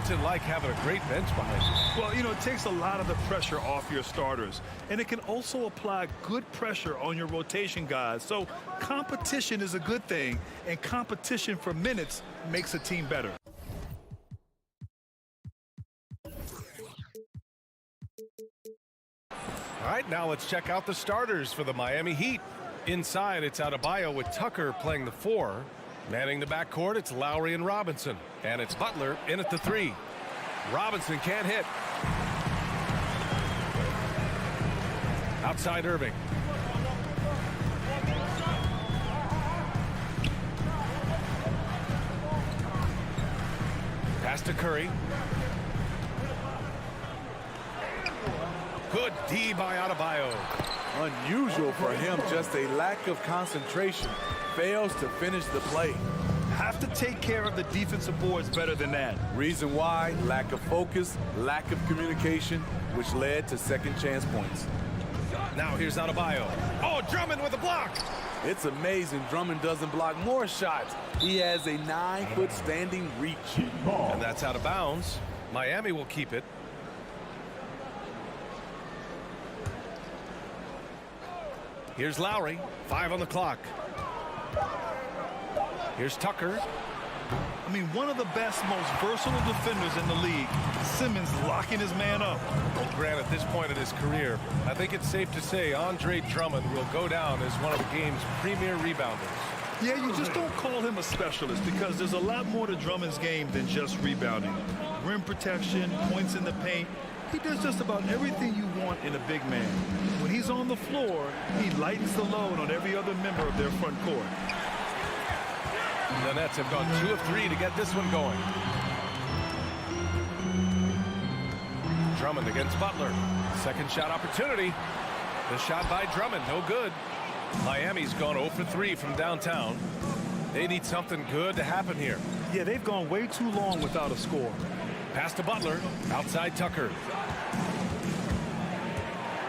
What's it like having a great bench behind you? Well, you know, it takes a lot of the pressure off your starters, and it can also apply good pressure on your rotation guys. So competition is a good thing, and competition for minutes makes a team better. All right, now let's check out the starters for the Miami Heat. Inside, it's Adebayo with Tucker playing the 4. Manning the backcourt, it's Lowry and Robinson. And it's Butler in at the 3. Robinson can't hit. Outside Irving. Pass to Curry. Good D by Adebayo. Unusual for him, just a lack of concentration. Fails to finish the play. Have to take care of the defensive boards better than that. Reason why, lack of focus, lack of communication, which led to second chance points. Now here's Adebayo. Oh, Drummond with a block. It's amazing Drummond doesn't block more shots. He has a 9-foot standing reach. And that's out of bounds. Miami will keep it. Here's Lowry, 5 on the clock. Here's Tucker. I mean, one of the best, most versatile defenders in the league. Simmons locking his man up. Well, Grant, at this point in his career, I think it's safe to say Andre Drummond will go down as one of the game's premier rebounders. Yeah, you just don't call him a specialist because there's a lot more to Drummond's game than just rebounding. Rim protection, points in the paint. He does just about everything you want in a big man. When he's on the floor, he lightens the load on every other member of their front court. The Nets have gone 2 of 3 to get this one going. Drummond against Butler. Second shot opportunity. The shot by Drummond, no good. Miami's gone 0 for 3 from downtown. They need something good to happen here. Yeah, they've gone way too long without a score. Pass to Butler. Outside Tucker.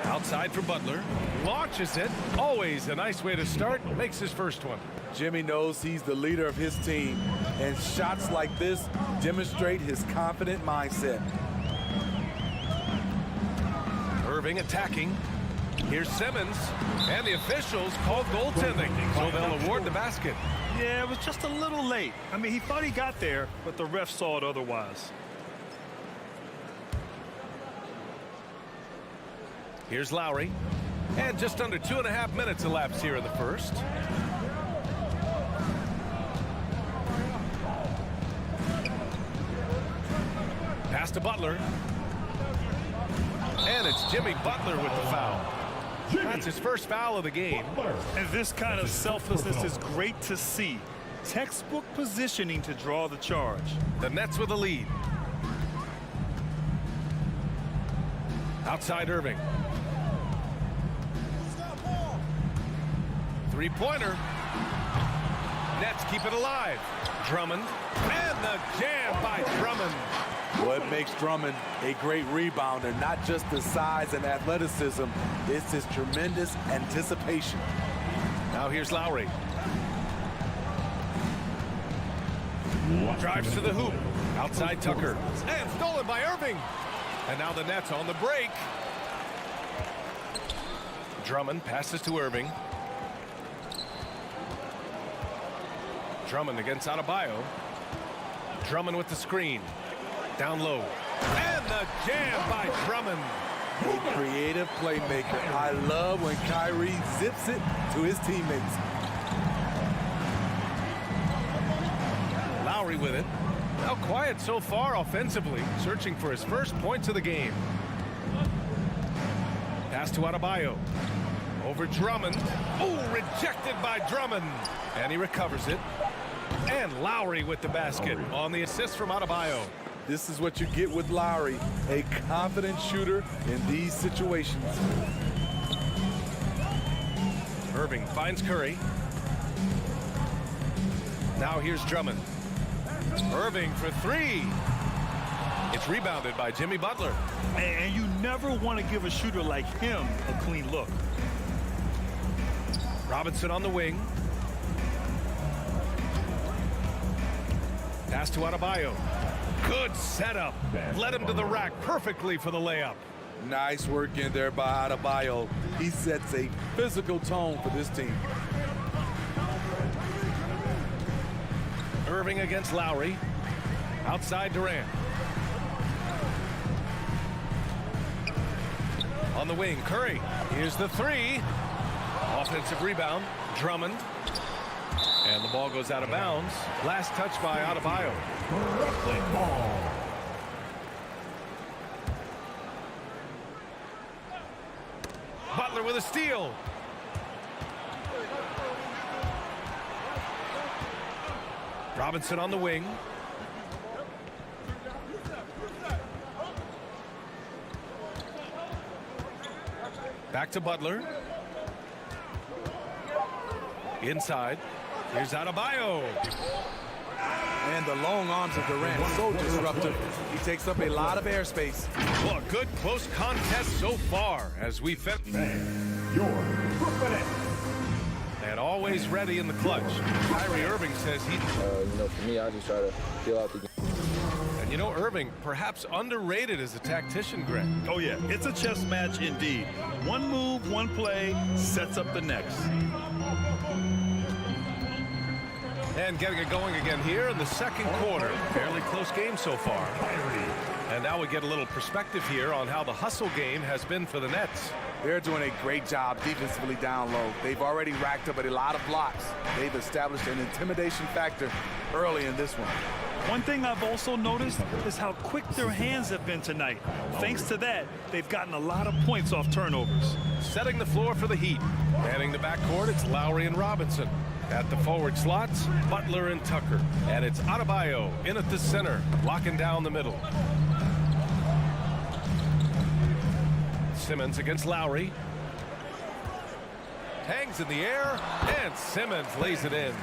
Outside for Butler. Launches it. Always a nice way to start. Makes his first one. Jimmy knows he's the leader of his team, and shots like this demonstrate his confident mindset. Irving attacking. Here's Simmons. And the officials called goaltending, so they'll award the basket. Yeah, it was just a little late. I mean, he thought he got there, but the ref saw it otherwise. Here's Lowry. And just under 2.5 minutes elapsed here in the first. Pass to Butler. And it's Jimmy Butler with the foul. That's his first foul of the game. And this kind of selflessness is great to see. Textbook positioning to draw the charge. The Nets with a lead. Outside Irving. Three-pointer. Nets keep it alive. Drummond. And the jam by Drummond. What makes Drummond a great rebounder, not just the size and athleticism, it's his tremendous anticipation. Now here's Lowry. Drives to the hoop. Outside Tucker. And stolen by Irving. And now the Nets on the break. Drummond passes to Irving. Drummond against Adebayo. Drummond with the screen. Down low. And the jam by Drummond. A creative playmaker. I love when Kyrie zips it to his teammates. Lowry with it. Now quiet so far offensively, searching for his first points of the game. Pass to Adebayo. Over Drummond. Oh, rejected by Drummond. And he recovers it. And Lowry with the basket on the assist from Adebayo. This is what you get with Lowry, a confident shooter in these situations. Irving finds Curry. Now here's Drummond. Irving for 3. It's rebounded by Jimmy Butler. And you never want to give a shooter like him a clean look. Robinson on the wing. Pass to Adebayo. Good setup. Led him to the rack perfectly for the layup. Nice work in there by Adebayo. He sets a physical tone for this team. Irving against Lowry. Outside Durant. On the wing, Curry. Here's the three. Offensive rebound, Drummond. And the ball goes out of bounds. Last touch by Adebayo. Brooklyn ball. Butler with a steal. Robinson on the wing. Back to Butler. Inside. Here's Adebayo. And the long arms of Durant, so disruptive. He takes up a lot of airspace. Well, a good close contest so far as we fit. Your Brooklyn. And always ready in the clutch. Kyrie Irving says he... for me, I just try to feel out the game. And you know, Irving, perhaps underrated as a tactician, Greg. Oh, yeah, it's a chess match indeed. One move, one play sets up the next. And getting it going again here in the second quarter. Fairly close game so far. And now we get a little perspective here on how the hustle game has been for the Nets. They're doing a great job defensively down low. They've already racked up a lot of blocks. They've established an intimidation factor early in this one. One thing I've also noticed is how quick their hands have been tonight. Thanks to that, they've gotten a lot of points off turnovers. Setting the floor for the Heat. Manning the backcourt, it's Lowry and Robinson. At the forward slots, Butler and Tucker. And it's Adebayo in at the center, locking down the middle. Simmons against Lowry. Hangs in the air, and Simmons lays it in.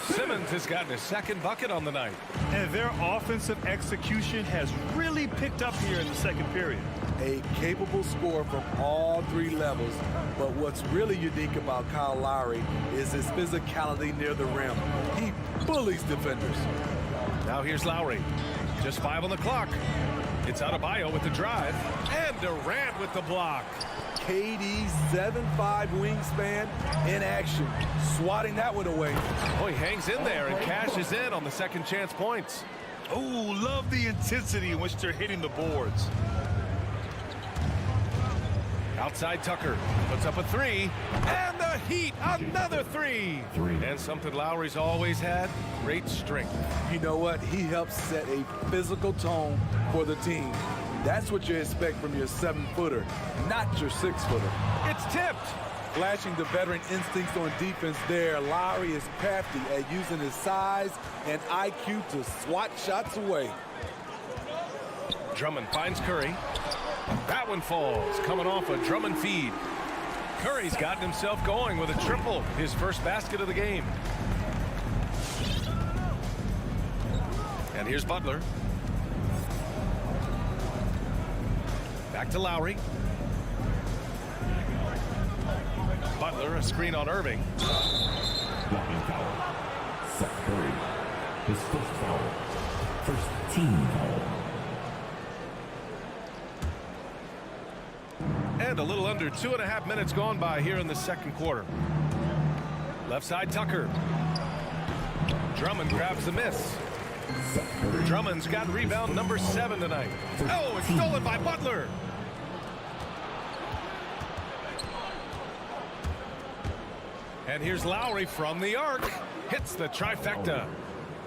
Simmons has gotten his second bucket on the night. And their offensive execution has really picked up here in the second period. A capable scorer from all three levels, but what's really unique about Kyle Lowry is his physicality near the rim. He bullies defenders. Now here's Lowry. Just 5 on the clock. It's Adebayo with the drive, and Durant with the block. KD's 7'5" wingspan in action, swatting that one away. Oh, he hangs in there and cashes in on the second chance points. Oh, love the intensity in which they're hitting the boards. Outside Tucker puts up a three, and the Heat another three. And something Lowry's always had, great strength. You know what? He helps set a physical tone for the team. That's what you expect from your 7-footer, not your 6-footer. It's tipped. Flashing the veteran instincts on defense there, Lowry is crafty at using his size and IQ to swat shots away. Drummond finds Curry. That one falls, coming off a Drummond feed. Curry's gotten himself going with a triple, his first basket of the game. And here's Butler. Back to Lowry. Butler, a screen on Irving. Blocking foul. Seth Curry. His first foul. First team foul. And a little under 2.5 minutes gone by here in the second quarter. Left side Tucker. Drummond grabs the miss. Drummond's got rebound number 7 tonight. Oh, it's stolen by Butler. And here's Lowry from the arc. Hits the trifecta.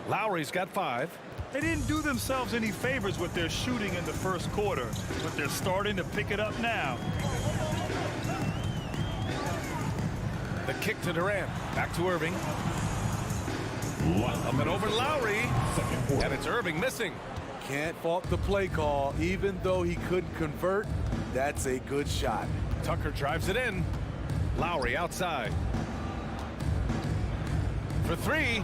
Lowry's got 5. They didn't do themselves any favors with their shooting in the first quarter, but they're starting to pick it up now. The kick to Durant. Back to Irving. Up and over Lowry. And it's Irving missing. Can't fault the play call. Even though he couldn't convert, that's a good shot. Tucker drives it in. Lowry outside. For 3.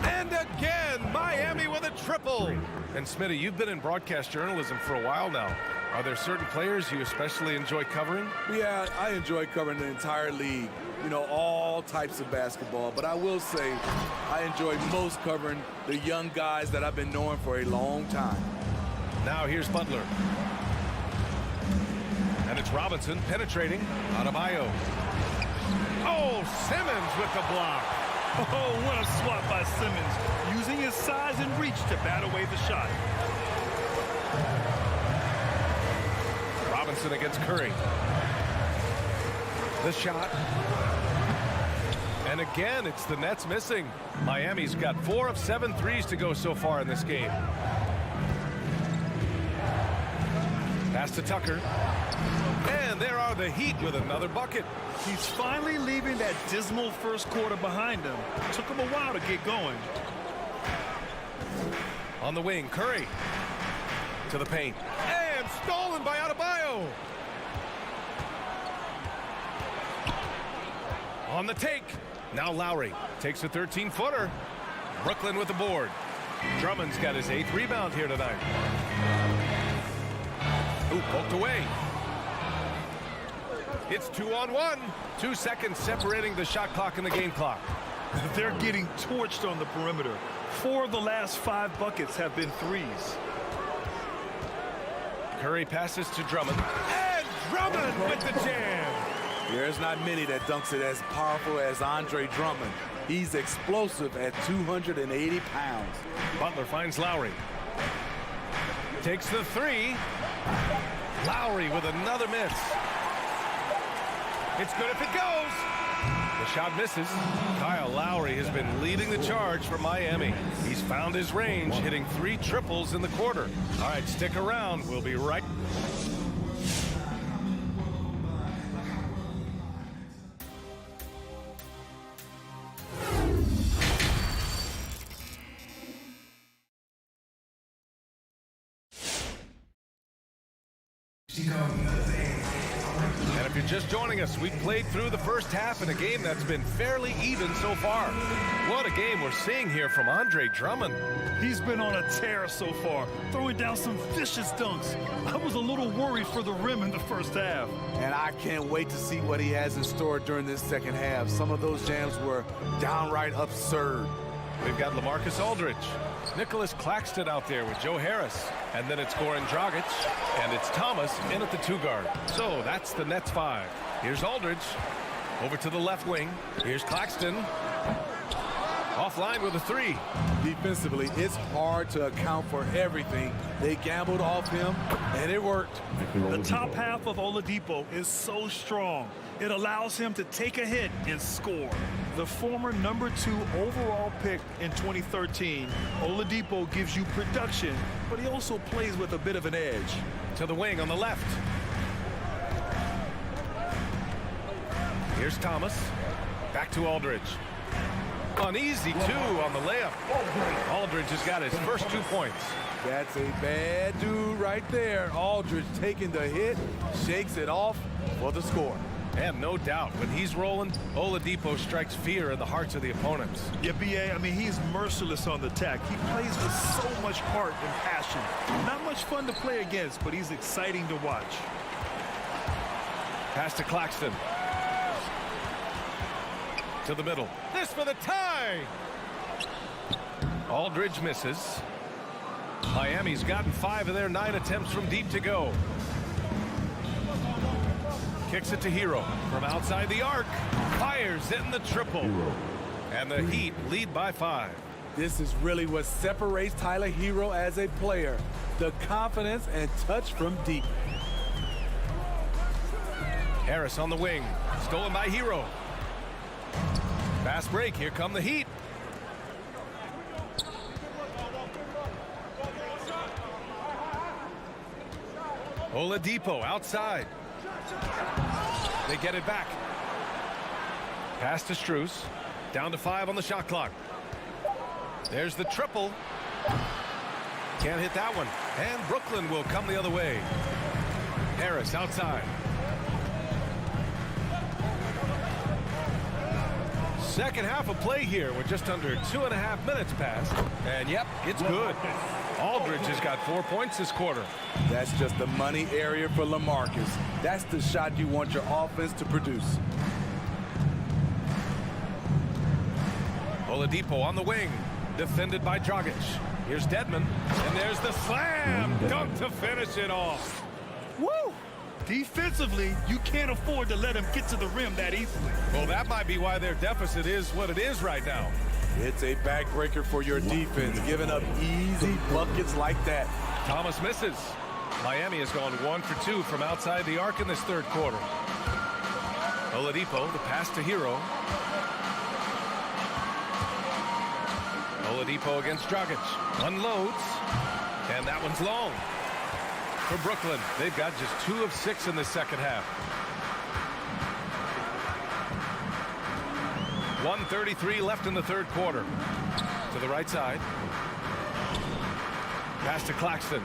And again. And Miami with a triple. And Smitty, you've been in broadcast journalism for a while now. Are there certain players you especially enjoy covering? Yeah, I enjoy covering the entire league, you know, all types of basketball. But I will say I enjoy most covering the young guys that I've been knowing for a long time. Now here's Butler. And it's Robinson penetrating. Adebayo. Oh, Simmons with the block. Oh, what a swat by Simmons, using his size and reach to bat away the shot. Robinson against Curry. The shot. And again, it's the Nets missing. Miami's got 4 of 7 threes to go so far in this game. Pass to Tucker. And there are the Heat with another bucket. He's finally leaving that dismal first quarter behind him. Took him a while to get going. On the wing, Curry. To the paint. And stolen by Adebayo. On the take. Now Lowry takes a 13-footer. Brooklyn with the board. Drummond's got his 8th rebound here tonight. Ooh, poked away. It's 2-on-1. 2 seconds separating the shot clock and the game clock. They're getting torched on the perimeter. 4 of the last 5 buckets have been threes. Curry passes to Drummond. And Drummond with the jam. There's not many that dunks it as powerful as Andre Drummond. He's explosive at 280 pounds. Butler finds Lowry. Takes the 3. Lowry with another miss. It's good if it goes. The shot misses. Kyle Lowry has been leading the charge for Miami. He's found his range, hitting 3 triples in the quarter. All right, stick around. We'll be right. And if you're just joining us, we've played through the first half in a game that's been fairly even so far. What a game we're seeing here from Andre Drummond. He's been on a tear so far, throwing down some vicious dunks. I was a little worried for the rim in the first half. And I can't wait to see what he has in store during this second half. Some of those jams were downright absurd. We've got LaMarcus Aldridge. Nicholas Claxton out there with Joe Harris. And then it's Goran Dragic. And it's Thomas in at the 2 guard. So that's the Nets 5. Here's Aldridge. Over to the left wing. Here's Claxton. Offline with a 3. Defensively, it's hard to account for everything. They gambled off him, and it worked. The top half of Oladipo is so strong. It allows him to take a hit and score. The former number 2 overall pick in 2013, Oladipo gives you production, but he also plays with a bit of an edge. To the wing on the left. Here's Thomas. Back to Aldridge. Uneasy 2 on the layup. Aldridge has got his first 2 points. That's a bad dude right there. Aldridge taking the hit, shakes it off for the score. And no doubt, when he's rolling, Oladipo strikes fear in the hearts of the opponents. Yeah, B.A., I mean, he's merciless on the attack. He plays with so much heart and passion. Not much fun to play against, but he's exciting to watch. Pass to Claxton. To the middle. This for the tie! Aldridge misses. Miami's gotten 5 of their 9 attempts from deep to go. Kicks it to Hero from outside the arc. Fires in the triple. And the Heat lead by 5. This is really what separates Tyler Hero as a player. The confidence and touch from deep. Harris on the wing. Stolen by Hero. Fast break. Here come the Heat. Oladipo outside. They get it back. Pass to Strus. Down to 5 on the shot clock. There's the triple. Can't hit that one. And Brooklyn will come the other way. Harris outside. Second half of play here with just under 2.5 minutes passed. And yep, it's good. Aldridge has got 4 points this quarter. That's just the money area for LaMarcus. That's the shot you want your offense to produce. Oladipo on the wing, defended by Dragic. Here's Dedmon, and there's the slam dunk to finish it off. Woo! Defensively, you can't afford to let him get to the rim that easily. Well, that might be why their deficit is what it is right now. It's a backbreaker for your defense, giving up easy buckets like that. Thomas misses. Miami has gone 1 for 2 from outside the arc in this third quarter. Oladipo, the pass to Hero. Oladipo against Dragic. Unloads. And that one's long. For Brooklyn, they've got just 2 of 6 in the second half. 1:33 left in the third quarter. To the right side. Pass to Claxton.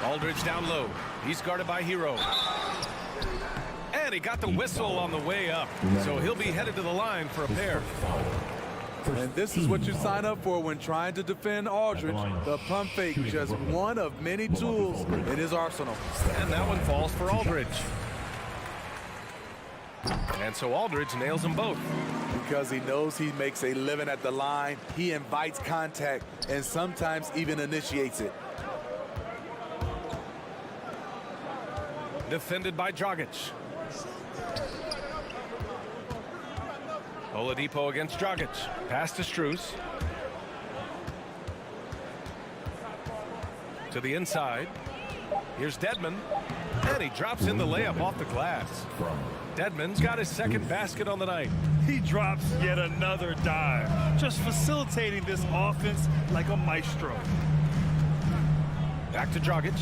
Aldridge down low. He's guarded by Hero. And he got the whistle on the way up. So he'll be headed to the line for a pair. And this is what you sign up for when trying to defend Aldridge. The pump fake, just one of many tools in his arsenal. And that one falls for Aldridge. And so Aldridge nails them both. Because he knows he makes a living at the line, he invites contact and sometimes even initiates it. Defended by Dragic. Oladipo against Dragic. Pass to Strus. To the inside. Here's Dedmon. And he drops in the layup off the glass. Dedmon's got his second basket on the night. He drops yet another dive, just facilitating this offense like a maestro. Back to Dragic.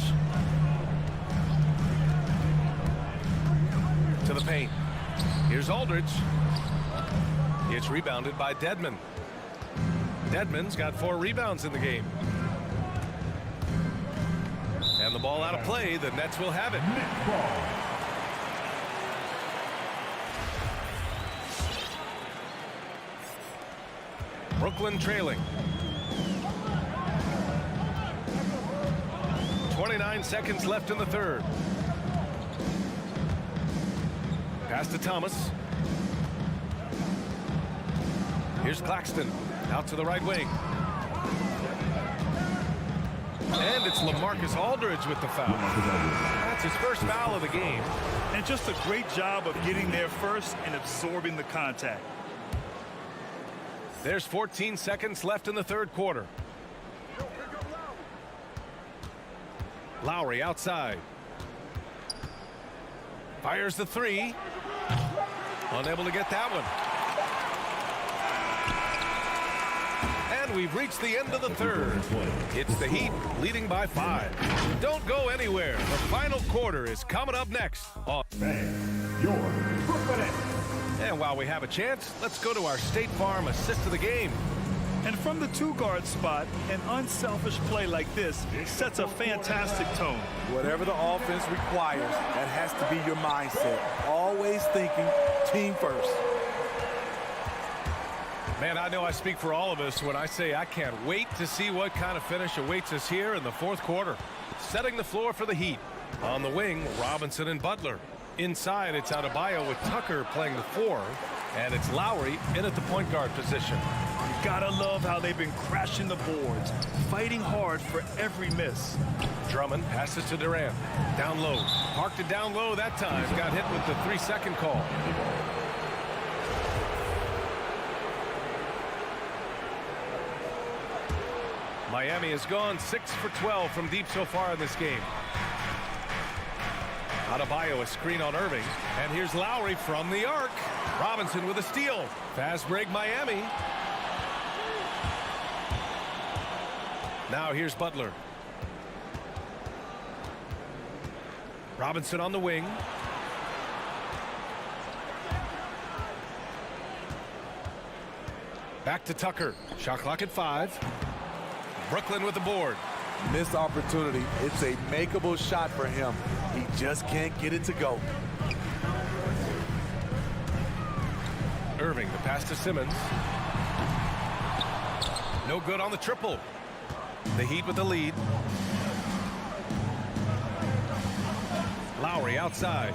To the paint. Here's Aldridge. It's rebounded by Dedmon. Dedmon's got 4 rebounds in the game. And the ball out of play. The Nets will have it. Brooklyn trailing. 29 seconds left in the third. Pass to Thomas. Here's Claxton out to the right wing. And it's LaMarcus Aldridge with the foul. That's his first foul of the game. And just a great job of getting there first and absorbing the contact. There's 14 seconds left in the third quarter. Lowry outside. Fires the 3. Unable to get that one. And we've reached the end of the third. It's the Heat leading by 5. Don't go anywhere. The final quarter is coming up next on Your Brooklyn Nets. And while we have a chance, let's go to our State Farm assist of the game. And from the 2-guard spot, an unselfish play like this sets a fantastic tone. Whatever the offense requires, that has to be your mindset. Always thinking team first. Man, I know I speak for all of us when I say I can't wait to see what kind of finish awaits us here in the fourth quarter. Setting the floor for the Heat. On the wing, Robinson and Butler. Inside, it's Adebayo with Tucker playing the 4. And it's Lowry in at the point guard position. You gotta love how they've been crashing the boards, fighting hard for every miss. Drummond passes to Durant. Down low. Parked it down low that time. Got hit with the 3-second call. Miami has gone 6 for 12 from deep so far in this game. Adebayo, a screen on Irving. And here's Lowry from the arc. Robinson with a steal. Fast break Miami. Now here's Butler. Robinson on the wing. Back to Tucker. Shot clock at 5. Brooklyn with the board. Missed opportunity. It's a makeable shot for him. He just can't get it to go. Irving, the pass to Simmons. No good on the triple. The Heat with the lead. Lowry outside.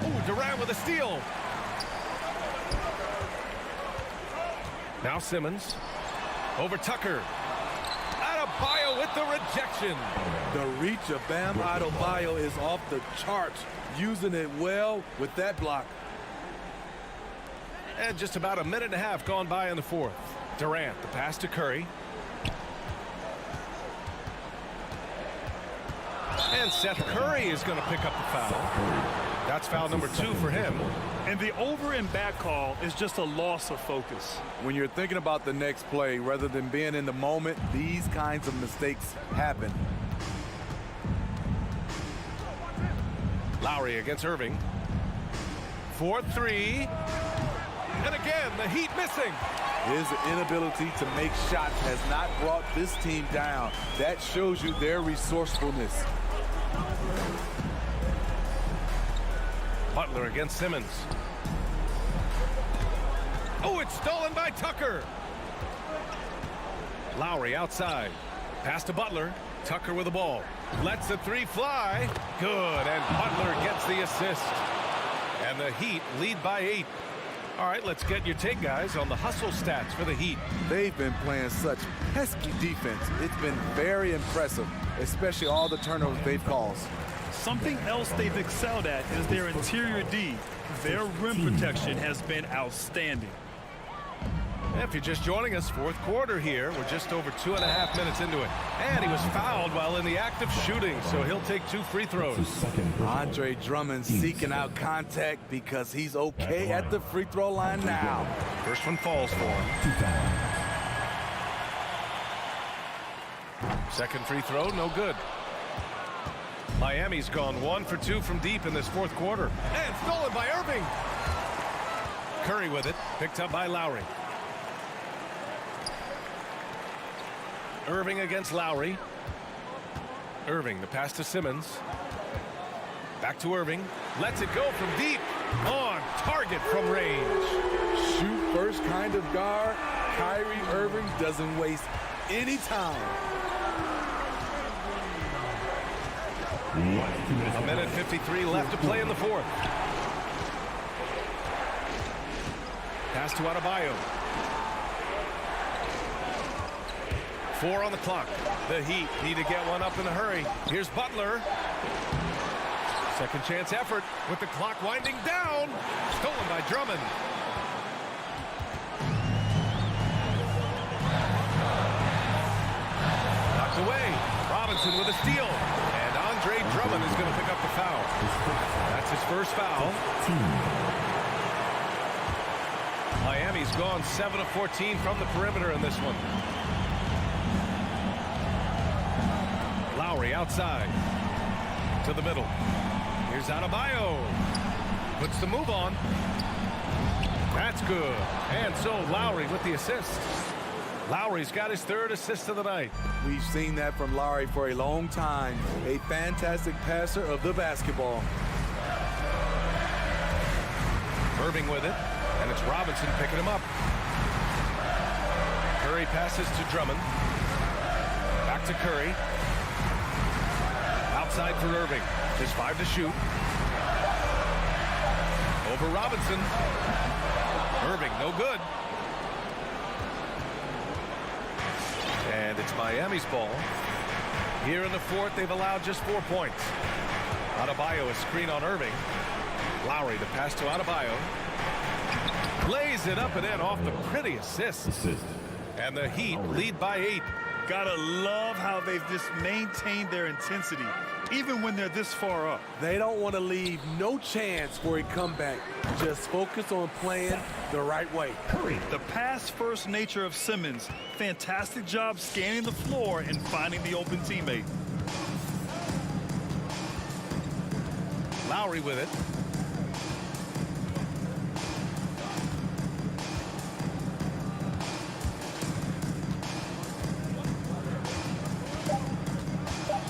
Oh, Durant with a steal. Now Simmons. Over Tucker. Adebayo with the rejection. The reach of Bam Adebayo is off the charts. Using it well with that block. And just about a minute and a half gone by in the fourth. Durant, the pass to Curry. And Seth Curry is going to pick up the foul. That's foul number 2 for him. And the over and back call is just a loss of focus. When you're thinking about the next play, rather than being in the moment, these kinds of mistakes happen. Lowry against Irving. 4-3. And again, the Heat missing. His inability to make shots has not brought this team down. That shows you their resourcefulness. Butler against Simmons. Oh, it's stolen by Tucker. Lowry outside. Pass to Butler. Tucker with the ball. Lets the three fly. Good, and Butler gets the assist. And the Heat lead by 8. All right, let's get your take, guys, on the hustle stats for the Heat. They've been playing such pesky defense. It's been very impressive, especially all the turnovers they've caused. Something else they've excelled at is their interior D. Their rim protection has been outstanding. If you're just joining us, fourth quarter here. We're just over 2.5 minutes into it. And he was fouled while in the act of shooting, so he'll take 2 free throws. Andre Drummond seeking out contact because he's okay at the free throw line now. First one falls for him. Second free throw, no good. Miami's gone 1 for 2 from deep in this fourth quarter. And stolen by Irving. Curry with it, picked up by Lowry. Irving against Lowry. Irving, the pass to Simmons. Back to Irving. Lets it go from deep. On target from range. Shoot first kind of guard. Kyrie Irving doesn't waste any time. A minute 53 left to play in the fourth. Pass to Adebayo. 4 on the clock. The Heat need to get one up in a hurry. Here's Butler. Second chance effort with the clock winding down. Stolen by Drummond. Knocked away. Robinson with a steal. And Andre Drummond is going to pick up the foul. That's his first foul. Miami's gone 7 of 14 from the perimeter in this one. Lowry outside to the middle. Here's Adebayo. Puts the move on. That's good. And so Lowry with the assist. Lowry's got his 3rd assist of the night. We've seen that from Lowry for a long time. A fantastic passer of the basketball. Irving with it. And it's Robinson picking him up. Curry passes to Drummond. Back to Curry. Outside for Irving. Just 5 to shoot. Over Robinson. Irving, no good. And it's Miami's ball. Here in the fourth, they've allowed just 4 points. Adebayo, a screen on Irving. Lowry, the pass to Adebayo. Lays it up and in off the pretty assist. And the Heat lead by 8. Gotta love how they've just maintained their intensity, even when they're this far up. They don't want to leave no chance for a comeback. Just focus on playing the right way. The pass-first nature of Simmons. Fantastic job scanning the floor and finding the open teammate. Lowry with it.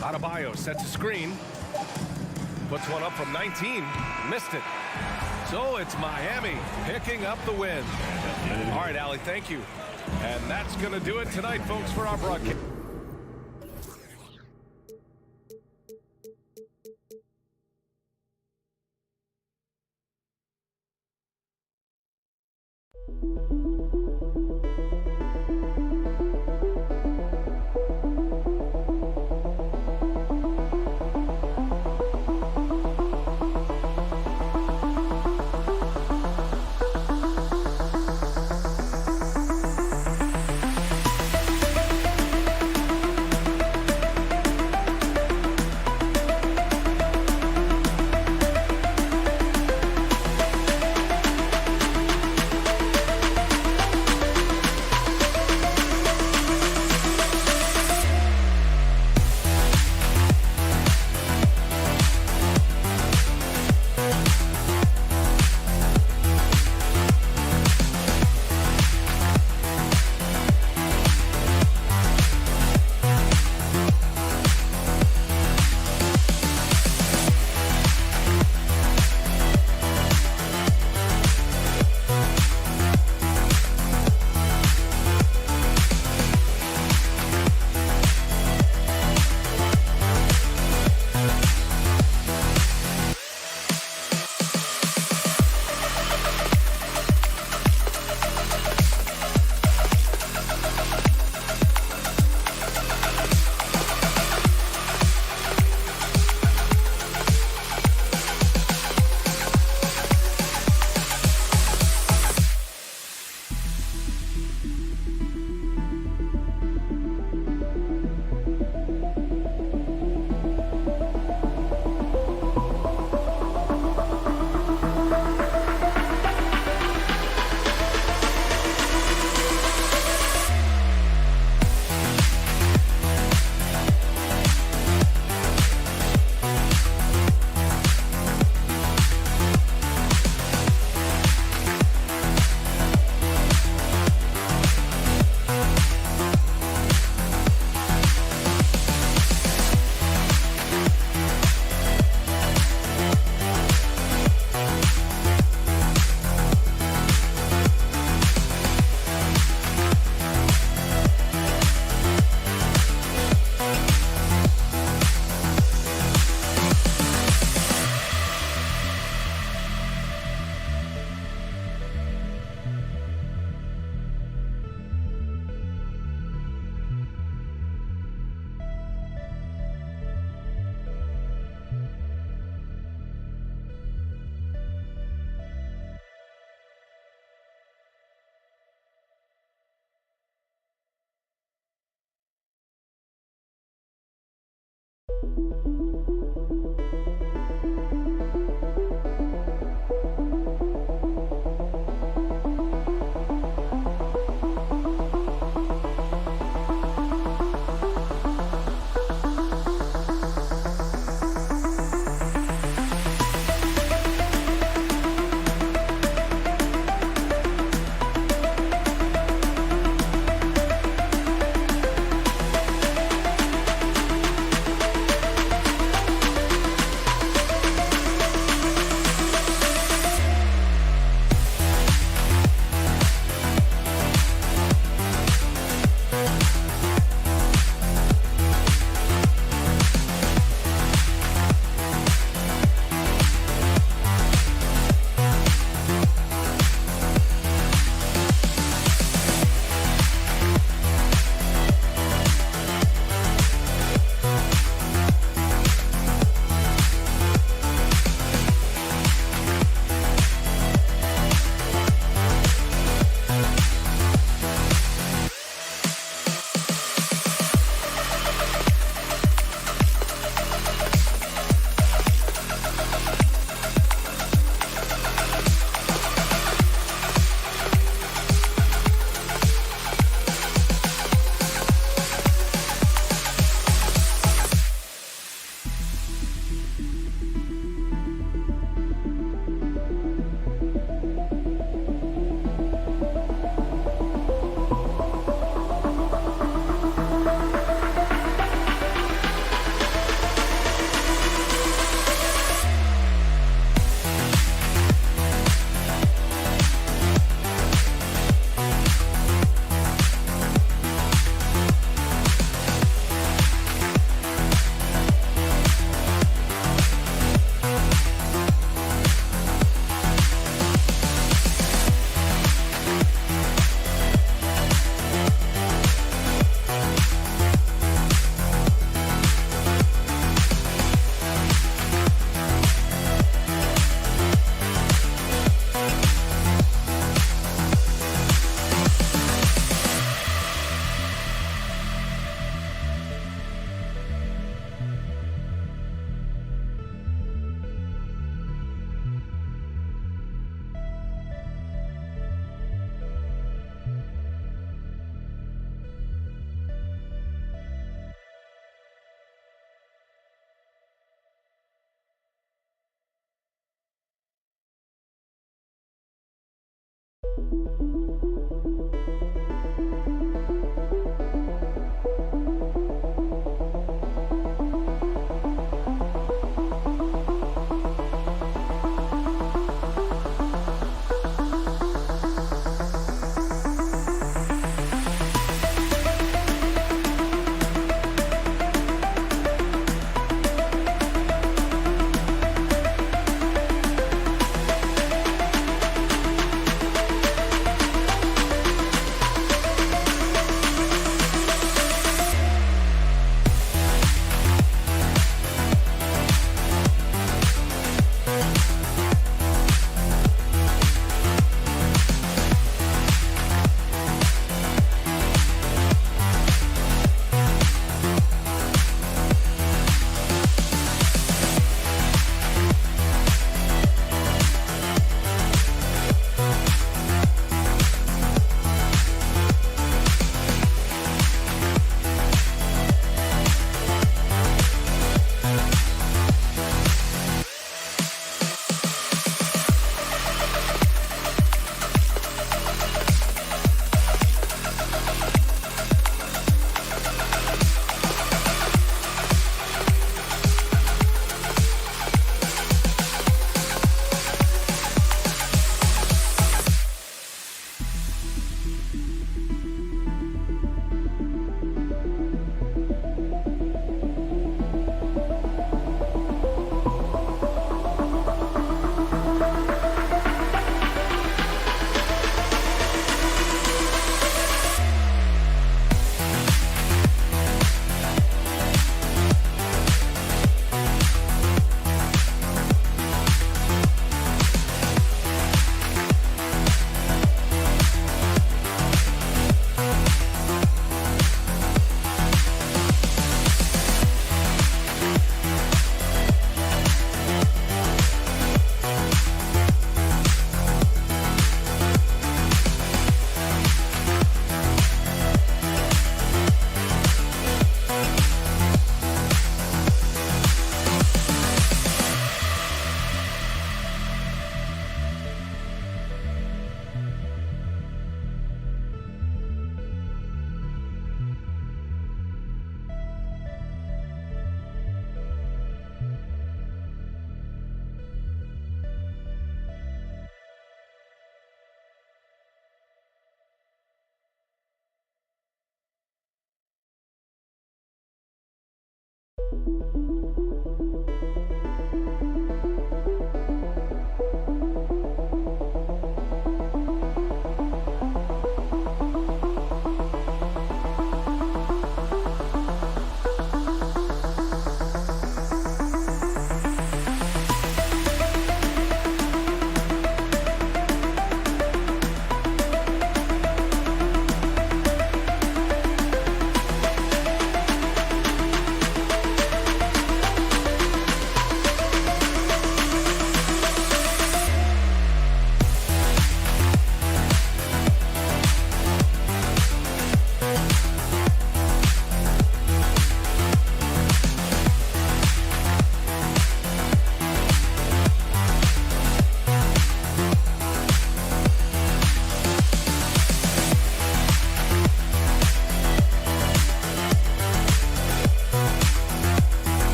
Adebayo sets a screen. Puts one up from 19. Missed it. So it's Miami picking up the win. All right, Allie, thank you. And that's going to do it tonight, folks, for our broadcast.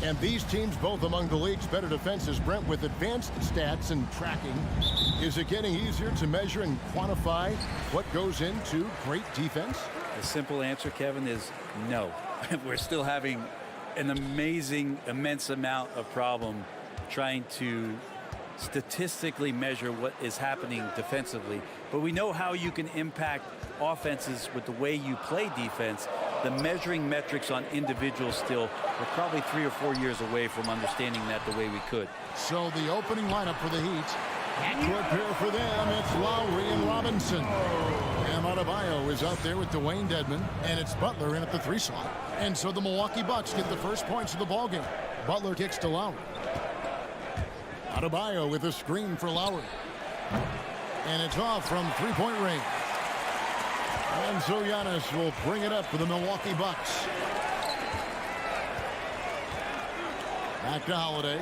And these teams both among the league's better defenses. Brent, with advanced stats and tracking, is it getting easier to measure and quantify what goes into great defense? The simple answer, Kevin, is no. We're still having an immense amount of problem trying to statistically measure what is happening defensively. But we know how you can impact offenses with the way you play defense. The measuring metrics on individuals still, we're probably 3 or 4 years away from understanding that the way we could. So the opening lineup for the Heat. Backcourt pair for them, it's Lowry and Robinson. Bam Adebayo is out there with Dwayne Dedmon, and it's Butler in at the 3 slot. And so the Milwaukee Bucks get the first points of the ballgame. Butler kicks to Lowry. Adebayo with a screen for Lowry. And it's off from three-point range. And so Giannis will bring it up for the Milwaukee Bucks. Back to Holiday.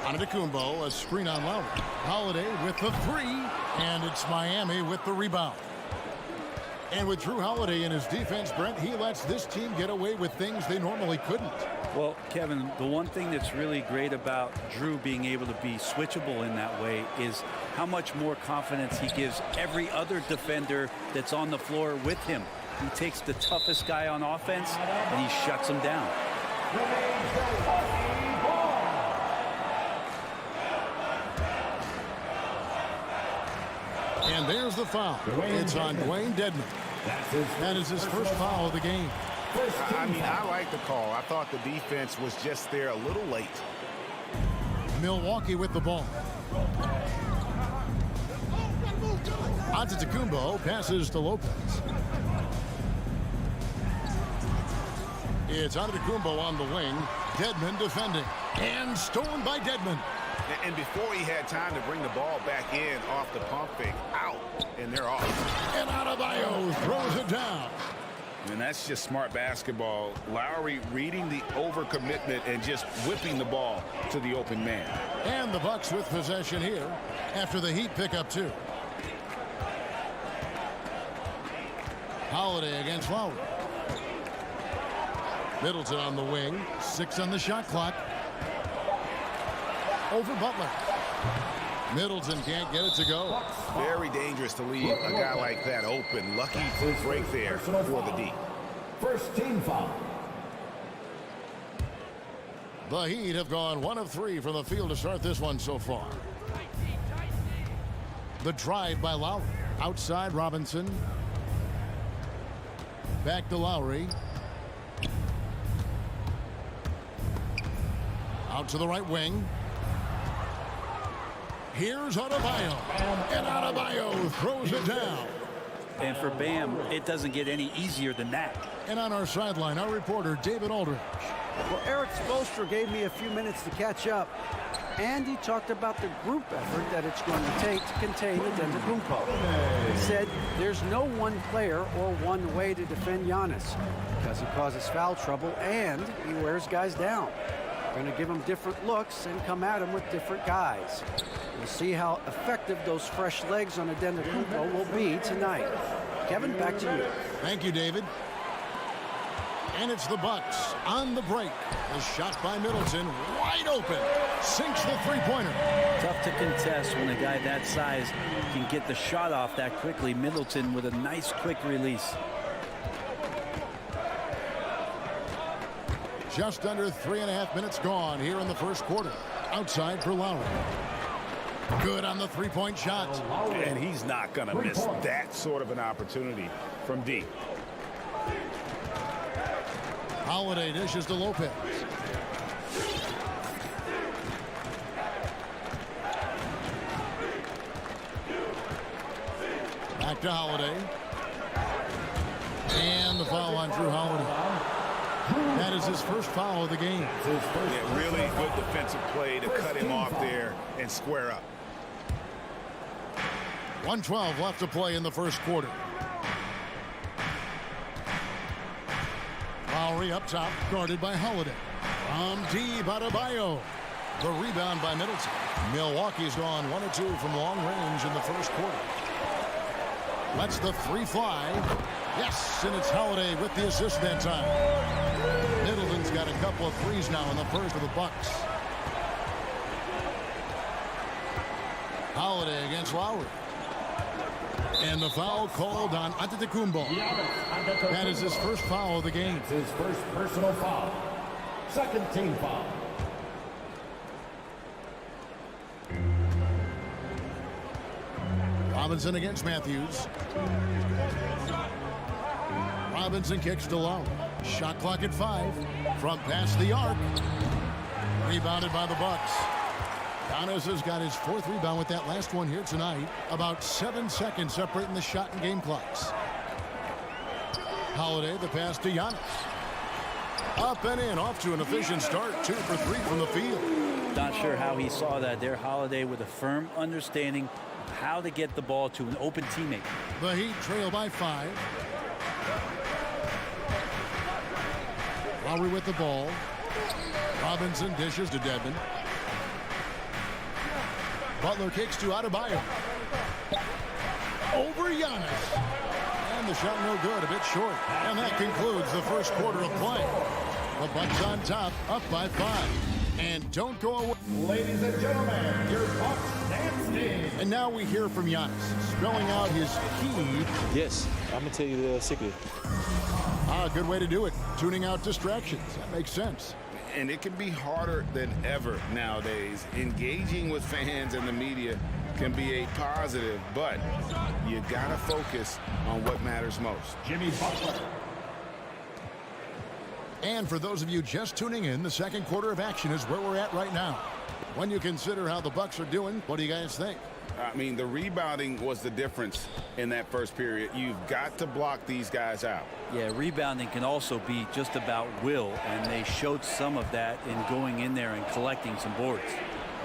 Antetokounmpo, a screen on Lowry. Holiday with the 3, and it's Miami with the rebound. And with Drew Holiday in his defense, Brent, he lets this team get away with things they normally couldn't. Well, Kevin, the one thing that's really great about Drew being able to be switchable in that way is how much more confidence he gives every other defender that's on the floor with him. He takes the toughest guy on offense and he shuts him down. And there's the foul. It's on Dwayne Dedmon. That is his first foul of the game. I mean, I like the call. I thought the defense was just there a little late. Milwaukee with the ball. Antetokounmpo passes to Lopez. It's Antetokounmpo on the wing. Dedmon defending. And stolen by Dedmon. And before he had time to bring the ball back in off the pump fake, out, and they're off. And Adebayo throws it down. And that's just smart basketball. Lowry reading the overcommitment and just whipping the ball to the open man. And the Bucks with possession here after the Heat pick up 2. Holiday against Lowry. Middleton on the wing. 6 on the shot clock. over Butler. Middleton can't get it to go. Very dangerous to leave a guy like that open. Lucky break there for the D. First team foul. The Heat have gone 1 of 3 from the field to start this one so far. The drive by Lowry. Outside Robinson. Back to Lowry. Out to the right wing. Here's Adebayo. And Adebayo throws it down. And for Bam, it doesn't get any easier than that. And on our sideline, our reporter, David Aldridge. Well, Eric Spoelstra gave me a few minutes to catch up. And he talked about the group effort that it's going to take to contain Antetokounmpo. He said there's no one player or one way to defend Giannis because he causes foul trouble and he wears guys down. We're going to give him different looks and come at him with different guys. We'll see how effective those fresh legs on Antetokounmpo will be tonight. Kevin, back to you. Thank you, David. And it's the Bucks on the break. The shot by Middleton, wide open. Sinks the three-pointer. Tough to contest when a guy that size can get the shot off that quickly. Middleton with a nice quick release. Just under 3.5 minutes gone here in the first quarter. Outside for Lowry. Good on the three-point shot. And he's not going to miss that sort of an opportunity from D. Holiday dishes to Lopez. Back to Holiday. And the foul on Drew Holiday. That is his first foul of the game. Yeah, really good defensive play to cut him off there and square up. 1:12 left to play in the first quarter. Lowry up top, guarded by Holiday. From deep, Adebayo. The rebound by Middleton. Milwaukee's gone 1 of 2 from long range in the first quarter. Lets the three fly. Yes, and it's Holiday with the assist that time. Middleton's got a couple of threes now in the first of the Bucks. Holiday against Lowry. And the foul called on Antetokounmpo. That is his first foul of the game. It's his first personal foul. Second team foul. Robinson against Matthews. Robinson kicks to Lowry. Shot clock at 5. From past the arc. Rebounded by the Bucks. Giannis has got his 4th rebound with that last one here tonight. About 7 seconds separating the shot and game clocks. Holiday, the pass to Giannis. Up and in, off to an efficient start. 2 for 3 from the field. Not sure how he saw that there. Holiday with a firm understanding of how to get the ball to an open teammate. The Heat trail by 5. Lowry with the ball. Robinson dishes to Dedmon. Butler kicks to Adebayo. Over Giannis. And the shot no good, a bit short. And that concludes the first quarter of play. The Bucks on top, up by 5. And don't go away. Ladies and gentlemen, your Bucks standing. And now we hear from Giannis, spelling out his key. Yes, I'm going to tell you the secret. Good way to do it. Tuning out distractions. That makes sense. And it can be harder than ever nowadays. Engaging with fans and the media can be a positive, but you got to focus on what matters most. Jimmy Butler. And for those of you just tuning in, the second quarter of action is where we're at right now. When you consider how the Bucks are doing, what do you guys think? I mean, the rebounding was the difference in that first period. You've got to block these guys out. Yeah, rebounding can also be just about will, and they showed some of that in going in there and collecting some boards.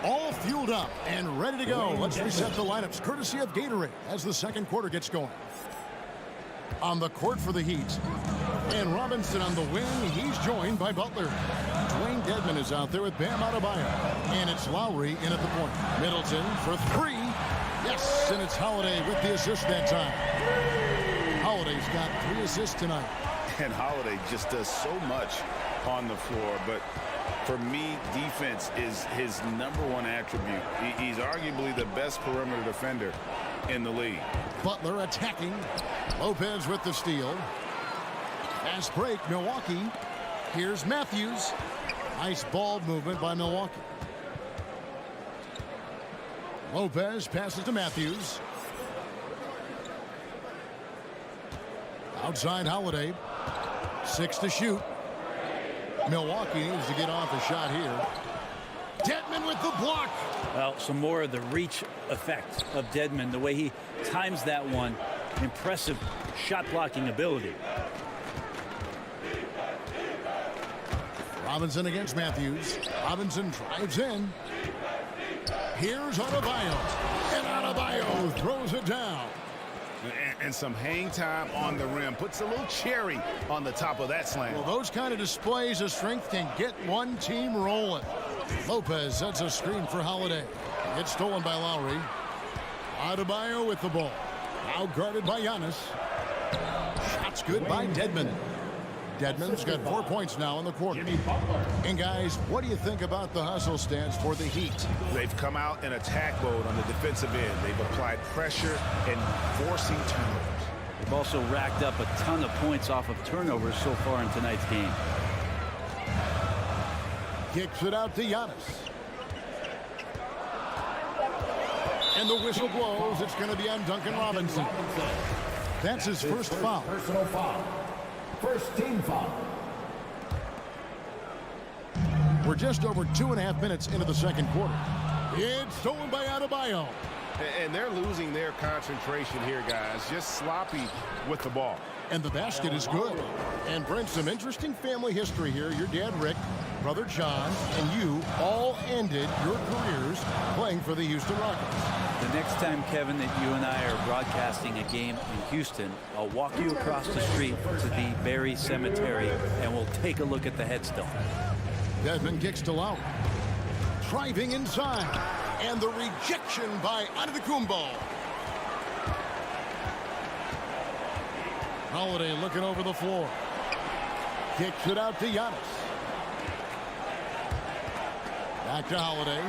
All fueled up and ready to go. Let's reset the lineups, courtesy of Gatorade, as the second quarter gets going. On the court for the Heat. And Robinson on the wing. He's joined by Butler. Dwayne Dedmon is out there with Bam Adebayo. And it's Lowry in at the point. Middleton for 3. Yes, and it's Holiday with the assist that time. Holiday's got 3 assists tonight. And Holiday just does so much on the floor, but for me, defense is his #1 attribute. He's arguably the best perimeter defender in the league. Butler attacking. Lopez with the steal. Fast break, Milwaukee. Here's Matthews. Nice ball movement by Milwaukee. Lopez passes to Matthews. Outside Holiday. 6 to shoot. Milwaukee needs to get off a shot here. Dedmon with the block. Well, some more of the reach effect of Dedmon, the way he times that one. Impressive shot blocking ability. Robinson against Matthews. Robinson drives in. Here's Adebayo. And Adebayo throws it down. And some hang time on the rim. Puts a little cherry on the top of that slam. Well, those kind of displays of strength can get one team rolling. Lopez sets a screen for Holiday. It's stolen by Lowry. Adebayo with the ball. Now guarded by Giannis. Shots good by Dedmon. Dedmon's got 4 points now in the quarter. And guys, what do you think about the hustle stance for the Heat? They've come out in attack mode on the defensive end. They've applied pressure and forcing turnovers. They've also racked up a ton of points off of turnovers so far in tonight's game. Kicks it out to Giannis. And the whistle blows. It's going to be on Duncan Robinson. That's his first foul. Personal foul. First team foul. We're just over 2.5 minutes into the second quarter. It's stolen by Adebayo. And they're losing their concentration here, guys. Just sloppy with the ball. And the basket is good. And Brent, some interesting family history here. Your dad, Rick, brother John, and you all ended your careers playing for the Houston Rockets. The next time, Kevin, that you and I are broadcasting a game in Houston, I'll walk you across the street to the Berry Cemetery, and we'll take a look at the headstone. Dedmon kicks to Lowry. Driving inside. And the rejection by Antetokounmpo. Holiday looking over the floor. Kicks it out to Giannis. Back to Holiday.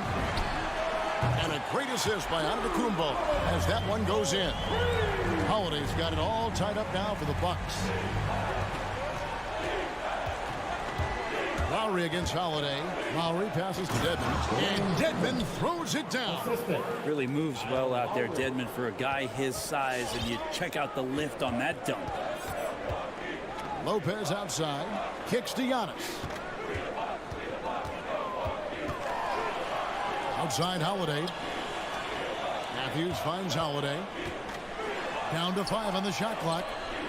And a great assist by Antetokounmpo as that one goes in. Holiday's got it all tied up now for the Bucks. Lowry against Holiday. Lowry passes to Dedmon. And Dedmon throws it down. Really moves well out there, Dedmon, for a guy his size, and you check out the lift on that dunk. Lopez outside. Kicks to Giannis. Outside Holiday. Matthews finds Holiday. Down to 5 on the shot clock.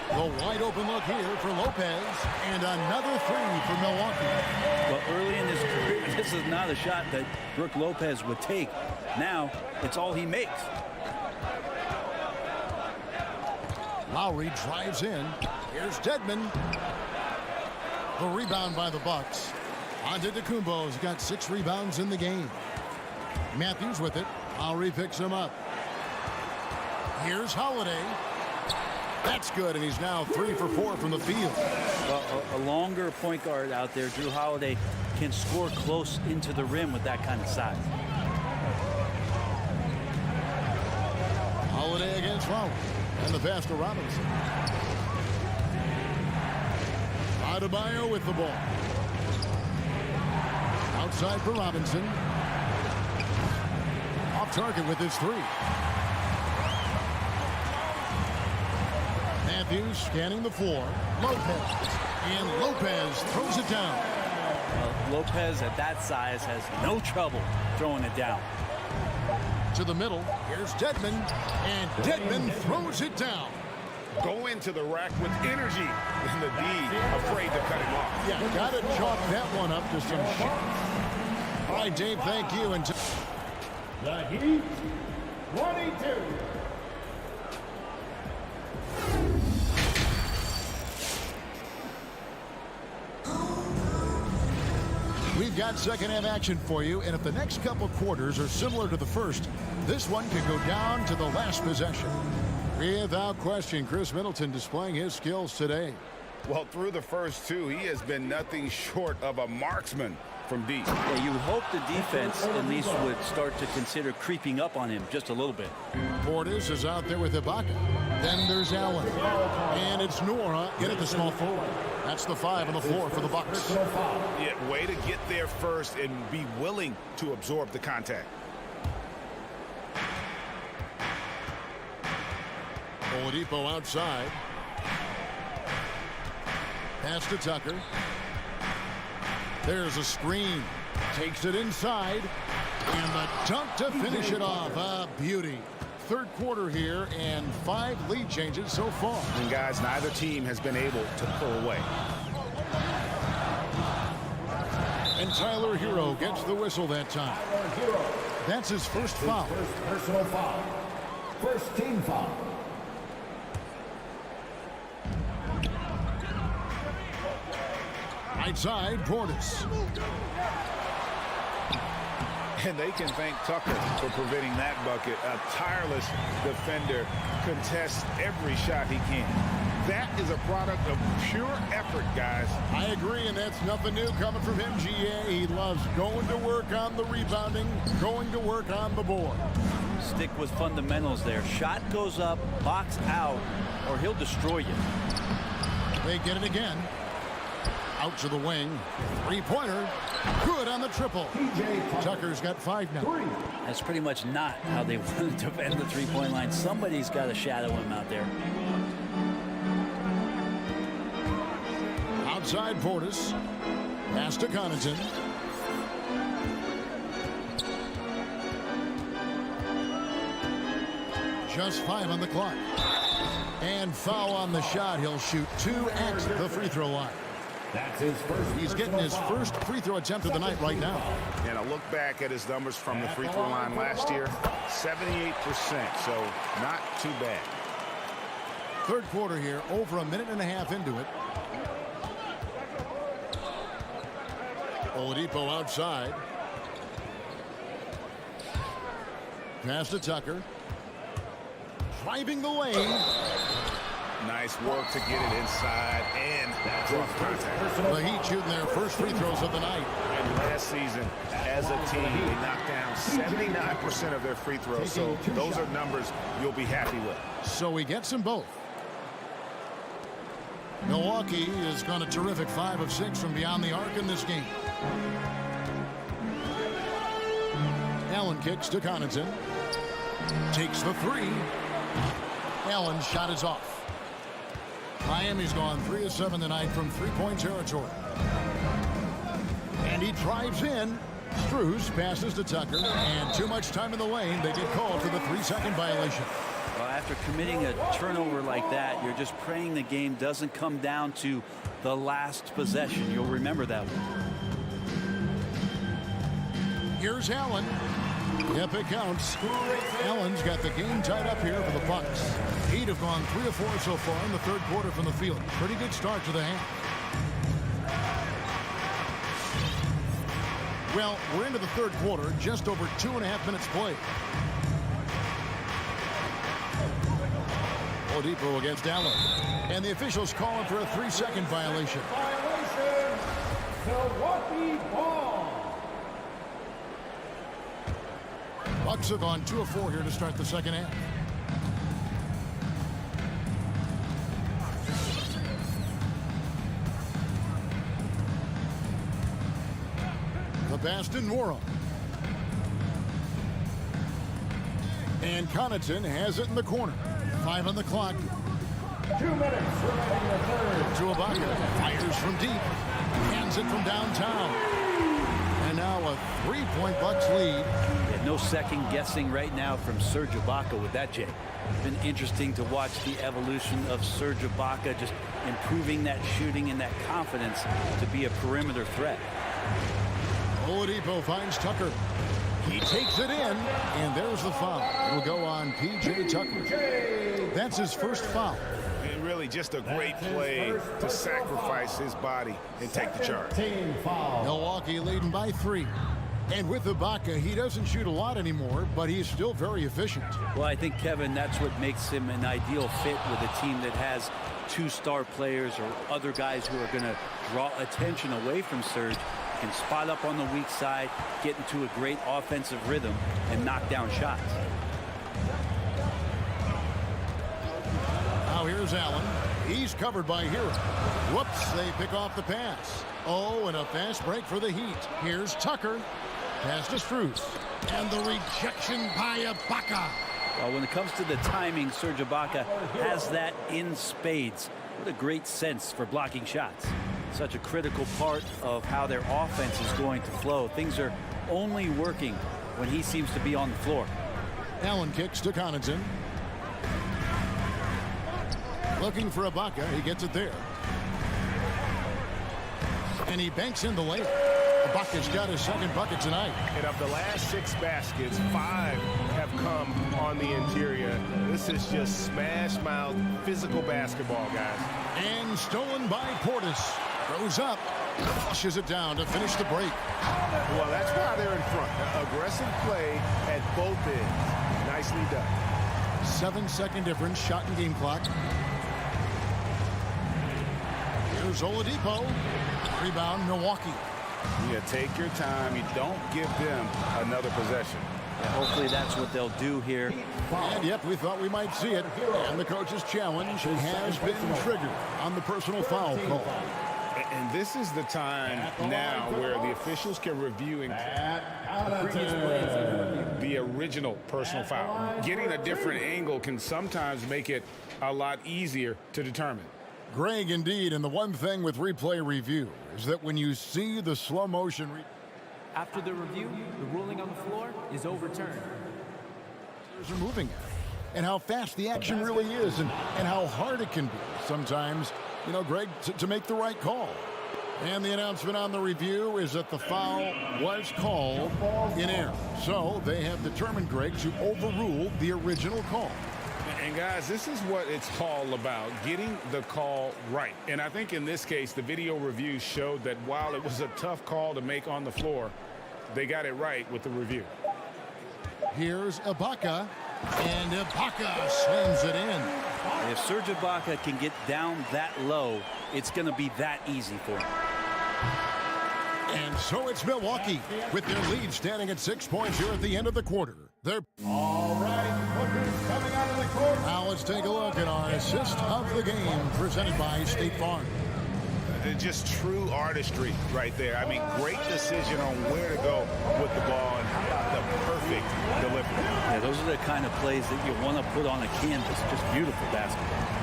The wide open look here for Lopez. And another 3 for Milwaukee. Well, early in his career, this is not a shot that Brook Lopez would take. Now, it's all he makes. Lowry drives in. Here's Dedmon. The rebound by the Bucks. Antetokounmpo's got 6 rebounds in the game. Matthews with it. Lowry picks him up. Here's Holiday. That's good, and he's now 3 for 4 from the field. Well, a longer point guard out there, Drew Holiday, can score close into the rim with that kind of size. Holiday against Lowry. And the pass to Robinson. Adebayo with the ball. Outside for Robinson. Off target with his 3. Matthews scanning the floor. Lopez. And Lopez throws it down. Well, Lopez at that size has no trouble throwing it down. To the middle. Here's Dedmon. And Dedmon throws it down. Go into the rack with energy. And the D afraid to cut him off. Yeah, got to chalk that one up to some shots. All right, Dave, thank you. And The Heat, 22. we've got second half action for you, and if the next couple quarters are similar to the first, this one could go down to the last possession. Without question, Chris Middleton displaying his skills today. Well, through the first two, he has been nothing short of a marksman from deep. Yeah, you would hope the defense at least would start to consider creeping up on him just a little bit. Portis is out there with Ibaka. Then there's Allen. And it's Nora in at the small forward. That's the 5 on the floor for the Bucks. Yeah, way to get there first and be willing to absorb the contact. Oladipo outside. Pass to Tucker. There's a screen. Takes it inside. And the dunk to finish it off. A beauty. Third quarter here and 5 lead changes so far. And guys, neither team has been able to pull away. And Tyler Hero gets the whistle that time. That's his first foul. First personal foul. First team foul. Right side, Portis. And they can thank Tucker for preventing that bucket. A tireless defender contests every shot he can. That is a product of pure effort, guys. I agree, and that's nothing new coming from him, GA. He loves going to work on the rebounding, going to work on the board. Stick with fundamentals there. Shot goes up, box out, or he'll destroy you. They get it again. Out to the wing. Three-pointer. Good on the triple. Tucker's got 5 now. That's pretty much not how they want to defend the three-point line. Somebody's got to shadow him out there. Outside Portis. Pass to Connaughton. Just 5 on the clock. And foul on the shot. He'll shoot 2 at the free throw line. That's his first. He's getting his first free throw attempt of the night right now. And a look back at his numbers from the free throw line last year, 78%, so not too bad. Third quarter here, over a minute and a half into it. Oladipo outside. Pass to Tucker. Driving the lane. Nice work to get it inside and draw contact. The Heat shooting their first free throws of the night. And last season, as a team, they knocked down 79% of their free throws, so those are numbers you'll be happy with. So he gets them both. Milwaukee has gone a terrific 5 of 6 from beyond the arc in this game. Allen kicks to Connaughton. Takes the 3. Allen's shot is off. Miami's gone 3 of 7 tonight from three-point territory. And he drives in. Strus passes to Tucker. And too much time in the lane. They get called for the 3-second violation. Well, after committing a turnover like that, you're just praying the game doesn't come down to the last possession. You'll remember that one. Here's Allen. Yep, it counts. Allen's got the game tied up here for the Bucks. Heat have gone 3 of 4 so far in the third quarter from the field. Pretty good start to the half. Well, we're into the third quarter, just over 2.5 minutes played. Oladipo against Allen. And the officials calling for a 3-second violation. Violation. Milwaukee ball. Bucks have gone 2 of 4 here to start the second half. The pass to Nora. And Connaughton has it in the corner. 5 on the clock. 2 minutes remaining in the third. To Ibaka. Fires from deep. Hands it from downtown. And now a 3-point Bucks lead. Yeah, no second guessing right now from Serge Ibaka with that, Jay. It's been interesting to watch the evolution of Serge Ibaka, just improving that shooting and that confidence to be a perimeter threat. Oladipo finds Tucker. He takes it in, and there's the foul. It'll go on P.J. Tucker. That's his first foul. And really just a great play to sacrifice his body and take the charge. Team foul. Milwaukee leading by 3. And with Ibaka, he doesn't shoot a lot anymore, but he's still very efficient. Well, I think, Kevin, that's what makes him an ideal fit with a team that has 2 star players or other guys who are going to draw attention away from Serge, can spot up on the weak side, get into a great offensive rhythm, and knock down shots. Now here's Allen. He's covered by Hero. Whoops, they pick off the pass. Oh, and a fast break for the Heat. Here's Tucker. Pass to Strus. And the rejection by Ibaka. Well, when it comes to the timing, Serge Ibaka has that in spades. What a great sense for blocking shots. Such a critical part of how their offense is going to flow. Things are only working when he seems to be on the floor. Allen kicks to Connaughton. Looking for Ibaka. He gets it there. And he banks in the layup. Ibaka's got his second bucket tonight. And of the last 6 baskets, 5 have come on the interior. This is just smash-mouth physical basketball, guys. And stolen by Portis. Goes up. Flushes it down to finish the break. Well, that's why they're in front. Aggressive play at both ends. Nicely done. 7-second difference. Shot and game clock. Here's Oladipo. Rebound, Milwaukee. Yeah, take your time. You don't give them another possession. Yeah, hopefully that's what they'll do here. And yep, we thought we might see it. And the coach's challenge has been triggered on the personal foul call. And this is the time now where the officials can review the original personal foul. Getting a different angle can sometimes make it a lot easier to determine. Greg, indeed, and the one thing with replay review is that when you see the slow motion... After the review, the ruling on the floor is overturned. ...are moving at it, and how fast the action really is, and how hard it can be sometimes, you know, Greg, to make the right call. And the announcement on the review is that the foul was called in error. So they have determined, Greg, to overrule the original call. And guys, this is what it's all about, getting the call right. And I think in this case, the video review showed that while it was a tough call to make on the floor, they got it right with the review. Here's Ibaka, and Ibaka slams it in. If Serge Ibaka can get down that low, it's going to be that easy for him. And so it's Milwaukee with their lead standing at 6 points here at the end of the quarter. They're all right. Booker's coming out of the court. Now let's take a look at our assist of the game presented by State Farm. Just true artistry right there. I mean, great decision on where to go with the ball, and how about the perfect delivery. Yeah, those are the kind of plays that you want to put on a canvas. Just beautiful basketball.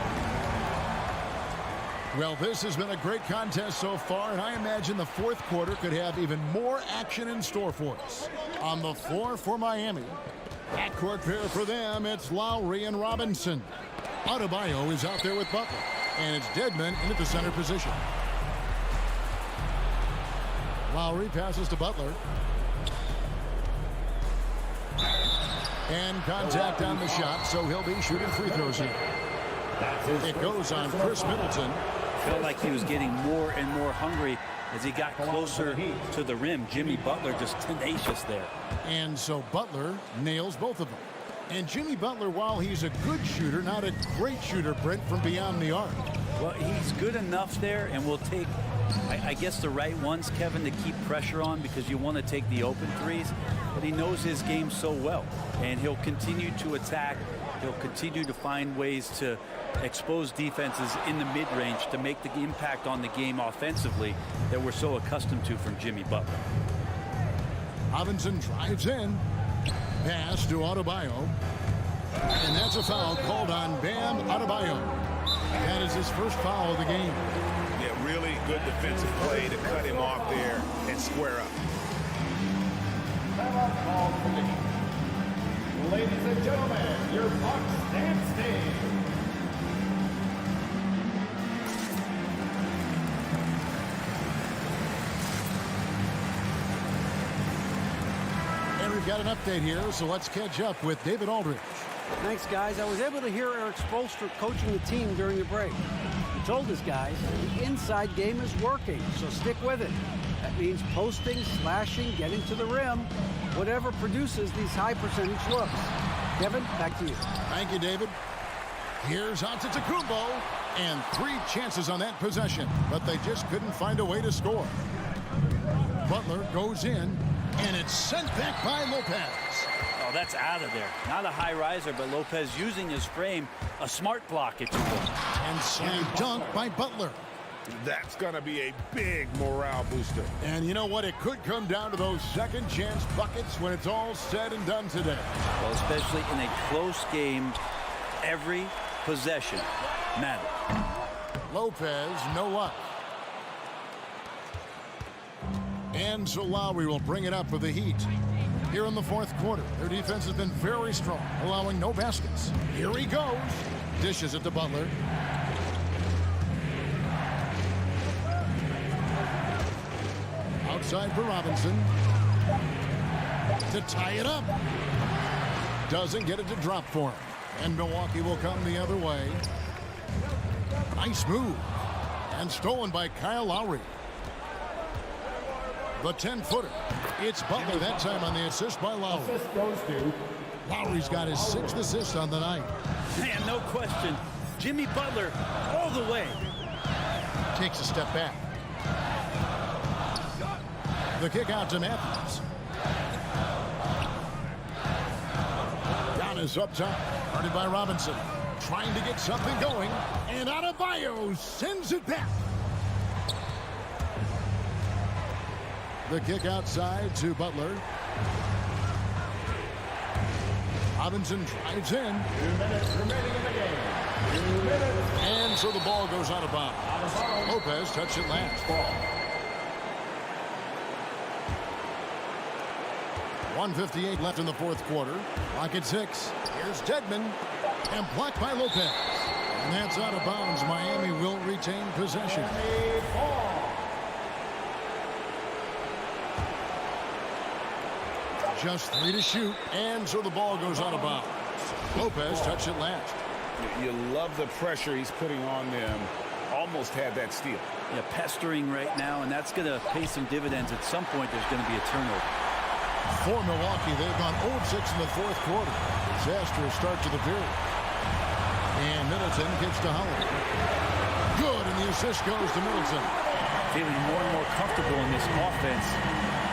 Well, this has been a great contest so far, and I imagine the fourth quarter could have even more action in store for us. On the floor for Miami, backcourt pair for them, it's Lowry and Robinson. Adebayo is out there with Butler, and it's Dedmon in at the center position. Lowry passes to Butler. And contact on the shot, so he'll be shooting free throws here. It goes on Chris Middleton. Felt like he was getting more and more hungry as he got closer to the rim. Jimmy Butler just tenacious there. And so Butler nails both of them. And Jimmy Butler, while he's a good shooter, not a great shooter, Brent, from beyond the arc. Well, he's good enough there, and will take, I guess, the right ones, Kevin, to keep pressure on, because you want to take the open threes. But he knows his game so well, and he'll continue to attack. He'll continue to find ways to expose defenses in the mid-range to make the impact on the game offensively that we're so accustomed to from Jimmy Butler. Robinson drives in. Pass to Adebayo. And that's a foul called on Bam Adebayo. That is his first foul of the game. Yeah, really good defensive play to cut him off there and square up. Ladies and gentlemen, your Bucks stand stage. And we've got an update here, so let's catch up with David Aldridge. Thanks, guys. I was able to hear Eric Spoelstra coaching the team during the break. He told his guys the inside game is working, so stick with it. means posting, slashing, getting to the rim, whatever produces these high percentage looks. Kevin, back to you. Thank you, David. Here's Antetokounmpo, and 3 chances on that possession, but they just couldn't find a way to score. Butler goes in, and it's sent back by Lopez. Oh, that's out of there. Not a high riser, but Lopez using his frame, a smart block, if you will. And slam dunk by Butler. That's going to be a big morale booster. And you know what? It could come down to those second chance buckets when it's all said and done today. Well, especially in a close game, every possession matters. Lopez, no luck. And so Lowry will bring it up for the Heat. Here in the 4th quarter, their defense has been very strong, allowing no baskets. Here he goes. Dishes it to Butler. Outside for Robinson. To tie it up. Doesn't get it to drop for him. And Milwaukee will come the other way. Nice move. And stolen by Kyle Lowry. The 10-footer. It's Butler that time on the assist by Lowry. Assist goes to Lowry's got his 6th assist on the night. Man, no question. Jimmy Butler all the way. Takes a step back. The kick out to Matthews. Giannis up top. Guarded by Robinson. Trying to get something going. And Adebayo sends it back. The kick outside to Butler. Robinson drives in. 2 minutes remaining in the game. 2 minutes. And so the ball goes out of bounds. Lopez touched it last. 1:58 left in the 4th quarter. Clock at 6. Here's Dedmon. And blocked by Lopez. And that's out of bounds. Miami will retain possession. Just 3 to shoot, and so the ball goes out of bounds. Lopez touched it last. You love the pressure he's putting on them. Almost had that steal. Yeah, pestering right now, and that's going to pay some dividends. At some point, there's going to be a turnover. For Milwaukee, they've gone 0-6 in the 4th quarter. Disastrous start to the period. And Middleton kicks to Howard. Good, and the assist goes to Middleton. Feeling more and more comfortable in this offense.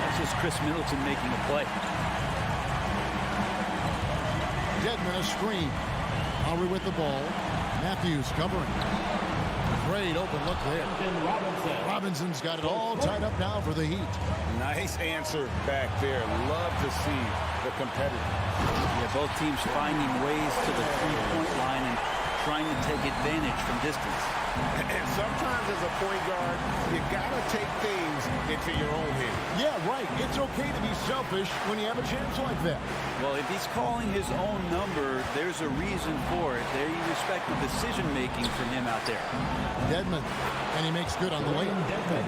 That's just Chris Middleton making a play. Dedmon a screen. Lowry with the ball. Matthews covering. Great open look there. Robinson's got it all tied up now for the Heat. Nice answer back there. Love to see the competitor. Yeah, both teams finding ways to the 3-point line and trying to take advantage from distance. And sometimes as a point guard, you gotta take things into your own hand. Yeah, right. It's okay to be selfish when you have a chance like that. Well, if he's calling his own number, there's a reason for it. They respect the decision-making from him out there. Dedmon, and he makes good on the lane.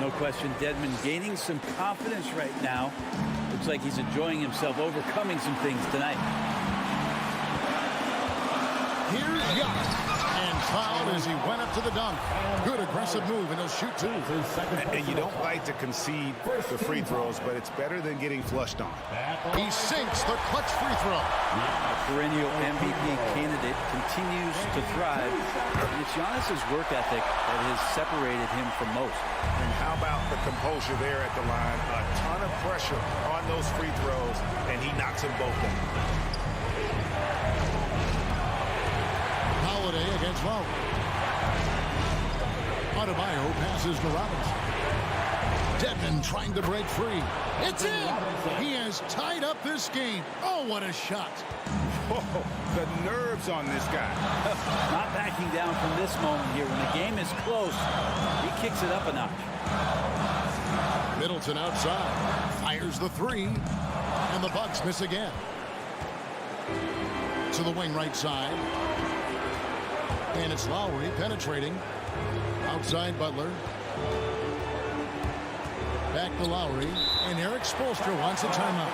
No question, Dedmon gaining some confidence right now. Looks like he's enjoying himself, overcoming some things tonight. Here's Giannis. And fouled as he went up to the dunk. Good aggressive move, and he'll shoot 2. And you don't like to concede the free throws, but it's better than getting flushed on. He sinks the clutch free throw. A perennial MVP candidate continues to thrive. And it's Giannis' work ethic that has separated him from most. And how about the composure there at the line? A ton of pressure on those free throws, and he knocks them both down. Holiday against Lowry. Adebayo passes to Robinson. Dedmon trying to break free. It's in! He has tied up this game. Oh, what a shot. Oh, the nerves on this guy. Not backing down from this moment here. When the game is close, he kicks it up a notch. Middleton outside. Fires the 3. And the Bucks miss again. To the wing right side. And it's Lowry penetrating. Outside Butler. Back to Lowry. And Eric Spoelstra wants a timeout.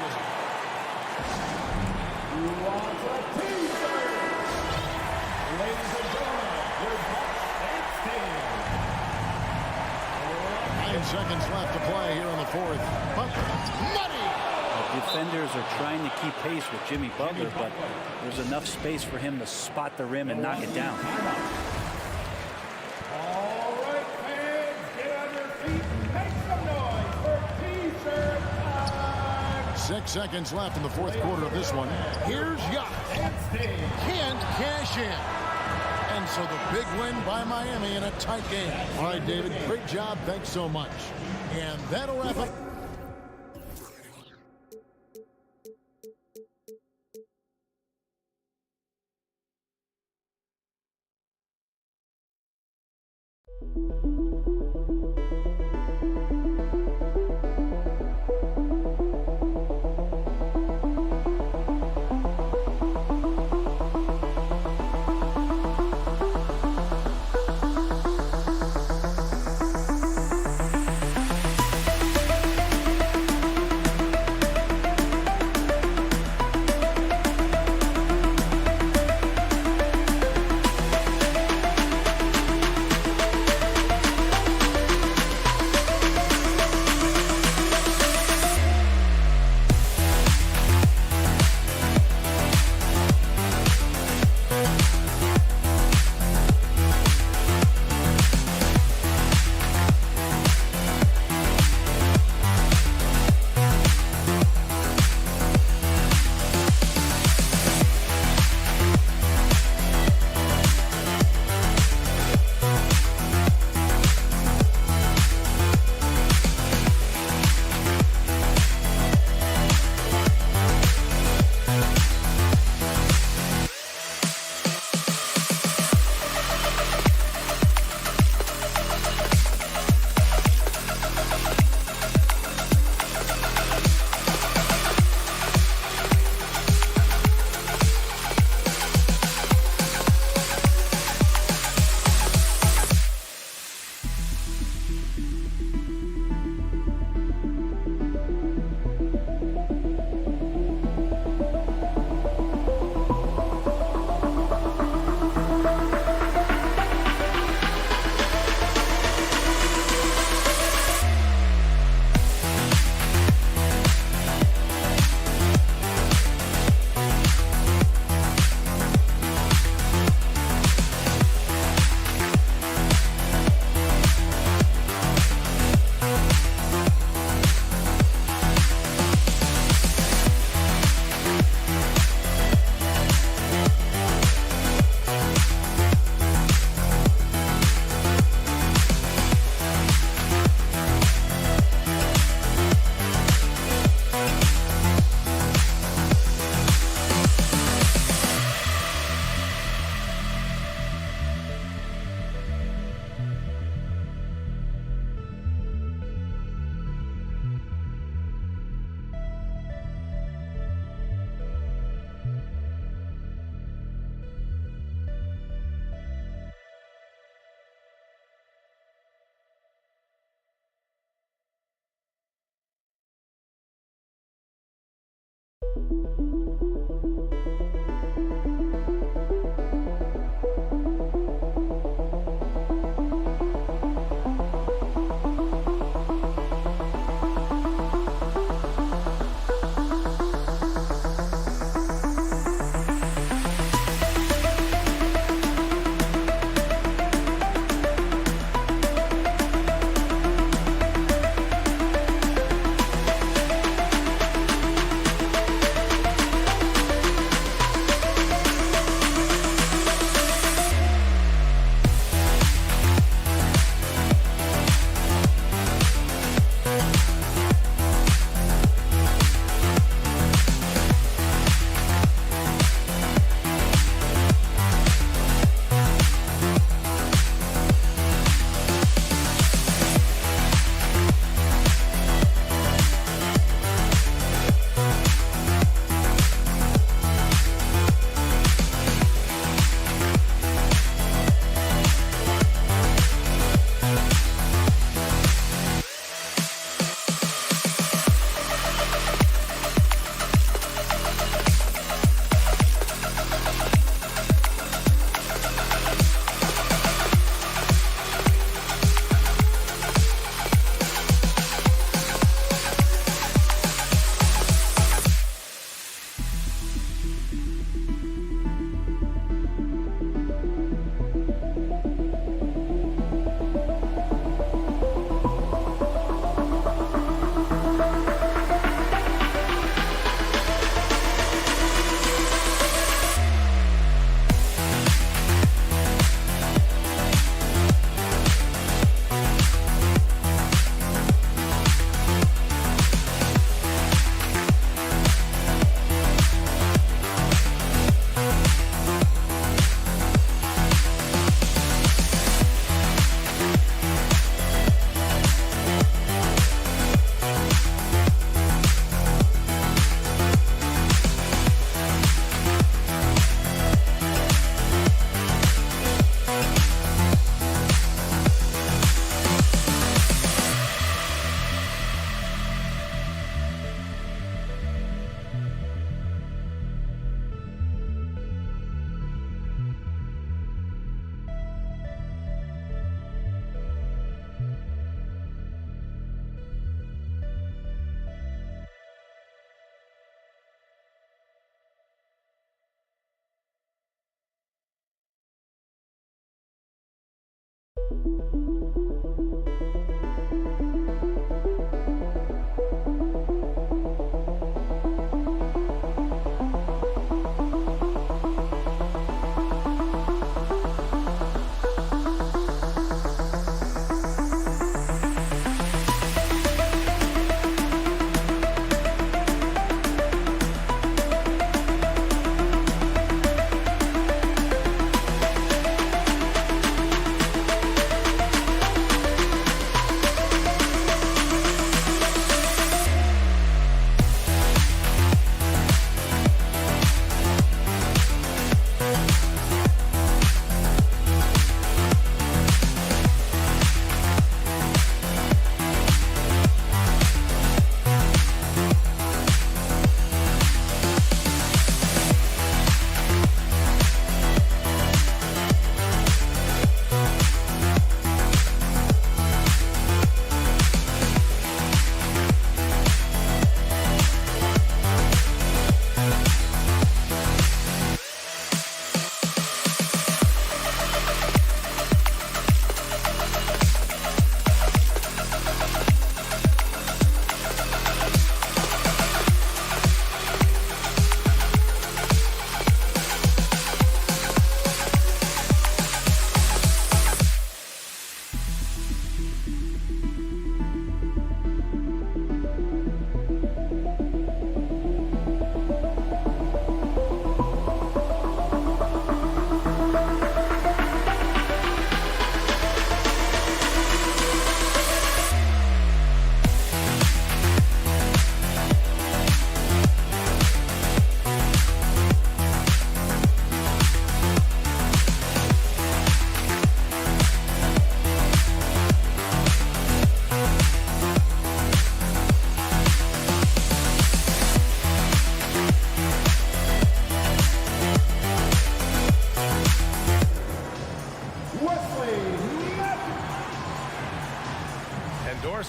9 seconds left to play here in the fourth. Money! Defenders are trying to keep pace with Jimmy Butler, but there's enough space for him to spot the rim and knock it down. All right, fans, get on your feet. Make some noise for T-shirt time. 6 seconds left in the fourth quarter of this one. Here's Yacht. Can't cash in. And so the big win by Miami in a tight game. All right, David, great job. Thanks so much. And that'll wrap up.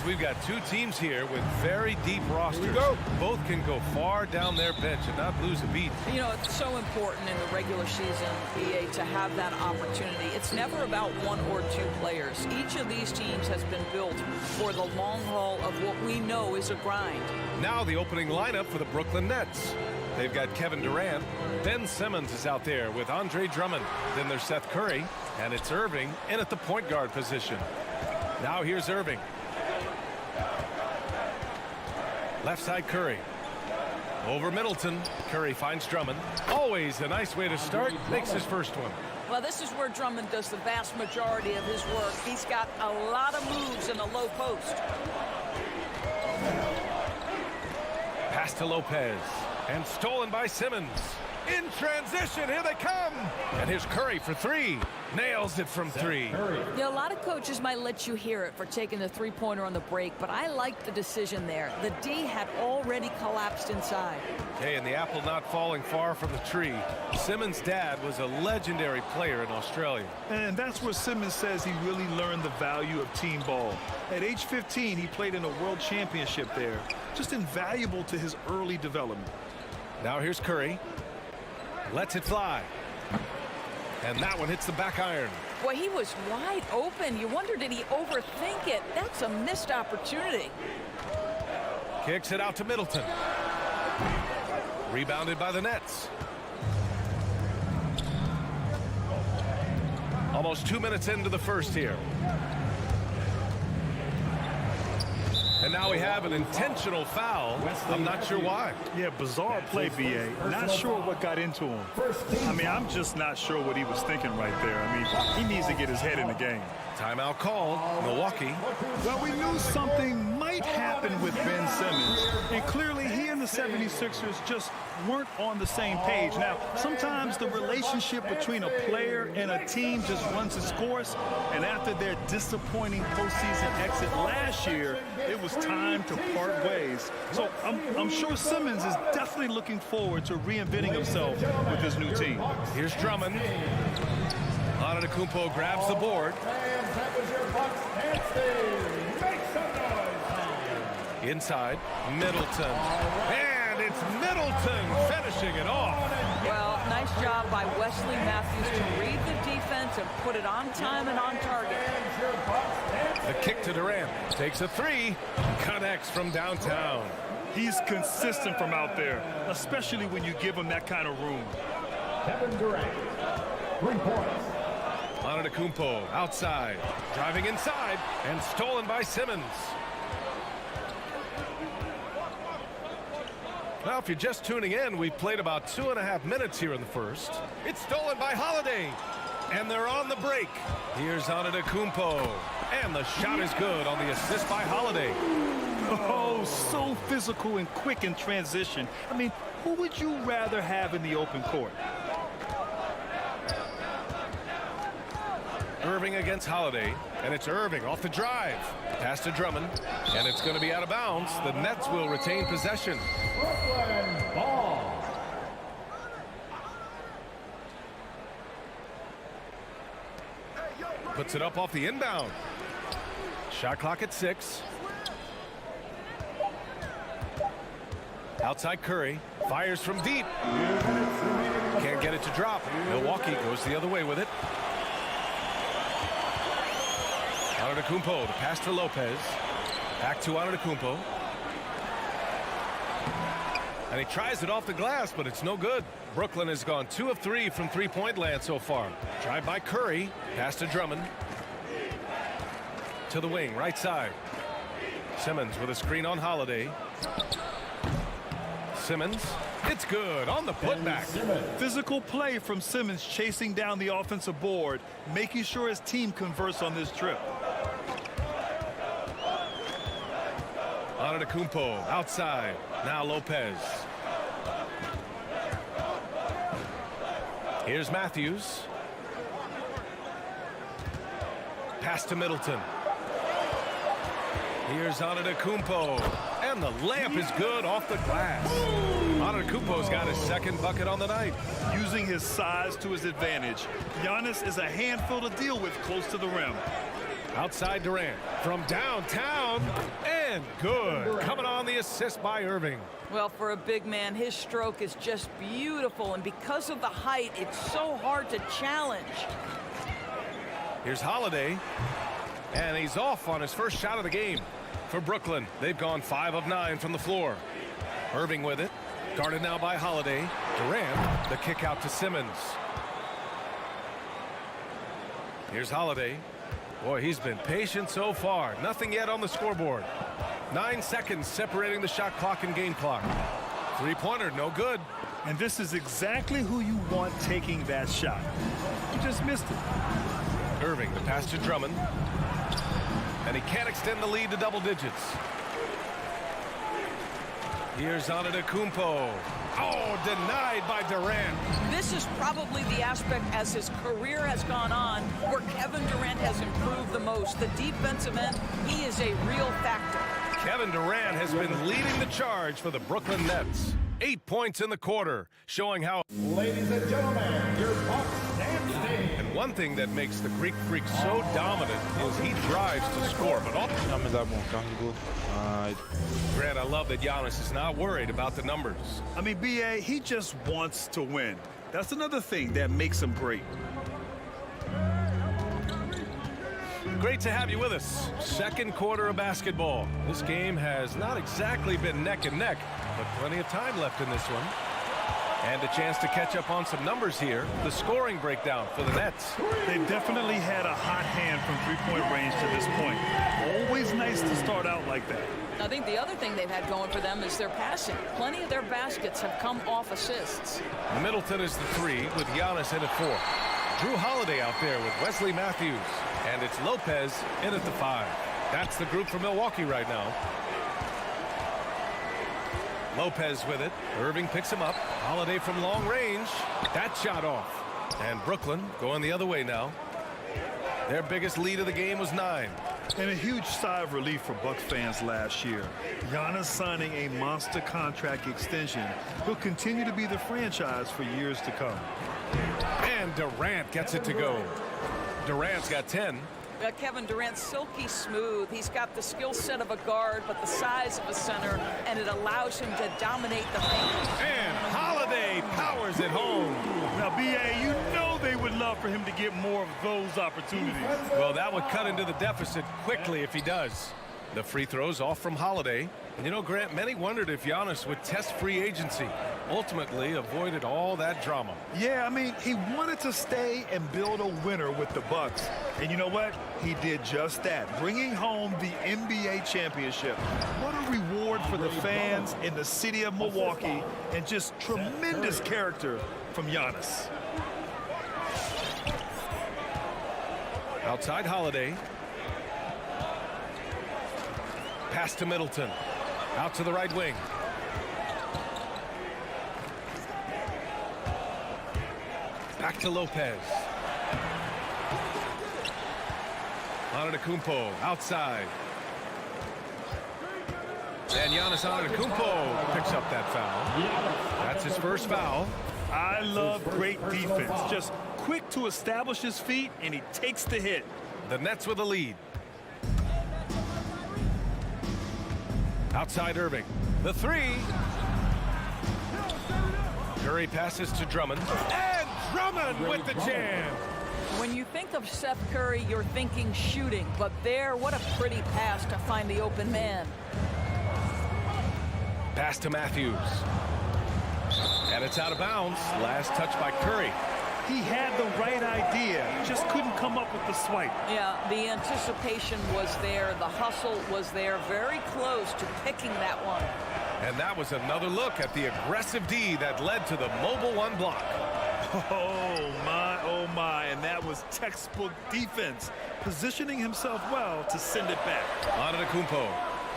We've got two teams here with very deep rosters. Both can go far down their bench and not lose a beat. You know, it's so important in the regular season, EA, to have that opportunity. It's never about one or two players. Each of these teams has been built for the long haul of what we know is a grind. Now the opening lineup for the Brooklyn Nets. They've got Kevin Durant. Ben Simmons is out there with Andre Drummond. Then there's Seth Curry. And it's Irving in at the point guard position. Now here's Irving. Left side Curry. Over Middleton. Curry finds Drummond. Always a nice way to start. Makes his first one. Well, this is where Drummond does the vast majority of his work. He's got a lot of moves in the low post. Pass to Lopez. And stolen by Simmons. In transition, here they come. And here's Curry for three. Nails it from three. Yeah, a lot of coaches might let you hear it for taking the three-pointer on the break, but I like the decision there. The D had already collapsed inside. Okay, and the apple not falling far from the tree. Simmons' dad was a legendary player in Australia. And that's where Simmons says he really learned the value of team ball. At age 15, he played in a world championship there. Just invaluable to his early development. Now here's Curry. Lets it fly. And that one hits the back iron. Boy, he was wide open. You wonder, did he overthink it? That's a missed opportunity. Kicks it out to Middleton. Rebounded by the Nets. Almost 2 minutes into the first here. And now we have an intentional foul. I'm not sure why. Yeah, bizarre play, BA. Not sure what got into him. I mean, I'm just not sure what he was thinking right there. I mean, he needs to get his head in the game. Timeout called. Milwaukee. Well, we knew something might happen with Ben Simmons. And clearly, he and the 76ers just weren't on the same page. Now, sometimes the relationship between a player and a team just runs its course. And after their disappointing postseason exit last year, it was time to part ways. So I'm sure Simmons is definitely looking forward to reinventing himself with his new team. Here's Drummond. Antetokounmpo grabs the board. Inside, Middleton. And it's Middleton finishing it off. Well, nice job by Wesley Matthews to read the defense and put it on time and on target. The kick to Durant. Takes a three. Connects from downtown. He's consistent from out there, especially when you give him that kind of room. Kevin Durant, 3 points. Antetokounmpo outside, driving inside, and stolen by Simmons. Now, if you're just tuning in, we've played about 2.5 minutes here in the first. It's stolen by Holiday, and they're on the break. Here's Antetokounmpo, and the shot is good on the assist by Holiday. Oh, so physical and quick in transition. I mean, who would you rather have in the open court? Irving against Holiday, and it's Irving off the drive. Pass to Drummond, and it's going to be out of bounds. The Nets will retain possession. Brooklyn ball. Puts it up off the inbound. Shot clock at 6. Outside Curry. Fires from deep. Can't get it to drop. Milwaukee goes the other way with it. Antetokounmpo, the pass to Lopez. Back to Antetokounmpo. And he tries it off the glass, but it's no good. Brooklyn has gone 2 of 3 from three-point land so far. Drive by Curry. Pass to Drummond. To the wing, right side. Simmons with a screen on Holiday. Simmons. It's good on the putback. Physical play from Simmons, chasing down the offensive board, making sure his team converts on this trip. Antetokounmpo outside. Now Lopez. Here's Matthews. Pass to Middleton. Here's Antetokounmpo. And the layup is good off the glass. Antetokounmpo's got his second bucket on the night. Using his size to his advantage. Giannis is a handful to deal with close to the rim. Outside Durant from downtown, and good. Coming on the assist by Irving. Well, for a big man, his stroke is just beautiful, and because of the height, it's so hard to challenge. Here's Holiday, and he's off on his first shot of the game. For Brooklyn, they've gone 5 of 9 from the floor. Irving with it, guarded now by Holiday. Durant, the kick out to Simmons. Here's Holiday. Boy, he's been patient so far. Nothing yet on the scoreboard. 9 seconds separating the shot clock and game clock. Three-pointer, no good. And this is exactly who you want taking that shot. He just missed it. Irving, the pass to Drummond. And he can't extend the lead to double digits. Here's Antetokounmpo. Oh, denied by Durant. This is probably the aspect as his career has gone on where Kevin Durant has improved the most. The defensive end, he is a real factor. Kevin Durant has been leading the charge for the Brooklyn Nets. 8 points in the quarter, showing how... Ladies and gentlemen, your Bucks stand stage. And one thing that makes the Greek Freak so dominant is he drives to score, but all... Grant, I love that Giannis is not worried about the numbers. I mean, B.A., he just wants to win. That's another thing that makes him great. Great to have you with us. Second quarter of basketball. This game has not exactly been neck and neck, but plenty of time left in this one. And a chance to catch up on some numbers here. The scoring breakdown for the Nets. They definitely had a hot hand from three-point range to this point. Always nice to start out like that. I think the other thing they've had going for them is their passing. Plenty of their baskets have come off assists. Middleton is the 3 with Giannis in at 4. Drew Holiday out there with Wesley Matthews. And it's Lopez in at the 5. That's the group for Milwaukee right now. Lopez with it. Irving picks him up. Holiday from long range. That shot off. And Brooklyn going the other way now. Their biggest lead of the game was 9. And a huge sigh of relief for Bucks fans last year. Giannis signing a monster contract extension. He'll continue to be the franchise for years to come. And Durant gets it to go. Durant's got 10. Kevin Durant, silky smooth. He's got the skill set of a guard, but the size of a center, and it allows him to dominate the paint. And Holiday powers it home. Now, B.A., you know they would love for him to get more of those opportunities. Well, that would cut into the deficit quickly if he does. The free throws off from Holiday. And you know, Grant, many wondered if Giannis would test free agency. Ultimately avoided all that drama. Yeah, I mean, he wanted to stay and build a winner with the Bucks. And you know what? He did just that, bringing home the NBA championship. What a reward for the fans in the city of Milwaukee, and just tremendous character from Giannis. Outside Holiday. Pass to Middleton. Out to the right wing. Back to Lopez. Antetokounmpo outside. And Giannis Antetokounmpo picks up that foul. That's his first foul. I love great defense. Just quick to establish his feet, and he takes the hit. The Nets with a lead. Outside Irving. The three. Curry passes to Drummond. And Drummond with the jam. When you think of Seth Curry, you're thinking shooting. But there, what a pretty pass to find the open man. Pass to Matthews. And it's out of bounds. Last touch by Curry. He had the right idea, just couldn't come up with the swipe. Yeah, the anticipation was there. The hustle was there. Very close to picking that one. And that was another look at the aggressive D that led to the mobile one block. Oh my, and that was textbook defense, positioning himself well to send it back. Antetokounmpo.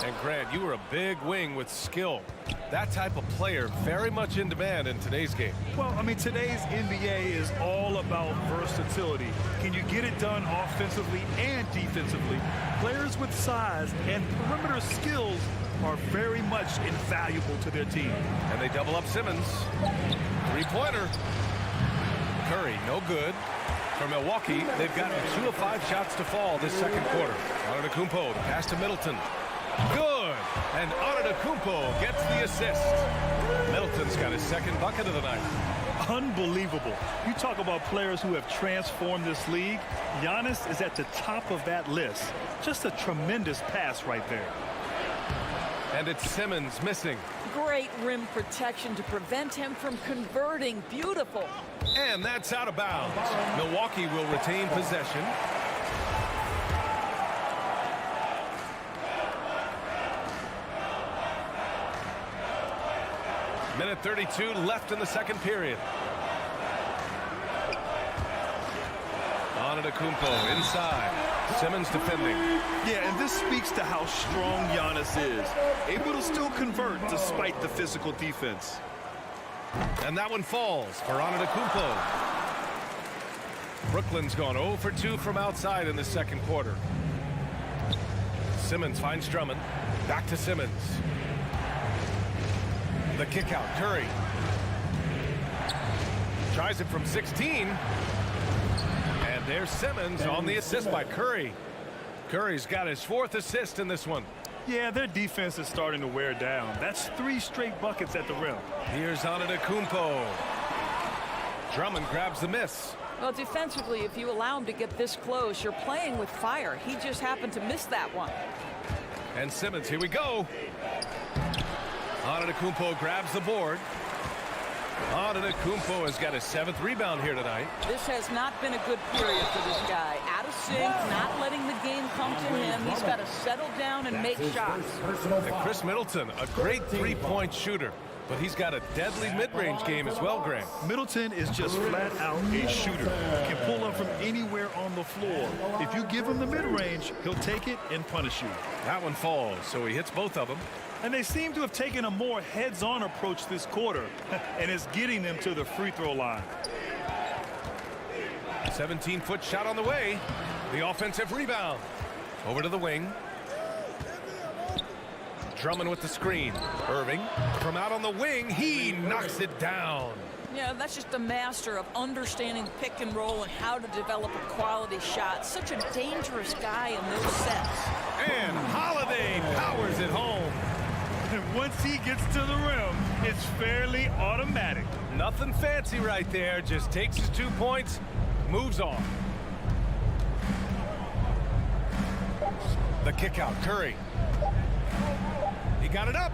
And Grant, you were a big wing with skill. That type of player very much in demand in today's game. Well, I mean, today's NBA is all about versatility. Can you get it done offensively and defensively? Players with size and perimeter skills are very much invaluable to their team. And they double up Simmons. Three-pointer. Curry, no good. For Milwaukee, they've gotten 2 of 5 shots to fall this second quarter. Antetokounmpo, the pass to Middleton. Good. And Antetokounmpo gets the assist. Middleton's got his second bucket of the night. Unbelievable. You talk about players who have transformed this league. Giannis is at the top of that list. Just a tremendous pass right there. And it's Simmons missing. Great rim protection to prevent him from converting. Beautiful. And that's out of bounds. Milwaukee will retain possession. Minute 32 left in the second period. Antetokounmpo inside. Simmons defending. Yeah, and this speaks to how strong Giannis is. Able to still convert despite the physical defense. And that one falls for Antetokounmpo. Brooklyn's gone 0 for 2 from outside in the second quarter. Simmons finds Drummond. Back to Simmons. The kick out, Curry. Tries it from 16. And there's Simmons on the assist by Curry. Curry's got his 4th assist in this one. Yeah, their defense is starting to wear down. That's 3 straight buckets at the rim. Here's Antetokounmpo. Drummond grabs the miss. Well, defensively, if you allow him to get this close, you're playing with fire. He just happened to miss that one. And Simmons, here we go. Antetokounmpo grabs the board. Antetokounmpo has got his 7th rebound here tonight. This has not been a good period for this guy. Out of sync, not letting the game come to him. He's got to settle down and make shots. And Chris Middleton, a great three-point shooter, but he's got a deadly mid-range game as well, Graham. Middleton is just flat out a shooter. Can pull up from anywhere on the floor. If you give him the mid-range, he'll take it and punish you. That one falls, so he hits both of them. And they seem to have taken a more heads-on approach this quarter, and it's getting them to the free throw line. 17-foot shot on the way. The offensive rebound. Over to the wing. Drummond with the screen. Irving from out on the wing. He knocks it down. Yeah, that's just a master of understanding pick and roll and how to develop a quality shot. Such a dangerous guy in those sets. And Holiday powers it home. And once he gets to the rim, it's fairly automatic. Nothing fancy right there. Just takes his 2 points, moves on. The kick out, Curry. He got it up.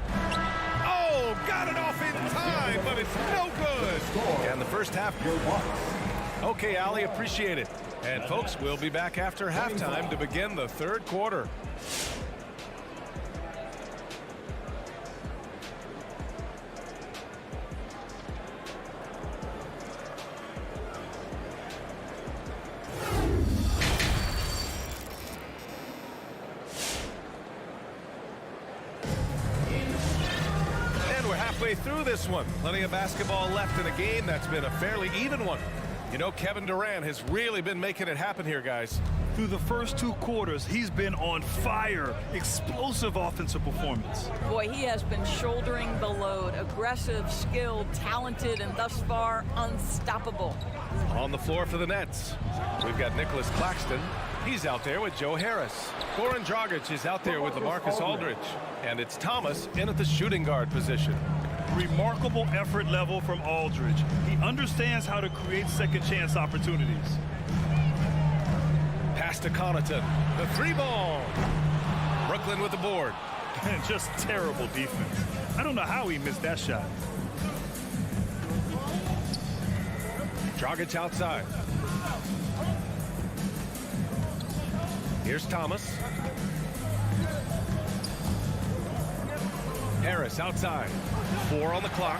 Oh, got it off in time, but it's no good. And the first half. Okay, Ali, appreciate it. And folks, we'll be back after halftime to begin the third quarter. Through this one. Plenty of basketball left in a game that's been a fairly even one. You know, Kevin Durant has really been making it happen here, guys. Through the first 2 quarters, he's been on fire. Explosive offensive performance. Boy, he has been shouldering the load. Aggressive, skilled, talented, and thus far unstoppable. On the floor for the Nets, we've got Nicholas Claxton. He's out there with Joe Harris. Goran Dragic is out there with LaMarcus Aldridge. And it's Thomas in at the shooting guard position. Remarkable effort level from Aldridge. He understands how to create second chance opportunities. Pass to Connaughton. The 3-ball. Brooklyn with the board. And just terrible defense. I don't know how he missed that shot. Dragic outside. Here's Thomas. Harris outside. 4 on the clock.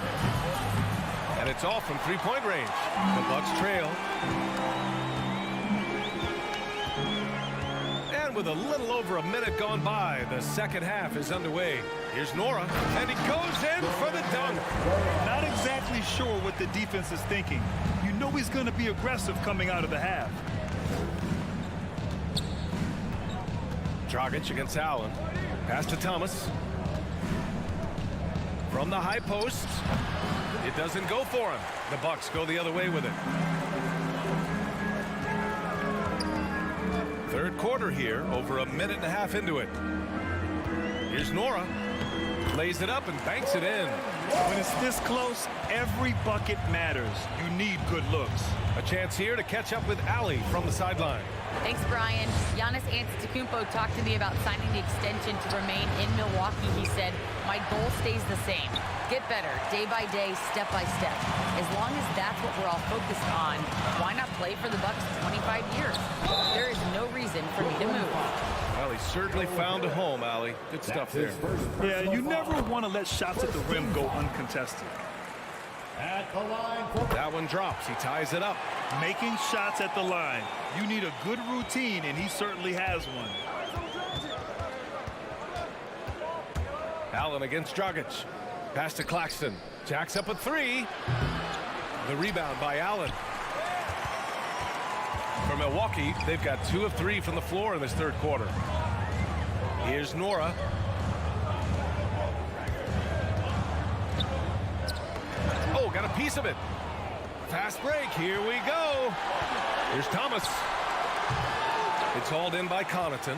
And it's off from 3-point range. The Bucks trail. And with a little over a minute gone by, the second half is underway. Here's Nora, and he goes in for the dunk. Not exactly sure what the defense is thinking. You know he's going to be aggressive coming out of the half. Dragic against Allen. Pass to Thomas. From the high post. It doesn't go for him. The Bucks go the other way with it. Third quarter here, over a minute and a half into it. Here's Nora. Lays it up and banks it in. When it's this close, every bucket matters. You need good looks. A chance here to catch up with Ali from the sideline. Thanks, Brian. Giannis Antetokounmpo talked to me about signing the extension to remain in Milwaukee. He said, my goal stays the same. Get better, day by day, step by step. As long as that's what we're all focused on, why not play for the Bucks 25 years? There is no reason for me to move. Well, he certainly found a home, Ali. Good stuff there. Yeah, you never want to let shots at the rim go uncontested. At the line. That one drops. He ties it up. Making shots at the line. You need a good routine, and he certainly has one. Allen against Dragic. Pass to Claxton. Jacks up a 3. The rebound by Allen. For Milwaukee, they've got 2 of 3 from the floor in this third quarter. Here's Nora. Oh, got a piece of it. Fast break. Here we go. Here's Thomas. It's hauled in by Connaughton.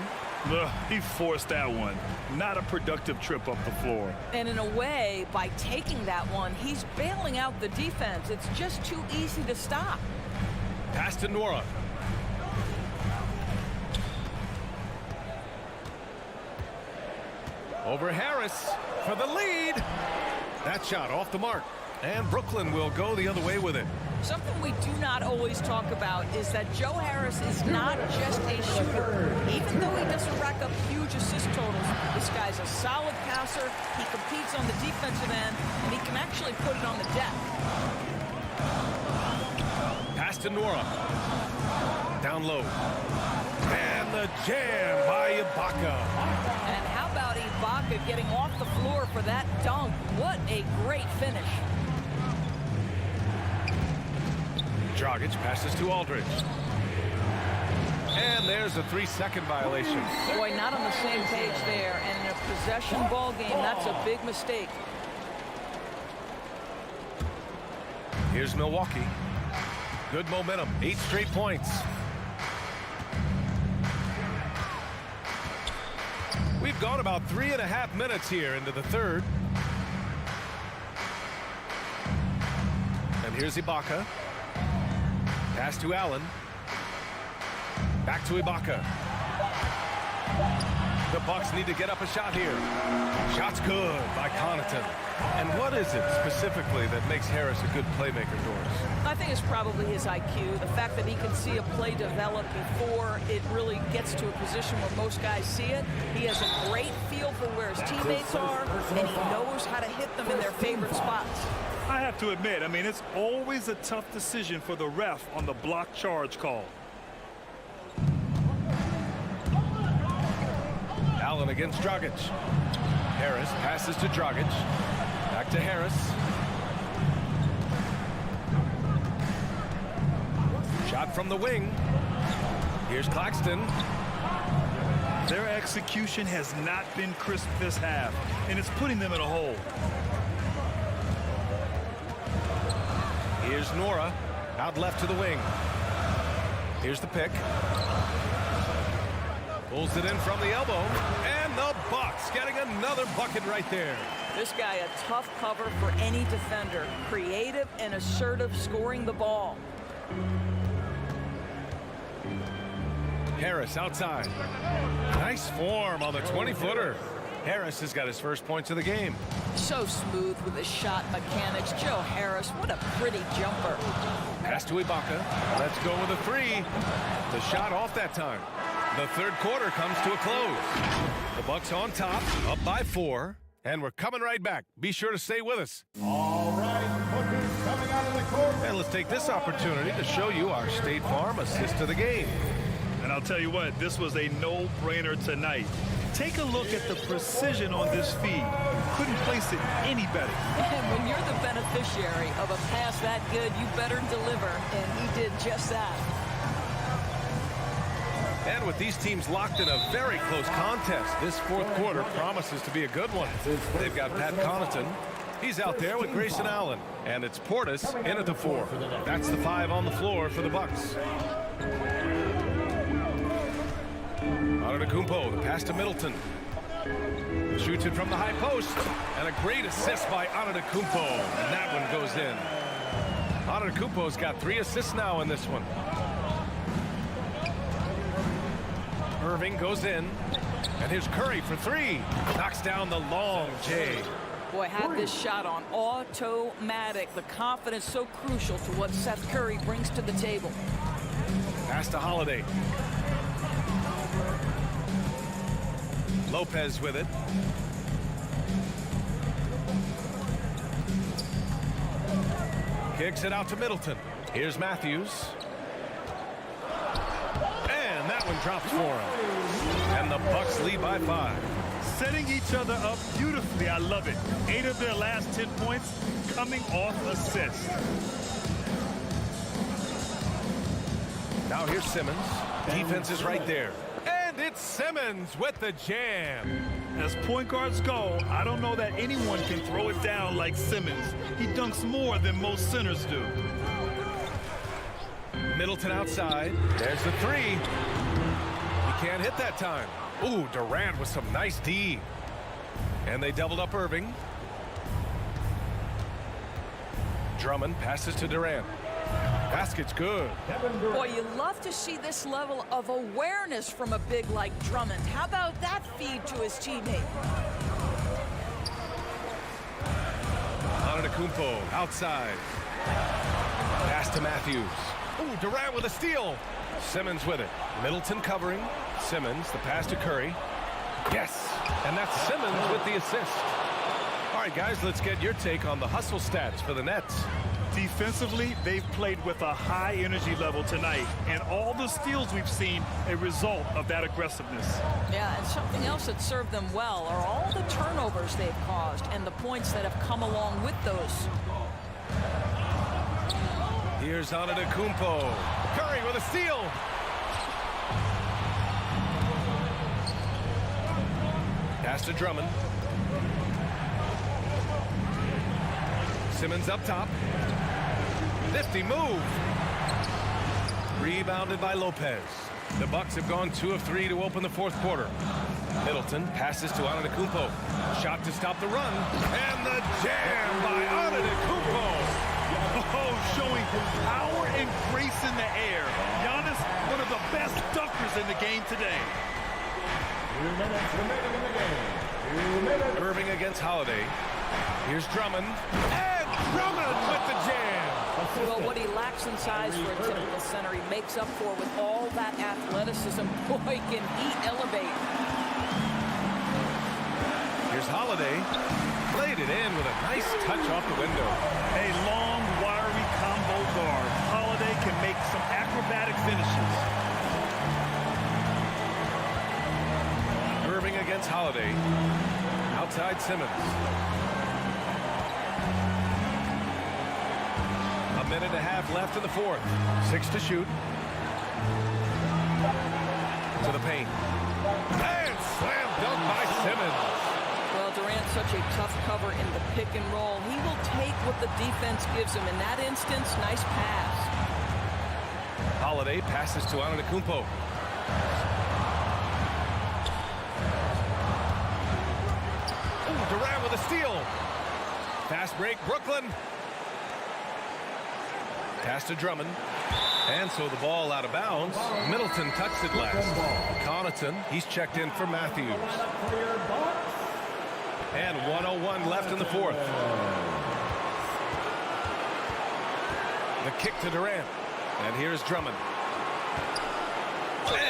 He forced that one. Not a productive trip up the floor. And in a way, by taking that one, he's bailing out the defense. It's just too easy to stop. Pass to Nora. Over Harris for the lead. That shot off the mark. And Brooklyn will go the other way with it. Something we do not always talk about is that Joe Harris is not just a shooter. Even though he doesn't rack up huge assist totals, this guy's a solid passer. He competes on the defensive end, and he can actually put it on the deck. Pass to Nora. Down low. And the jam by Ibaka. And how about Ibaka getting off the floor for that dunk? What a great finish. Dragic passes to Aldridge. And there's a 3-second violation. Boy, not on the same page there. And in a possession ball game, that's a big mistake. Here's Milwaukee. Good momentum, 8 straight points. We've gone about 3.5 minutes here into the third. And here's Ibaka. Pass to Allen. Back to Ibaka. The Bucks need to get up a shot here. Shot's good by Connaughton. And what is it specifically that makes Harris a good playmaker, Doris? I think it's probably his IQ, the fact that he can see a play develop before it really gets to a position where most guys see it. He has a great feel for where his teammates are, and he knows how to hit them in their favorite spots. I have to admit, I mean, it's always a tough decision for the ref on the block charge call. Allen against Dragic. Harris passes to Dragic. Back to Harris. Shot from the wing. Here's Claxton. Their execution has not been crisp this half, and it's putting them in a hole. Here's Nora. Out left to the wing. Here's the pick. Pulls it in from the elbow. And the Bucks getting another bucket right there. This guy a tough cover for any defender. Creative and assertive scoring the ball. Harris outside. Nice form on the 20-footer. Harris has got his first points of the game. So smooth with his shot mechanics. Joe Harris, what a pretty jumper. Pass to Ibaka. Let's go with a 3. The shot off that time. The third quarter comes to a close. The Bucks on top, up by 4. And we're coming right back. Be sure to stay with us. All right, Booker's coming out of the court. And let's take this opportunity to show you our State Farm assist to the game. And I'll tell you what, this was a no-brainer tonight. Take a look at the precision on this feed. Couldn't place it any better. And when you're the beneficiary of a pass that good, you better deliver. And he did just that. And with these teams locked in a very close contest, this fourth quarter promises to be a good one. They've got Pat Connaughton. He's out there with Grayson Allen. And it's Portis in at the 4. That's the 5 on the floor for the Bucks. Antetokounmpo, the pass to Middleton. Shoots it from the high post. And a great assist by Antetokounmpo. And that one goes in. Antetokounmpo's got 3 assists now in this one. Irving goes in. And here's Curry for 3. Knocks down the long J. Boy, had this shot on automatic. The confidence so crucial to what Seth Curry brings to the table. Pass to Holiday. Lopez with it. Kicks it out to Middleton. Here's Matthews. And that one drops for him. And the Bucks lead by 5. Setting each other up beautifully. I love it. 8 of their last 10 points coming off assists. Now here's Simmons. Defense is right there. And it's Simmons with the jam. As point guards go, I don't know that anyone can throw it down like Simmons. He dunks more than most centers do. Middleton outside. There's the 3. He can't hit that time. Ooh, Durant with some nice D. And they doubled up Irving. Drummond passes to Durant. Basket's good. Boy, you love to see this level of awareness from a big like Drummond. How about that feed to his teammate? Antetokounmpo outside. Pass to Matthews. Ooh, Durant with a steal. Simmons with it. Middleton covering. Simmons, the pass to Curry. Yes, and that's Simmons with the assist. All right, guys, let's get your take on the hustle stats for the Nets. Defensively, they've played with a high energy level tonight, and all the steals we've seen a result of that aggressiveness. Yeah, and something else that served them well are all the turnovers they've caused and the points that have come along with those. Here's Antetokounmpo. Curry with a steal. Pass to Drummond. Simmons up top. Nifty move. Rebounded by Lopez. The Bucks have gone 2 of 3 to open the fourth quarter. Middleton passes to Antetokounmpo. Shot to stop the run. And the jam by Antetokounmpo. Oh, showing power and grace in the air. Giannis, one of the best dunkers in the game today. 2 minutes remaining in the game. 2 minutes. Irving against Holiday. Here's Drummond. And Drummond with the jam. Well, what he lacks in size for a typical center, he makes up for with all that athleticism. Boy, can he elevate. Here's Holiday. Played it in with a nice touch off the window. A long, wiry combo guard. Holiday can make some acrobatic finishes. Irving against Holiday. Outside Simmons. A minute and a half left in the fourth. 6 to shoot. To the paint. And slam dunk by Simmons. Well, Durant's such a tough cover in the pick and roll. He will take what the defense gives him. In that instance, nice pass. Holiday passes to Antetokounmpo. Ooh, Durant with a steal. Fast break, Brooklyn. Pass to Drummond. And so the ball out of bounds. Middleton touched it last. Connaughton, he's checked in for Matthews. And 1:01 left in the fourth. The kick to Durant. And here's Drummond.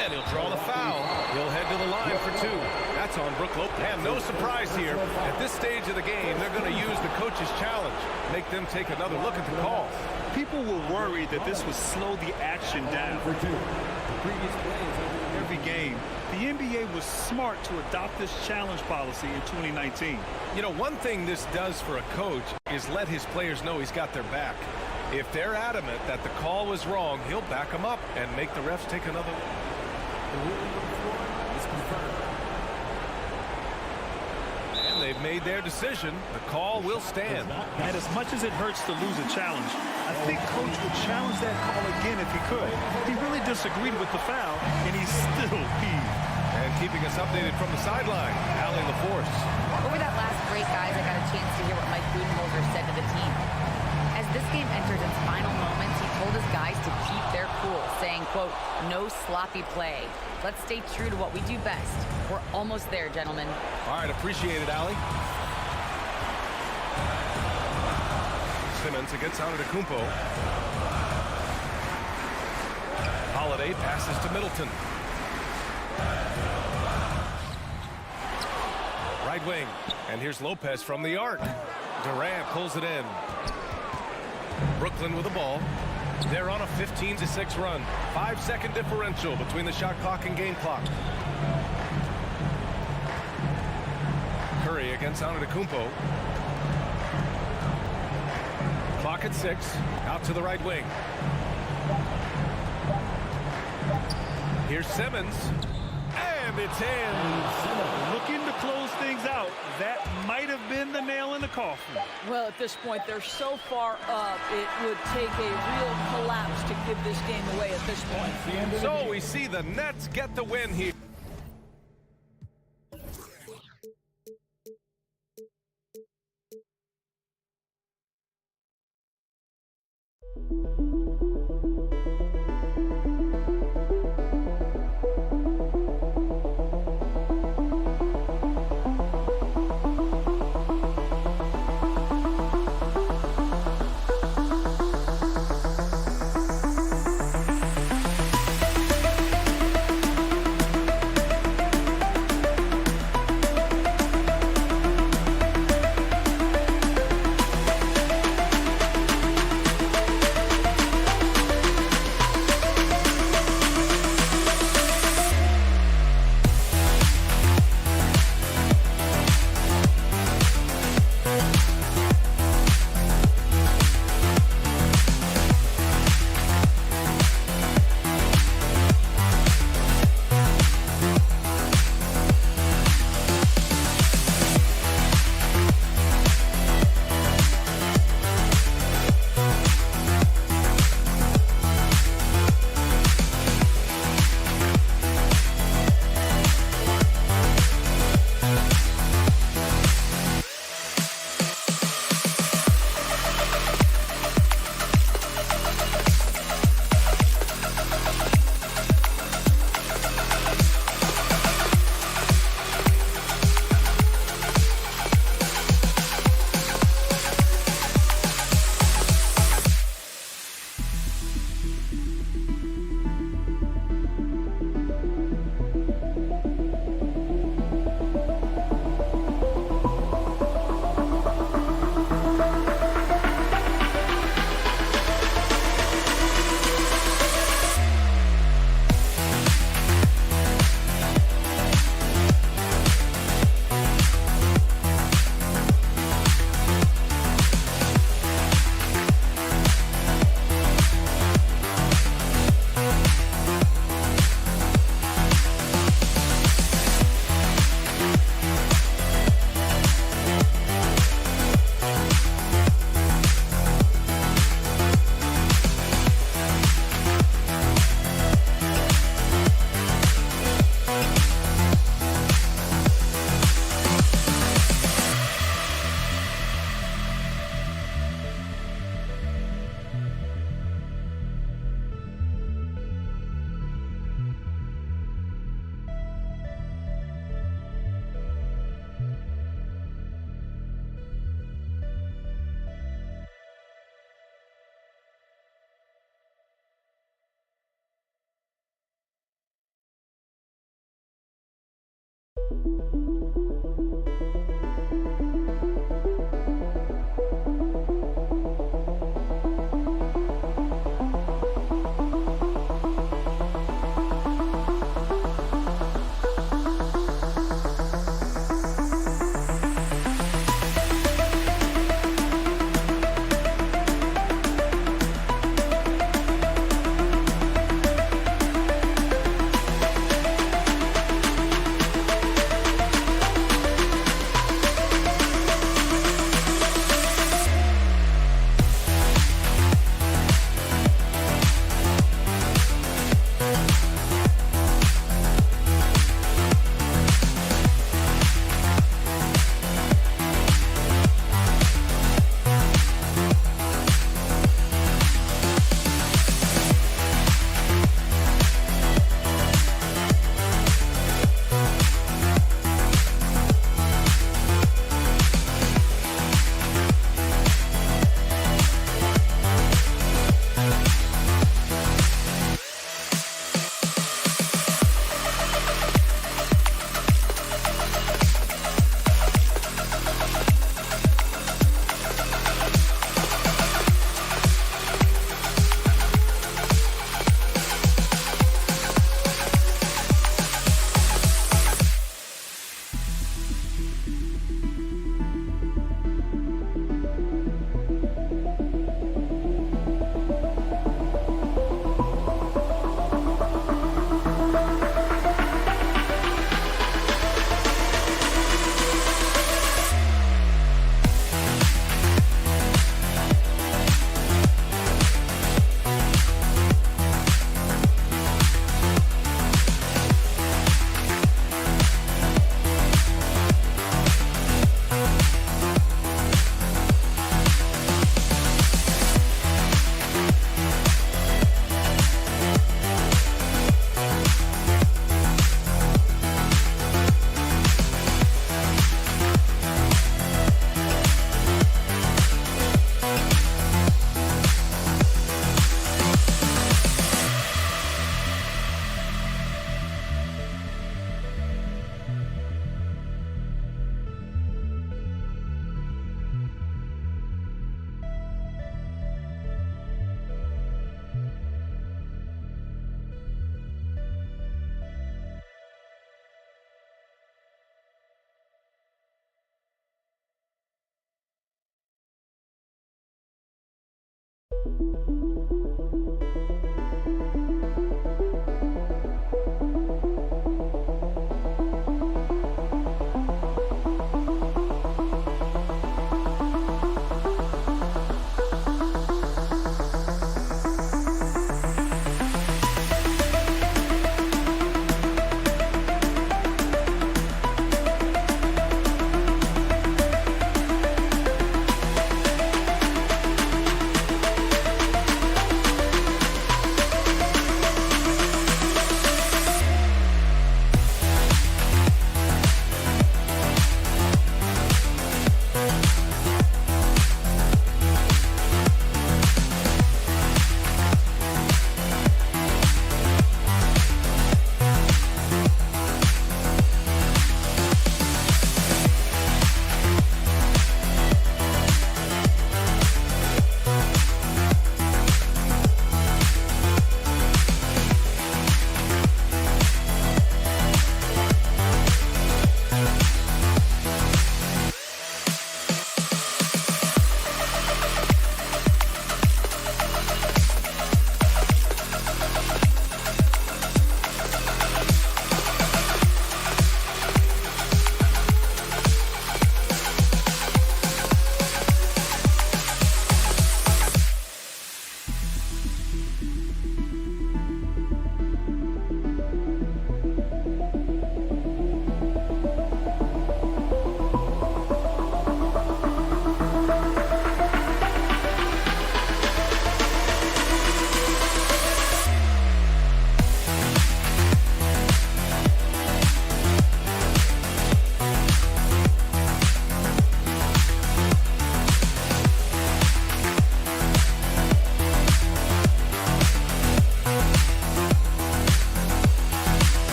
And he'll draw the foul. He'll head to the line for 2. That's on Brook Lopez. And no surprise here. At this stage of the game, they're going to use the coach's challenge. Make them take another look at the call. People were worried that this would slow the action down. Every game, the NBA was smart to adopt this challenge policy in 2019. You know, one thing this does for a coach is let his players know he's got their back. If they're adamant that the call was wrong, he'll back them up and make the refs take another look. And they've made their decision. The call will stand. And as much as it hurts to lose a challenge, I think Coach would challenge that call again if he could. He really disagreed with the foul, and he still heaved. And keeping us updated from the sideline, Allie LaForce. Over that last break, guys, I got a chance to hear what Mike Budenholzer said to the team. As this game enters its final moments, he told his guys to keep their cool, saying, quote, no sloppy play. Let's stay true to what we do best. We're almost there, gentlemen. All right, appreciate it, Allie. Simmons against Antetokounmpo. Holiday passes to Middleton. Right wing. And here's Lopez from the arc. Durant pulls it in. Brooklyn with the ball. They're on a 15-6 run. 5-second differential between the shot clock and game clock. Curry against Antetokounmpo. Clock at 6. Out to the right wing. Here's Simmons. And it's in. Looking to close things out. That might have been the nail in the coffin. Well, at this point, they're so far up, it would take a real collapse to give this game away at this point. So we see the Nets get the win here.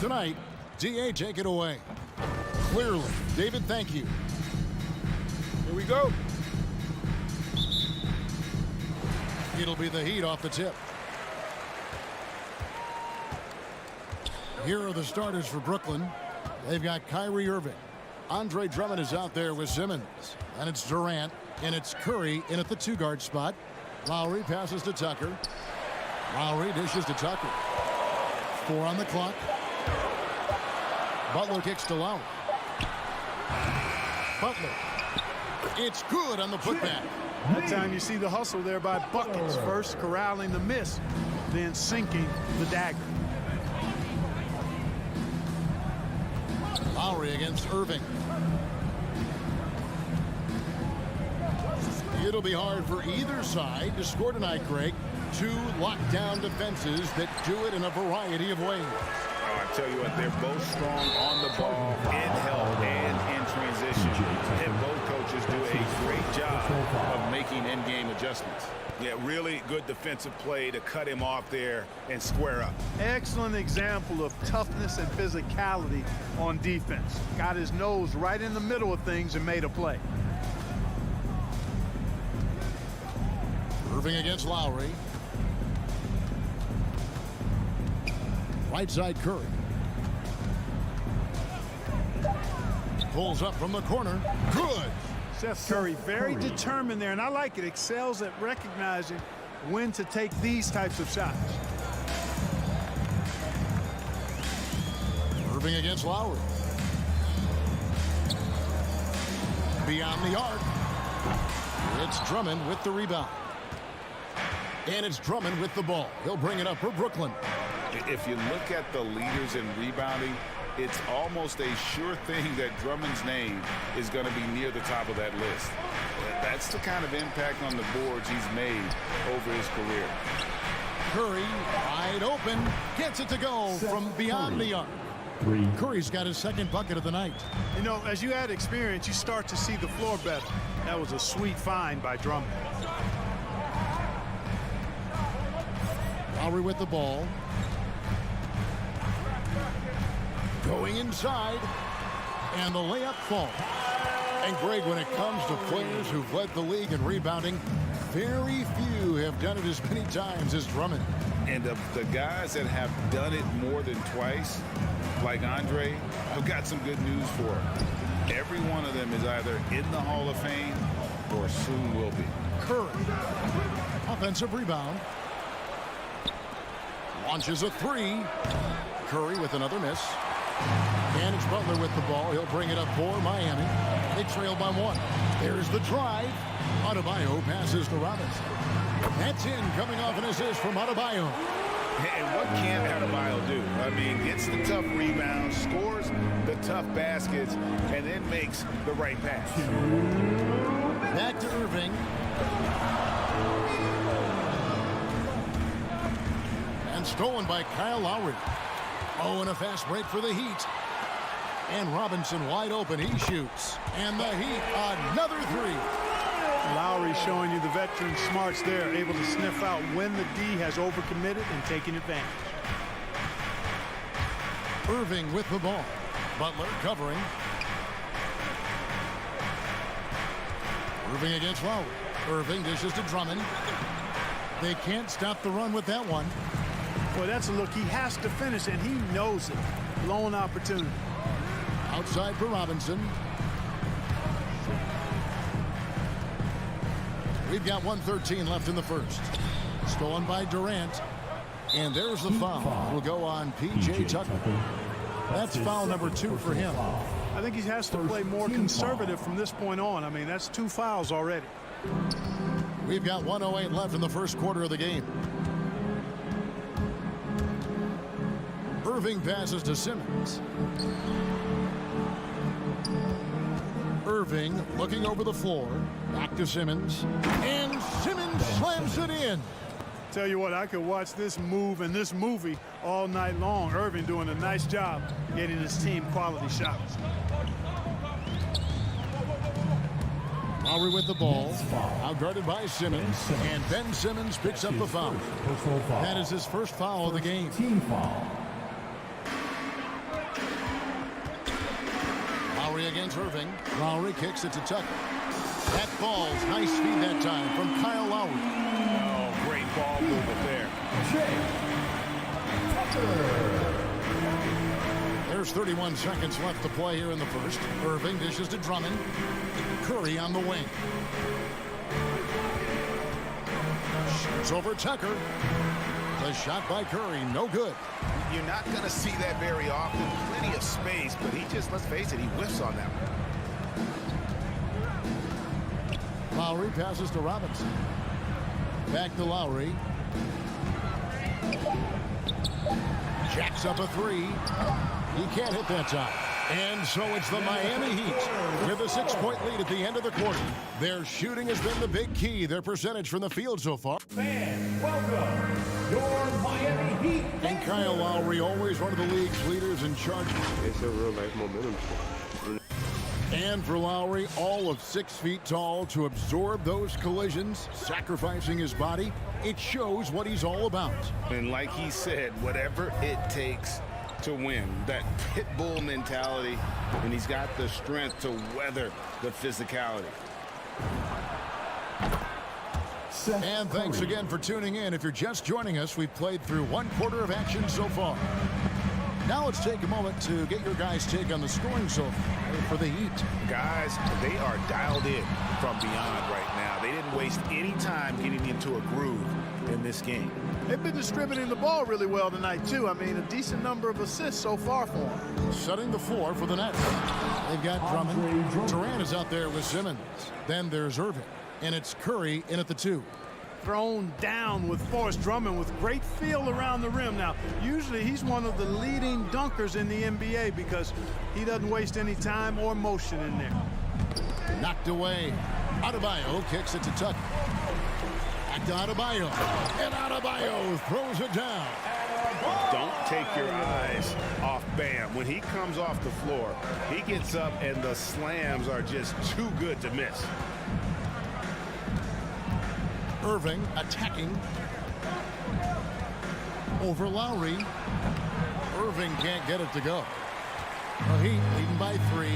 Tonight, DA, take it away. Clearly, David, thank you. Here we go. It'll be the Heat off the tip. Here are the starters for Brooklyn. They've got Kyrie Irving. Andre Drummond is out there with Simmons. And it's Durant. And it's Curry in at the two-guard spot. Lowry passes to Tucker. Lowry dishes to Tucker. 4 on the clock. Butler kicks to Lowry. Butler. It's good on the putback. That time you see the hustle there by Buckets. First corralling the miss, then sinking the dagger. Lowry against Irving. It'll be hard for either side to score tonight, Greg. 2 lockdown defenses that do it in a variety of ways. I tell you what, they're both strong on the ball, in help, and in transition. And both coaches do a great job of making in-game adjustments. Yeah, really good defensive play to cut him off there and square up. Excellent example of toughness and physicality on defense. Got his nose right in the middle of things and made a play. Irving against Lowry. Right side Curry. Pulls up from the corner. Good. Seth Curry very determined there, and I like it. Excels at recognizing when to take these types of shots. Irving against Lowry. Beyond the arc. It's Drummond with the rebound. And it's Drummond with the ball. He'll bring it up for Brooklyn. If you look at the leaders in rebounding, it's almost a sure thing that Drummond's name is going to be near the top of that list. That's the kind of impact on the boards he's made over his career. Curry wide open, gets it to go from beyond the arc. Curry's got his second bucket of the night. You know, as you add experience, you start to see the floor better. That was a sweet find by Drummond. Lowry with the ball. Going inside. And the layup falls. And Greg, when it comes to players who've led the league in rebounding, very few have done it as many times as Drummond. And the guys that have done it more than twice, like Andre, I've got some good news for him. Every one of them is either in the Hall of Fame or soon will be. Curry. Offensive rebound. Launches a 3. Curry with another miss. And it's Butler with the ball. He'll bring it up for Miami. They trail by 1. There's the drive. Adebayo passes to Robinson. That's in, coming off an assist from Adebayo. And what can Adebayo do? I mean, gets the tough rebounds, scores the tough baskets, and then makes the right pass. Back to Irving. And stolen by Kyle Lowry. Oh, and a fast break for the Heat. And Robinson wide open. He shoots. And the Heat, another 3. Lowry showing you the veteran smarts there, able to sniff out when the D has overcommitted and taking advantage. Irving with the ball. Butler covering. Irving against Lowry. Irving dishes to Drummond. They can't stop the run with that one. Boy, that's a look he has to finish, and he knows it. Blown opportunity. Outside for Robinson. We've got 1:13 left in the first. Stolen by Durant. And there's the foul. Will go on P.J. Tucker. That's foul number 2 for him. I think he has to play more conservative from this point on. I mean, that's 2 fouls already. We've got 1:08 left in the first quarter of the game. Irving passes to Simmons. Irving looking over the floor. Back to Simmons. And Simmons slams it in. Tell you what, I could watch this move and this movie all night long. Irving doing a nice job getting his team quality shots. Lowry with the ball. Outguarded by Simmons. And Ben Simmons picks up the foul. That is his first foul of the game. Lowry against Irving. Lowry kicks it to Tucker. That ball's nice feed that time from Kyle Lowry. Oh, great ball movement there. There's 31 seconds left to play here in the first. Irving dishes to Drummond. Curry on the wing. Shoots over Tucker. The shot by Curry, no good. You're not going to see that very often. Plenty of space, but he just, let's face it, he whiffs on that one. Lowry passes to Robinson. Back to Lowry. Jacks up a 3. He can't hit that time. And so it's the Miami Heat with a 6-point lead at the end of the quarter. Their shooting has been the big key. Their percentage from the field so far. Fans, welcome your Miami Heat. And Kyle Lowry, always one of the league's leaders in charge. It's a real life momentum. And for Lowry, all of 6 feet tall to absorb those collisions, sacrificing his body, it shows what he's all about. And like he said, whatever it takes to win, that pit bull mentality, and he's got the strength to weather the physicality. And thanks again for tuning in. If you're just joining us, we've played through 1 quarter of action so far. Now let's take a moment to get your guys' take on the scoring so far for the Heat. Guys, they are dialed in from beyond right now. They didn't waste any time getting into a groove in this game. They've been distributing the ball really well tonight, too. I mean, a decent number of assists so far for them. Setting the floor for the Nets. They've got Drummond. Durant is out there with Simmons. Then there's Irving. And it's Curry in at the 2. Thrown down with Forrest Drummond with great feel around the rim. Now, usually he's one of the leading dunkers in the NBA because he doesn't waste any time or motion in there. Knocked away. Adebayo kicks it to Tucker. Back to Adebayo. And Adebayo throws it down. Don't take your eyes off Bam. When he comes off the floor, he gets up and the slams are just too good to miss. Irving attacking over Lowry. Irving can't get it to go. The Heat leading by 3.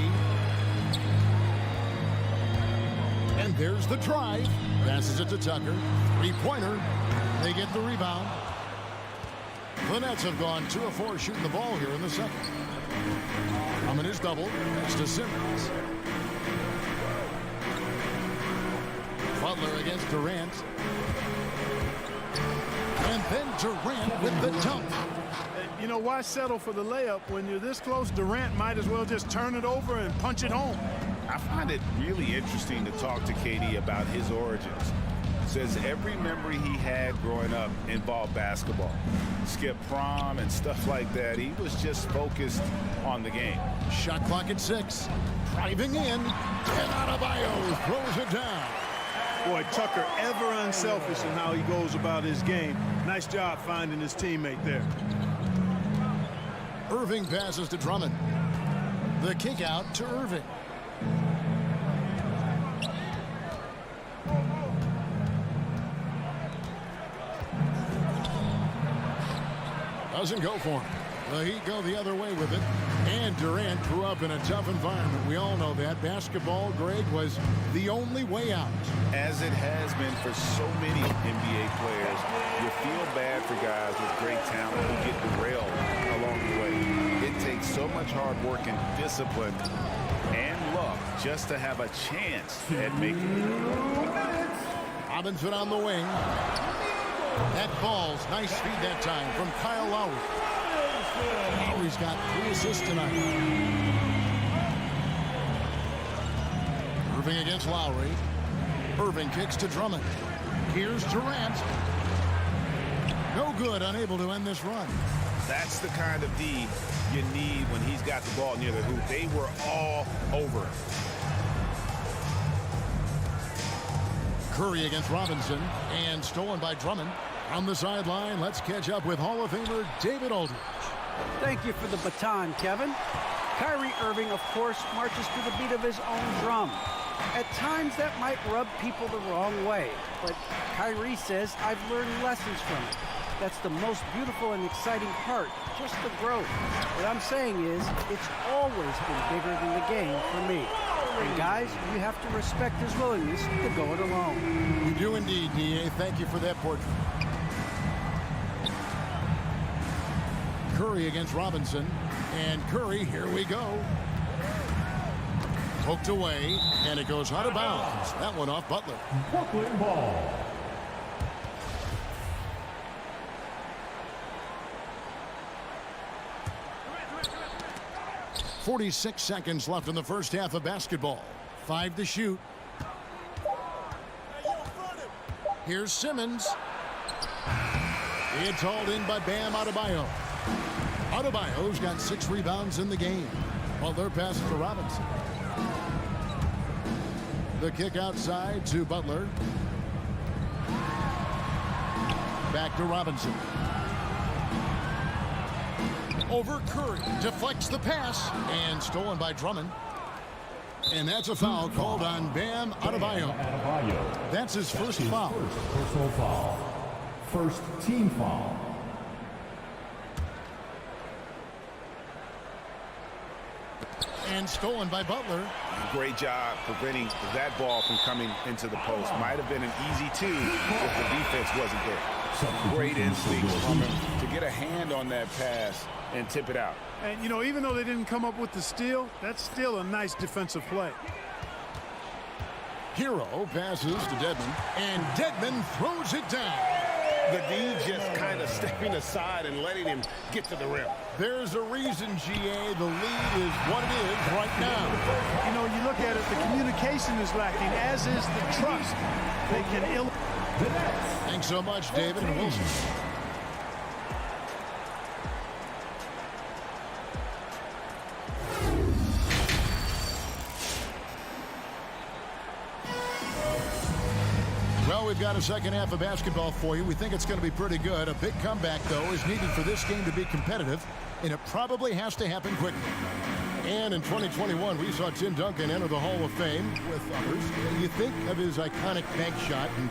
And there's the drive. Passes it to Tucker. 3-pointer. They get the rebound. The Nets have gone 2 of 4 shooting the ball here in the second. Drummond is double. That's to Simmons. Butler against Durant. And then Durant with the dunk. You know, why settle for the layup when you're this close? Durant might as well just turn it over and punch it home. I find it really interesting to talk to KD about his origins. Says every memory he had growing up involved basketball. Skip prom and stuff like that. He was just focused on the game. Shot clock at 6. Driving in. And Adebayo throws it down. Boy, Tucker ever unselfish in how he goes about his game. Nice job finding his teammate there. Irving passes to Drummond. The kick out to Irving. Doesn't go for him. The Heat go the other way with it. And Durant grew up in a tough environment. We all know that. Basketball, Greg, was the only way out. As it has been for so many NBA players, you feel bad for guys with great talent who get derailed along the way. It takes so much hard work and discipline and luck just to have a chance at making it. Robinson on the wing. That falls. Nice feed that time from Kyle Lowry. Lowry's got 3 assists tonight. Irving against Lowry. Irving kicks to Drummond. Here's Durant. No good, unable to end this run. That's the kind of D you need when he's got the ball near the hoop. They were all over. Curry against Robinson, and stolen by Drummond. On the sideline, let's catch up with Hall of Famer David Aldridge. Thank you for the baton, Kevin. Kyrie Irving, of course, marches to the beat of his own drum. At times, that might rub people the wrong way, but Kyrie says, I've learned lessons from it. That's the most beautiful and exciting part, just the growth. What I'm saying is, it's always been bigger than the game for me. And guys, you have to respect his willingness to go it alone. We do indeed, D.A. Thank you for that portrait. Curry against Robinson. And Curry, here we go. Poked away, and it goes out of bounds. That one off Butler. Brooklyn ball. .46 seconds left in the first half of basketball. 5 to shoot. Here's Simmons. It's hauled in by Bam Adebayo. Adebayo's got 6 rebounds in the game. Butler passes to Robinson. The kick outside to Butler. Back to Robinson. Over Curry. Deflects the pass. And stolen by Drummond. And that's a foul called on Bam Adebayo. That's his first foul. First personal foul. First team foul. And stolen by Butler. Great job preventing that ball from coming into the post. Might have been an easy 2 if the defense wasn't there. Great instincts from him to get a hand on that pass and tip it out. And, you know, even though they didn't come up with the steal, that's still a nice defensive play. Hero passes to Dedmon, and Dedmon throws it down. The D just kind of stepping aside and letting him get to the rim. There's a reason, GA, the lead is what it is right now. You know, you look at it, the communication is lacking, as is the trust. They can Thanks so much, David and Wilson. Well, we've got a second half of basketball for you. We think it's going to be pretty good. A big comeback, though, is needed for this game to be competitive, and it probably has to happen quickly. And in 2021, we saw Tim Duncan enter the Hall of Fame with others. You think of his iconic bank shot, and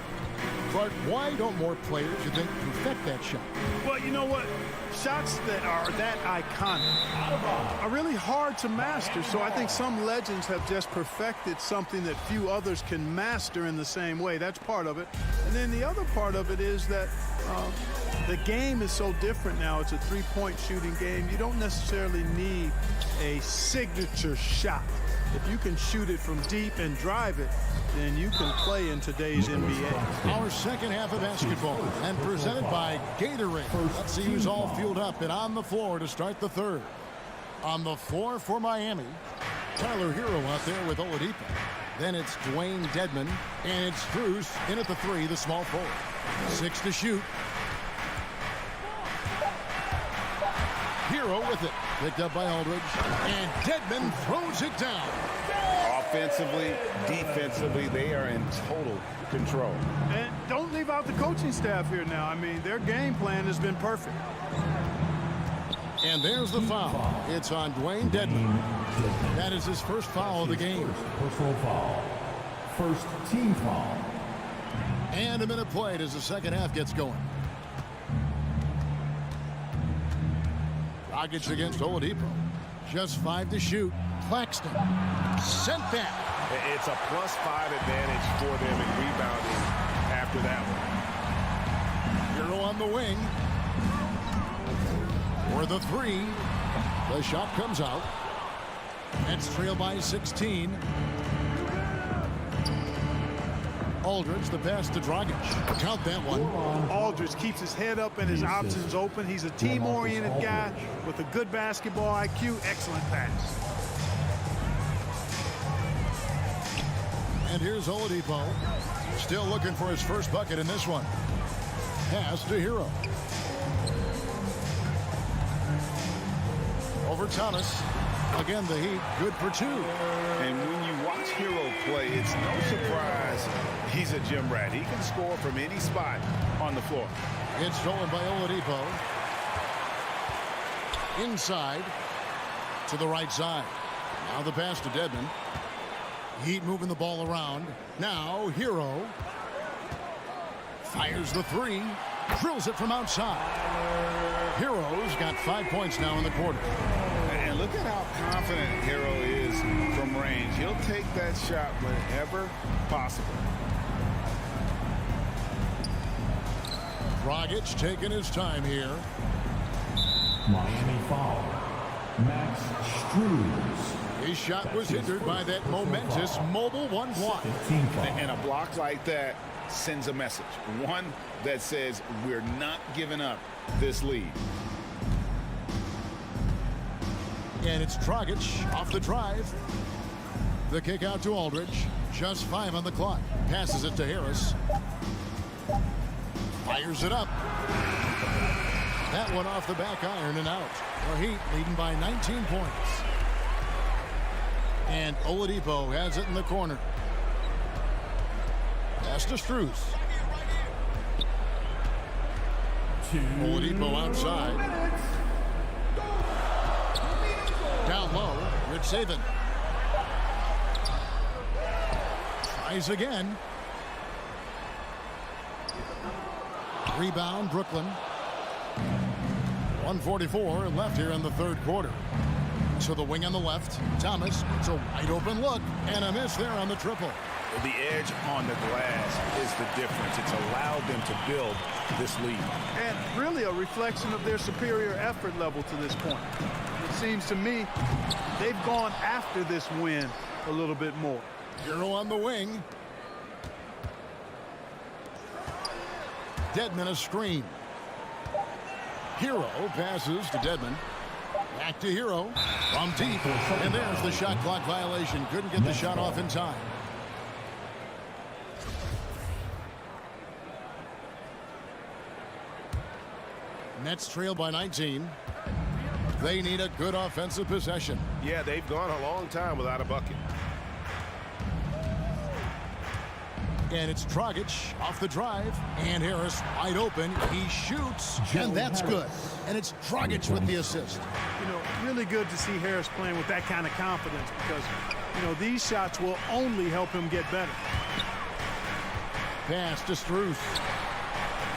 Clark, why don't more players, you think, perfect that shot? Well, you know what? Shots that are that iconic are really hard to master. So I think some legends have just perfected something that few others can master in the same way. That's part of it. And then the other part of it is that the game is so different now. It's a three-point shooting game. You don't necessarily need a signature shot. If you can shoot it from deep and drive it, then you can play in today's NBA. Our second half of basketball, and presented by Gatorade. Let's see who's all fueled up and on the floor to start the third. On the floor for Miami, Tyler Hero out there with Oladipo. Then it's Dwayne Dedmon, and it's Strus in at the 3, the small forward. 6 to shoot. Hero with it. Picked up by Aldridge. And Dedmon throws it down. Offensively, defensively, they are in total control. And don't leave out the coaching staff here now. I mean, their game plan has been perfect. And there's the foul. It's on Dwayne Dedmon. That is his first foul of the game. First personal foul. First team foul. And a minute played as the second half gets going. Rockets against Oladipo. Just 5 to shoot. Claxton sent that. It's a +5 advantage for them in rebounding after that one. Hero on the wing. For the 3. The shot comes out. Nets trail by 16. Aldridge, the pass to Dragic. Count that one. Aldridge keeps his head up and his options open. He's a team-oriented guy with a good basketball IQ. Excellent pass. And here's Oladipo. Still looking for his first bucket in this one. Pass to Hero. Over Thomas. Again, the Heat good for 2. And when you watch Hero play, it's no surprise he's a gym rat. He can score from any spot on the floor. It's stolen by Oladipo. Inside to the right side. Now the pass to Dedmon. Heat moving the ball around. Now Hero fires the 3. Drills it from outside. Hero's got 5 points now in the quarter. And look at how confident Hero is from range. He'll take that shot whenever possible. Dragic taking his time here. Miami foul. Max Struz. His shot was hindered by that momentous mobile 1 block. And a block like that sends a message. One that says we're not giving up this lead. And it's Dragic off the drive. The kick out to Aldridge. Just 5 on the clock. Passes it to Harris. Fires it up. That one off the back iron and out. The Heat leading by 19 points. And Oladipo has it in the corner. Pass to Struz. Oladipo outside. Down low, Rich Saban. Tries again. Rebound, Brooklyn. 1:44 left here in the third quarter. So the wing on the left. Thomas, it's a wide open look. And a miss there on the triple. The edge on the glass is the difference. It's allowed them to build this lead. And really a reflection of their superior effort level to this point. It seems to me they've gone after this win a little bit more. Hero on the wing. Dedmon a screen. Hero passes to Dedmon. Back to Hero from deep. And there's the shot clock violation. Couldn't get the shot off in time. Nets trail by 19. They need a good offensive possession. Yeah, they've gone a long time without a bucket. And it's Dragic off the drive. And Harris wide open. He shoots. And that's good. And it's Dragic with the assist. You know, really good to see Harris playing with that kind of confidence because, you know, these shots will only help him get better. Pass to Struz.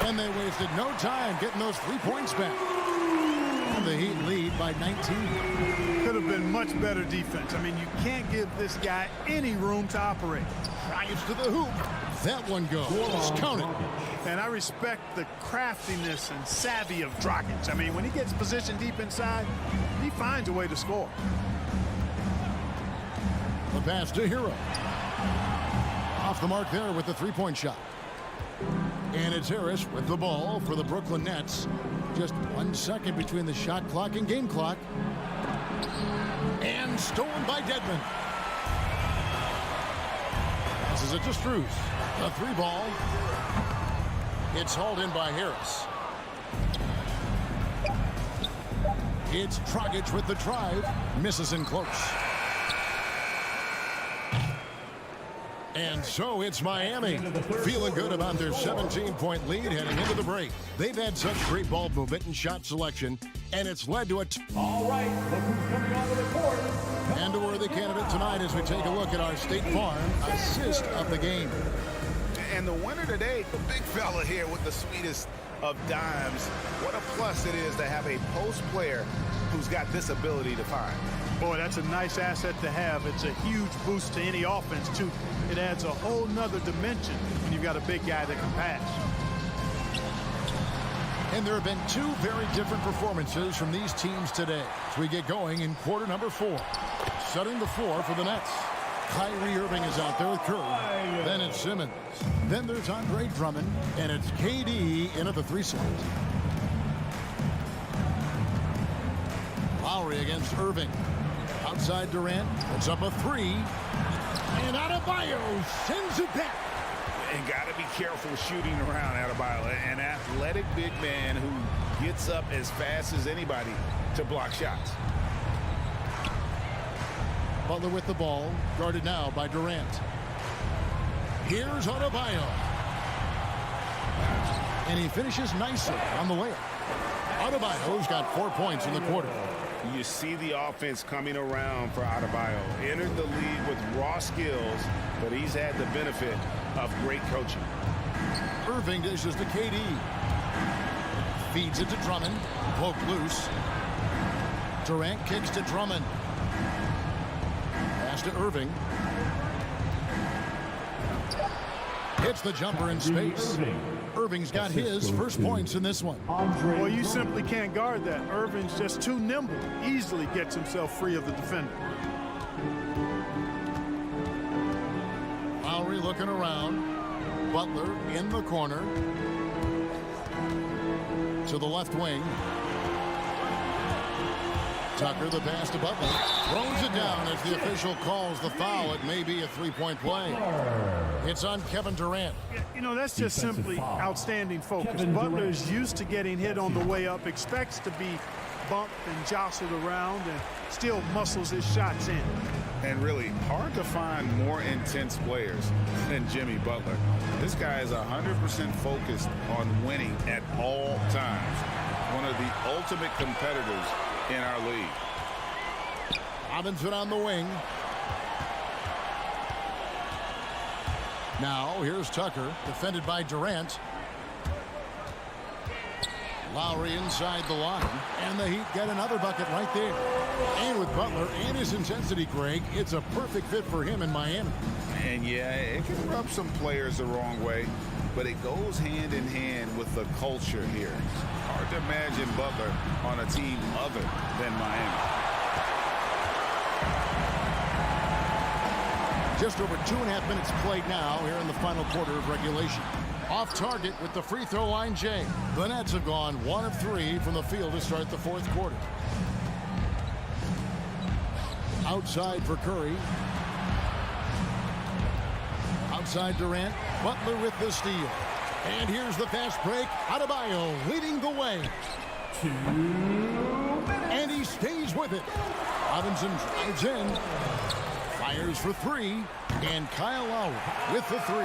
And they wasted no time getting those 3 points back. And the Heat lead by 19. Could have been much better defense. I mean, you can't give this guy any room to operate. Drives to the hoop. That one goes. Count it. And I respect the craftiness and savvy of Dragic. I mean, when he gets positioned deep inside, he finds a way to score. The pass to Hero. Off the mark there with the 3-point shot. And it's Harris with the ball for the Brooklyn Nets. Just 1 second between the shot clock and game clock. And stolen by Dedmon. Passes it to Struz. The 3 ball. It's hauled in by Harris. It's Dragic with the drive. Misses in close. And so it's Miami feeling good about their 17-point lead heading into the break. They've had such great ball movement and shot selection, and it's led to a All right, look who's coming on the court. and a worthy candidate tonight as we take a look at our State Farm assist of the game. And the winner today, the big fella here with the sweetest of dimes. What a plus it is to have a post player who's got this ability to find. Boy, that's a nice asset to have. It's a huge boost to any offense, too. It adds a whole nother dimension when you've got a big guy that can pass. And there have been two very different performances from these teams today as we get going in quarter number 4. Setting the floor for the Nets. Kyrie Irving is out there with Curry. Then it's Simmons. Then there's Andre Drummond. And it's KD in at the 3 slot. Lowry against Irving. Outside Durant. It's up a 3. And Adebayo sends it back. And got to be careful shooting around Adebayo. An athletic big man who gets up as fast as anybody to block shots. Butler with the ball, guarded now by Durant. Here's Adebayo. And he finishes nicely on the layup. Adebayo's got 4 points in the quarter. You see the offense coming around for Adebayo. Entered the league with raw skills, but he's had the benefit of great coaching. Irving dishes to KD. Feeds it to Drummond. Poke loose. Durant kicks to Drummond. Pass to Irving. Hits the jumper in space. Irving's got his first points in this one. Well, you simply can't guard that. Irving's just too nimble. Easily gets himself free of the defender. Lowry looking around. Butler in the corner. To the left wing. Tucker, the pass to Butler. Throws it down as the official calls the foul. It may be a three-point play. It's on Kevin Durant. You know, that's just simply outstanding focus. Butler is used to getting hit on the way up, expects to be bumped and jostled around, and still muscles his shots in. And really hard to find more intense players than Jimmy Butler. This guy is 100% focused on winning at all times. One of the ultimate competitors in our league. Robinson on the wing. Now here's Tucker, defended by Durant. Lowry inside the line, and the Heat get another bucket right there. And with Butler and his intensity, Greg, it's a perfect fit for him in Miami. And yeah, it can rub some players the wrong way, but it goes hand in hand with the culture here. Hard to imagine Butler on a team other than Miami. Just over 2.5 minutes played now here in the final quarter of regulation. Off target with the free throw line, Jay. The Nets have gone 1 of 3 from the field to start the fourth quarter. Outside for Curry. Outside Durant. Butler with the steal. And here's the fast break. Adebayo leading the way. And he stays with it. Robinson drives in. Fires for 3. And Kyle Lowry with the 3.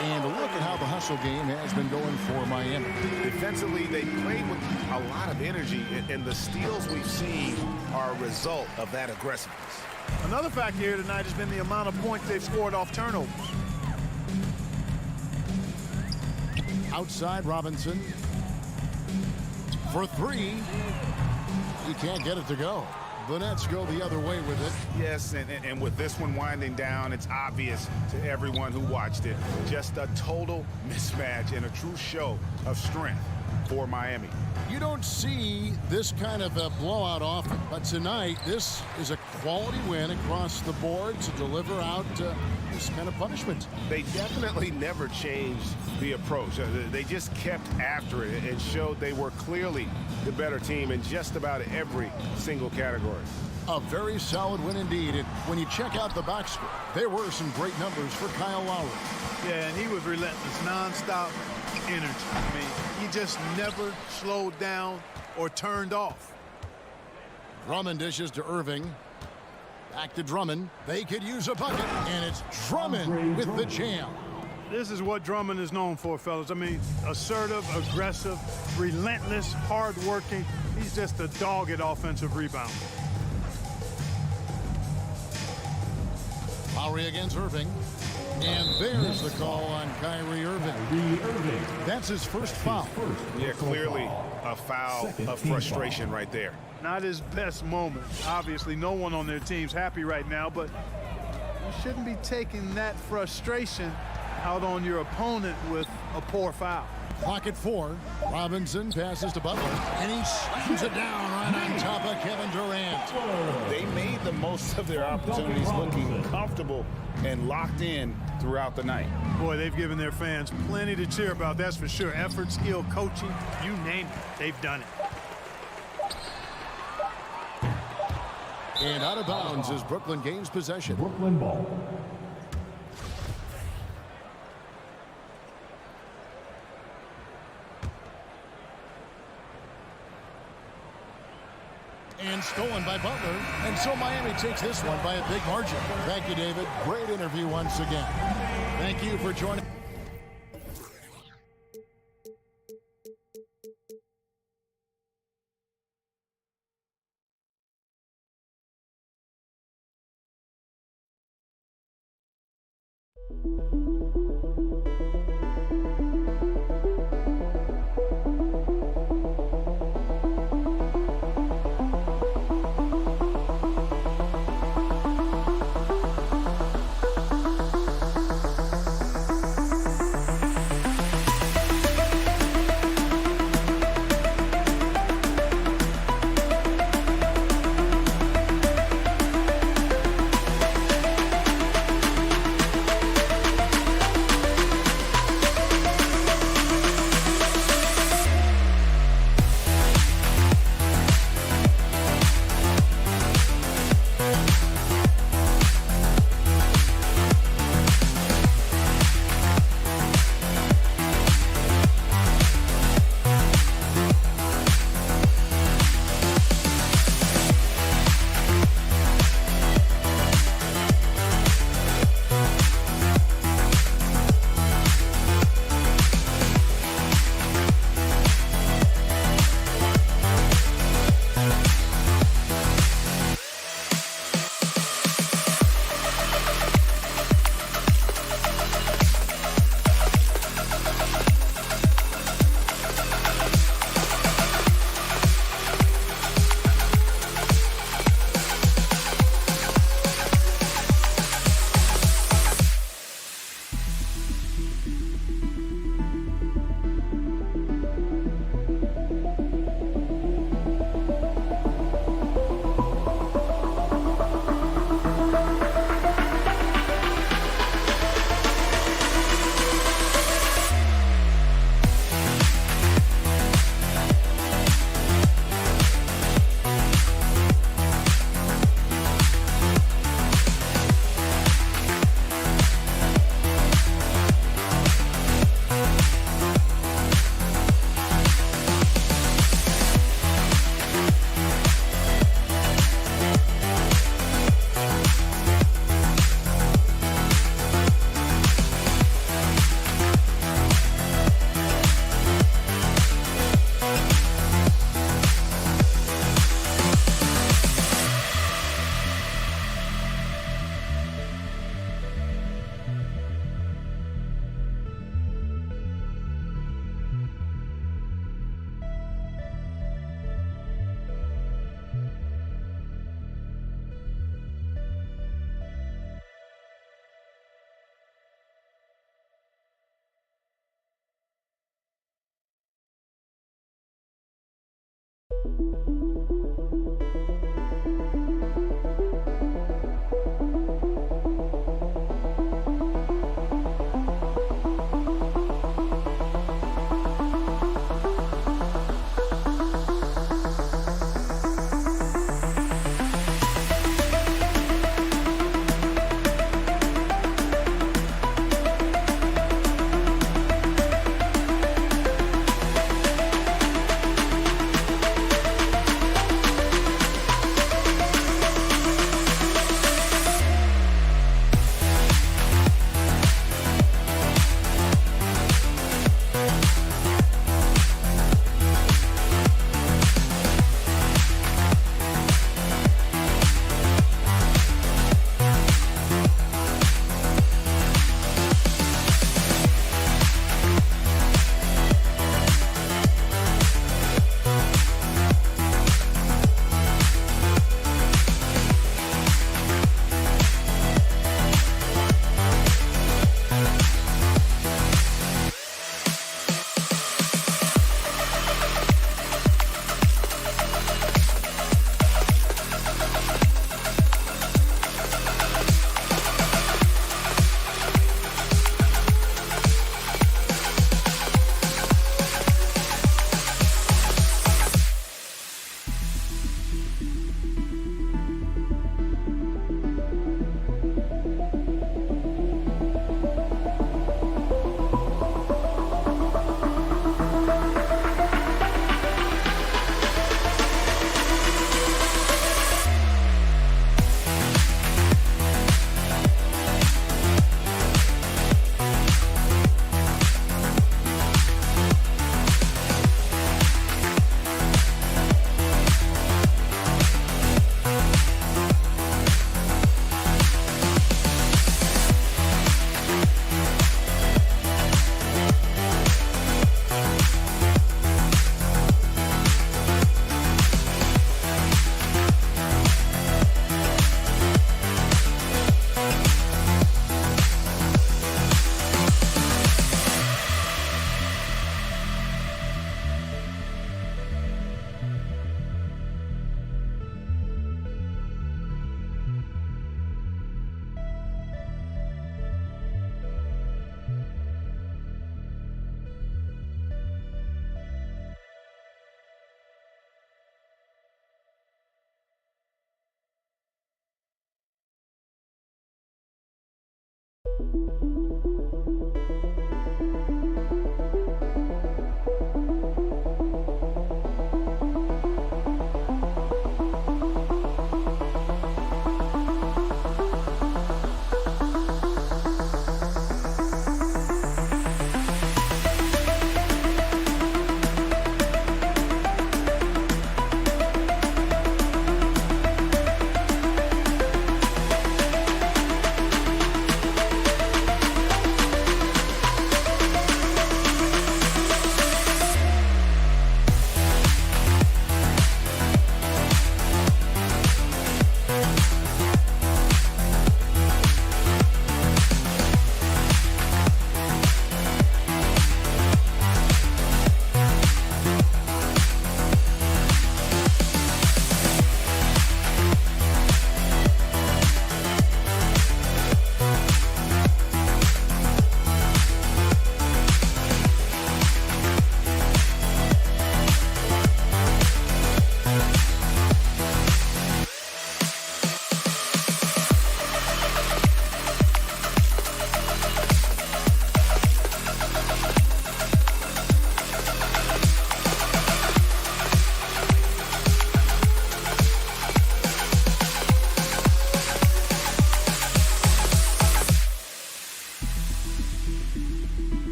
And look at how the hustle game has been going for Miami. Defensively, they played with a lot of energy, and the steals we've seen are a result of that aggressiveness. Another factor here tonight has been the amount of points they've scored off turnovers. Outside Robinson for 3. He can't get it to go. The Nets go the other way with it. Yes, and with this one winding down, it's obvious to everyone who watched it. Just a total mismatch and a true show of strength for Miami. You don't see this kind of a blowout often, but tonight this is a quality win across the board to deliver out this kind of punishment. They definitely never changed the approach. They just kept after it and showed they were clearly the better team in just about every single category. A very solid win indeed. And when you check out the box score, there were some great numbers for Kyle Lowry. Yeah, and he was relentless, nonstop energy. I mean, he just never slowed down or turned off. Drummond dishes to Irving. Back to Drummond. They could use a bucket, and it's Drummond with the jam. This is what Drummond is known for, fellas. I mean, assertive, aggressive, relentless, hard-working. He's just a dogged offensive rebounder. Lowry against Irving. And there's the call on Kyrie Irving. That's his first foul. Yeah, clearly a foul of frustration right there. Not his best moment. Obviously, no one on their team's happy right now, but you shouldn't be taking that frustration out on your opponent with a poor foul. Clock at 4. Robinson passes to Butler, and he slams it down right on top of Kevin Durant. They made the most of their opportunities, looking comfortable and locked in throughout the night. Boy, they've given their fans plenty to cheer about, that's for sure. Effort, skill, coaching, you name it, they've done it. And out of bounds as Brooklyn gains possession. Brooklyn ball. And stolen by Butler. And so Miami takes this one by a big margin. Thank you, David. Great interview once again. Thank you for joining.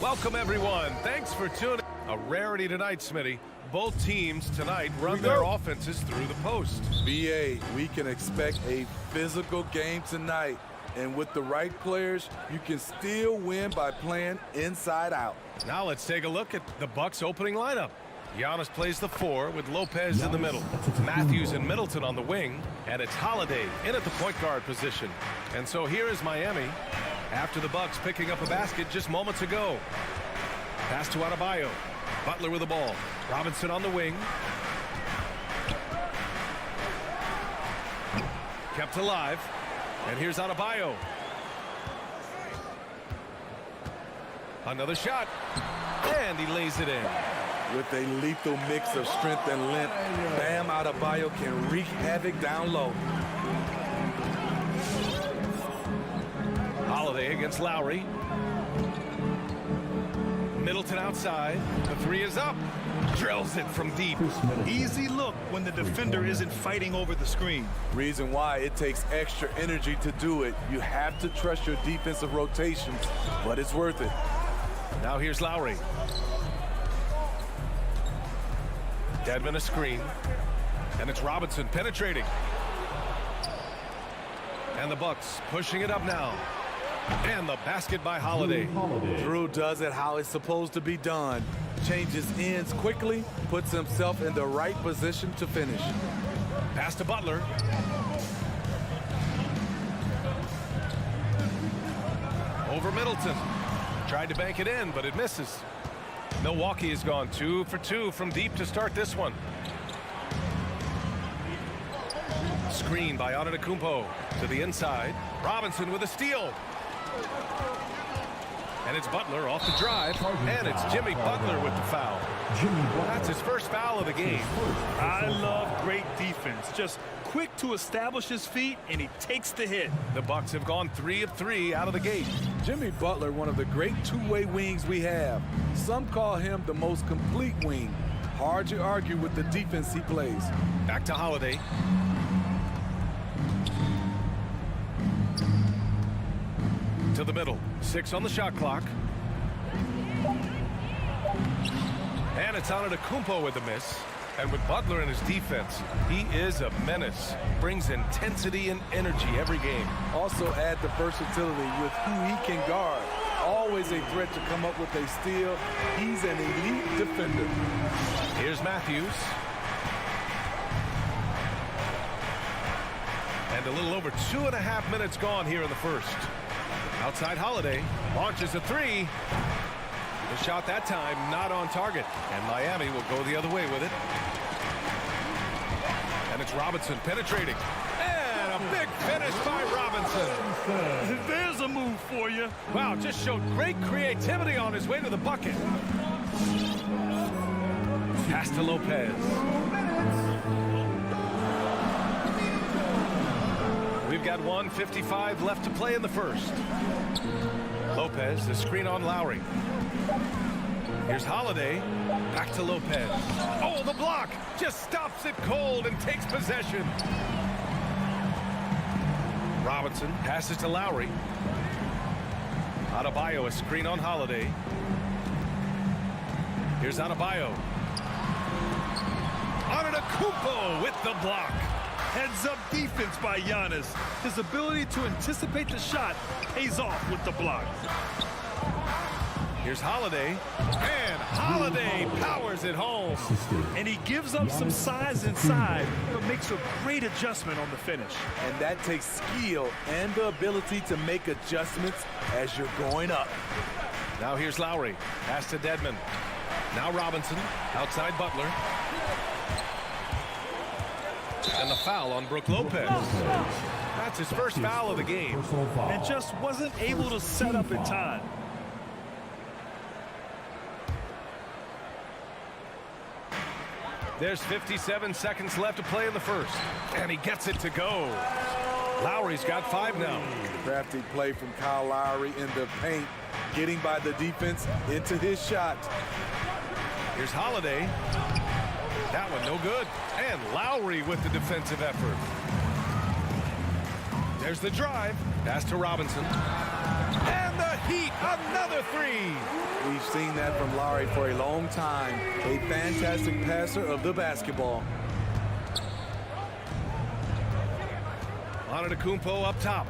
Welcome, everyone. Thanks for tuning. A rarity tonight, Smitty. Both teams tonight run their offenses through the post. BA, we can expect a physical game tonight. And with the right players, you can still win by playing inside out. Now let's take a look at the Bucks opening lineup. Giannis plays the 4 with Lopez in the middle. Matthews and Middleton on the wing. And it's Holiday in at the point guard position. And so here is Miami after the Bucks picking up a basket just moments ago. Pass to Adebayo. Butler with the ball. Robinson on the wing. Kept alive. And here's Adebayo. Another shot. And he lays it in. With a lethal mix of strength and length, Bam Adebayo can wreak havoc down low. Holiday against Lowry. Middleton outside. The 3 is up. Drills it from deep. Easy look when the defender isn't fighting over the screen. Reason why it takes extra energy to do it. You have to trust your defensive rotations, but it's worth it. Now here's Lowry. Dedmon a screen. And it's Robinson penetrating. And the Bucks pushing it up now. And the basket by Holiday. Drew does it how it's supposed to be done. Changes ends quickly, puts himself in the right position to finish. Pass to Butler. Over Middleton. Tried to bank it in, but it misses. Milwaukee has gone 2 for 2 from deep to start this one. Screen by Antetokounmpo to the inside. Robinson with a steal. And it's Butler off the drive. And it's Jimmy Butler with the foul. That's his first foul of the game. I love great defense. Just quick to establish his feet, and he takes the hit. The Bucks have gone 3 of 3 out of the gate. Jimmy Butler, one of the great two-way wings we have. Some call him the most complete wing. Hard to argue with the defense he plays. Back to Holiday. To the middle. 6 on the shot clock. And it's Antetokounmpo with the miss. And with Butler in his defense, he is a menace. Brings intensity and energy every game. Also add the versatility with who he can guard. Always a threat to come up with a steal. He's an elite defender. Here's Matthews. And a little over 2.5 minutes gone here in the first. Outside Holiday. Launches a 3. The shot that time not on target. And Miami will go the other way with it. And it's Robinson penetrating. And a big finish by Robinson. There's a move for you. Wow, just showed great creativity on his way to the bucket. Pass to Lopez. We've got 1:55 left to play in the first. Lopez, the screen on Lowry. Here's Holiday. Back to Lopez. Oh, the block! Just stops it cold and takes possession. Robinson passes to Lowry. Adebayo, a screen on Holiday. Here's Adebayo. Antetokounmpo with the block. Heads-up defense by Giannis. His ability to anticipate the shot pays off with the block. Here's Holiday. And Holiday powers it home. And he gives up some size inside, but makes a great adjustment on the finish. And that takes skill and the ability to make adjustments as you're going up. Now here's Lowry. Pass to Dedmon. Now Robinson. Outside Butler. And the foul on Brook Lopez. That's his first foul of the game. And just wasn't able to set up in time. There's 57 seconds left to play in the first. And he gets it to go. Lowry's got 5 now. Crafty play from Kyle Lowry in the paint, getting by the defense into his shot. Here's Holiday. That one no good. And Lowry with the defensive effort. There's the drive. Pass to Robinson. And the Heat Another three. We've seen that from Lowry for a long time. A fantastic passer of the basketball. Antetokounmpo up top.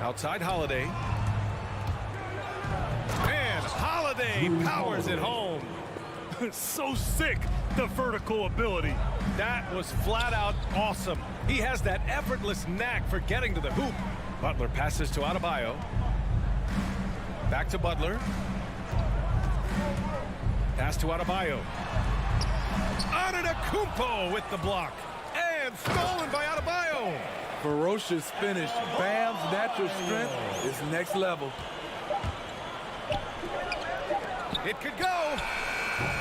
Outside Holiday. And Holiday powers it home. So sick, the vertical ability. That was flat out awesome. He has that effortless knack for getting to the hoop. Butler passes to Adebayo. Back to Butler. Pass to Adebayo. Antetokounmpo with the block. And stolen by Adebayo. Ferocious finish. Bam's natural strength is next level. It could go.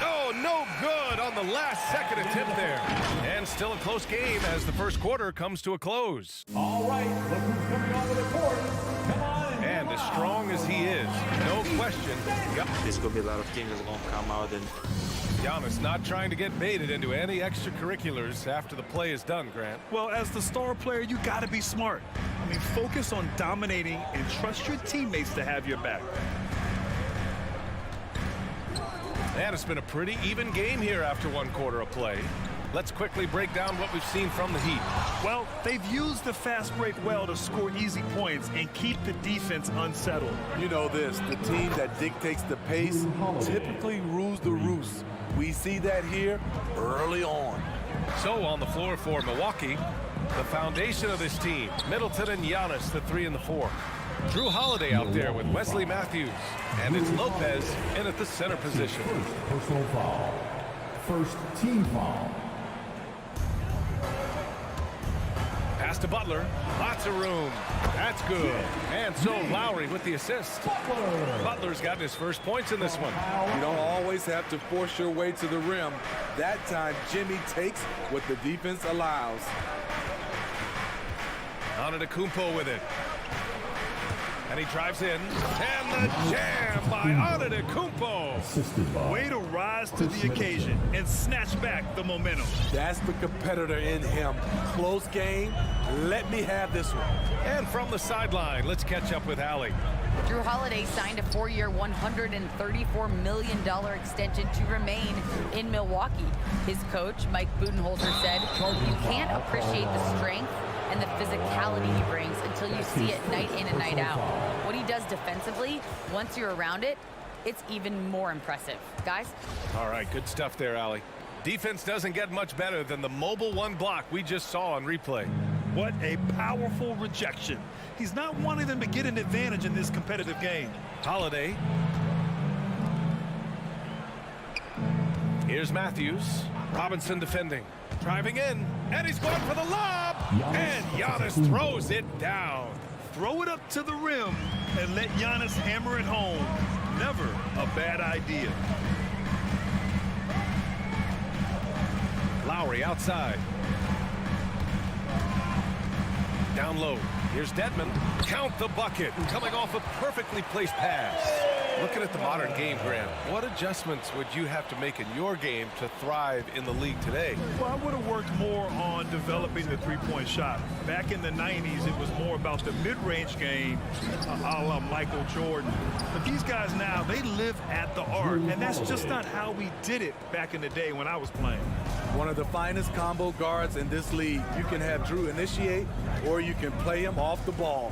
Oh, no good on the last second attempt there. And still a close game as the first quarter comes to a close. All right, look who's coming onto the court. Come on. And as strong as he is, no question. There's going to be a lot of teams that's going to come out and Giannis not trying to get baited into any extracurriculars after the play is done, Grant. Well, as the star player, you got to be smart. I mean, focus on dominating and trust your teammates to have your back. And it's been a pretty even game here after one quarter of play. Let's quickly break down what we've seen from the Heat. Well, they've used the fast break well to score easy points and keep the defense unsettled. You know this, the team that dictates the pace typically rules the roost. We see that here early on. So on the floor for Milwaukee, the foundation of this team, Middleton and Giannis, the 3 and the 4. Drew Holiday out there with Wesley Matthews. And it's Lopez in at the center position. Personal foul. First team foul. Pass to Butler. Lots of room. That's good. And so Lowry with the assist. Butler's gotten his first points in this one. You don't always have to force your way to the rim. That time, Jimmy takes what the defense allows. Antetokounmpo with it. And he drives in. And the jam by Antetokounmpo. Way to rise to the occasion and snatch back the momentum. That's the competitor in him. Close game. Let me have this one. And from the sideline, let's catch up with Allie. Drew Holiday signed a 4-year, $134 million extension to remain in Milwaukee. His coach, Mike Budenholzer, said, "You can't appreciate the strength and the physicality he brings until you see it night in and night out. What he does defensively, once you're around it, it's even more impressive." Guys? All right, good stuff there, Allie. Defense doesn't get much better than the mobile one block we just saw on replay. What a powerful rejection. He's not wanting them to get an advantage in this competitive game. Holiday. Here's Matthews. Robinson defending. Driving in. And he's going for the lob. And Giannis throws it down. Throw it up to the rim and let Giannis hammer it home. Never a bad idea. Lowry outside. Down low. Here's Dedmon. Count the bucket. Coming off a perfectly placed pass. Looking at the modern game, Grant, what adjustments would you have to make in your game to thrive in the league today? Well, I would have worked more on developing the three-point shot. Back in the 90s, it was more about the mid-range game, a la Michael Jordan. But these guys now, they live at the arc, and that's just not how we did it back in the day when I was playing. One of the finest combo guards in this league. You can have Drew initiate, or you can play him off the ball.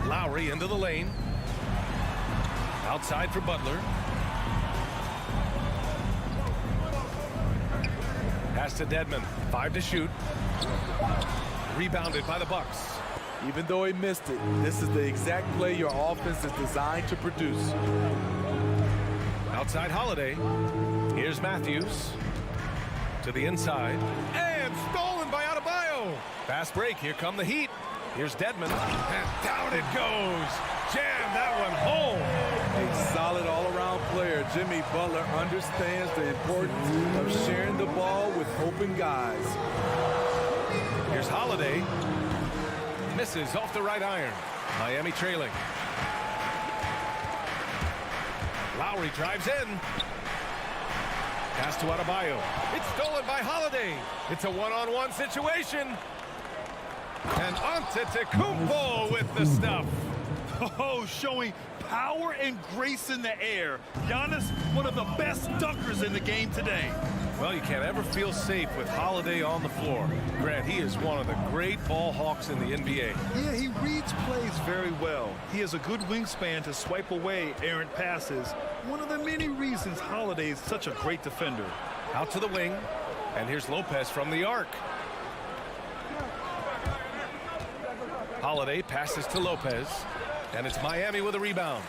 Lowry into the lane. Outside for Butler. Pass to Dedmon. 5 to shoot. Rebounded by the Bucks. Even though he missed it, this is the exact play your offense is designed to produce. Outside Holiday. Here's Matthews. To the inside. And stolen by Adebayo. Fast break. Here come the Heat. Here's Dedmon. And down it goes. Jam that one home. A solid all-around player. Jimmy Butler understands the importance of sharing the ball with open guys. Here's Holiday. Misses off the right iron. Miami trailing. Lowry drives in. Pass to Adebayo. It's stolen by Holiday. It's a one-on-one situation. And Antetokounmpo with the stuff. Oh, showing power and grace in the air. Giannis, one of the best dunkers in the game today. Well, you can't ever feel safe with Holiday on the floor. Grant, he is one of the great ball hawks in the NBA. Yeah, he reads plays very well. He has a good wingspan to swipe away errant passes. One of the many reasons Holiday is such a great defender. Out to the wing, and here's Lopez from the arc. Holiday passes to Lopez, and it's Miami with a rebound.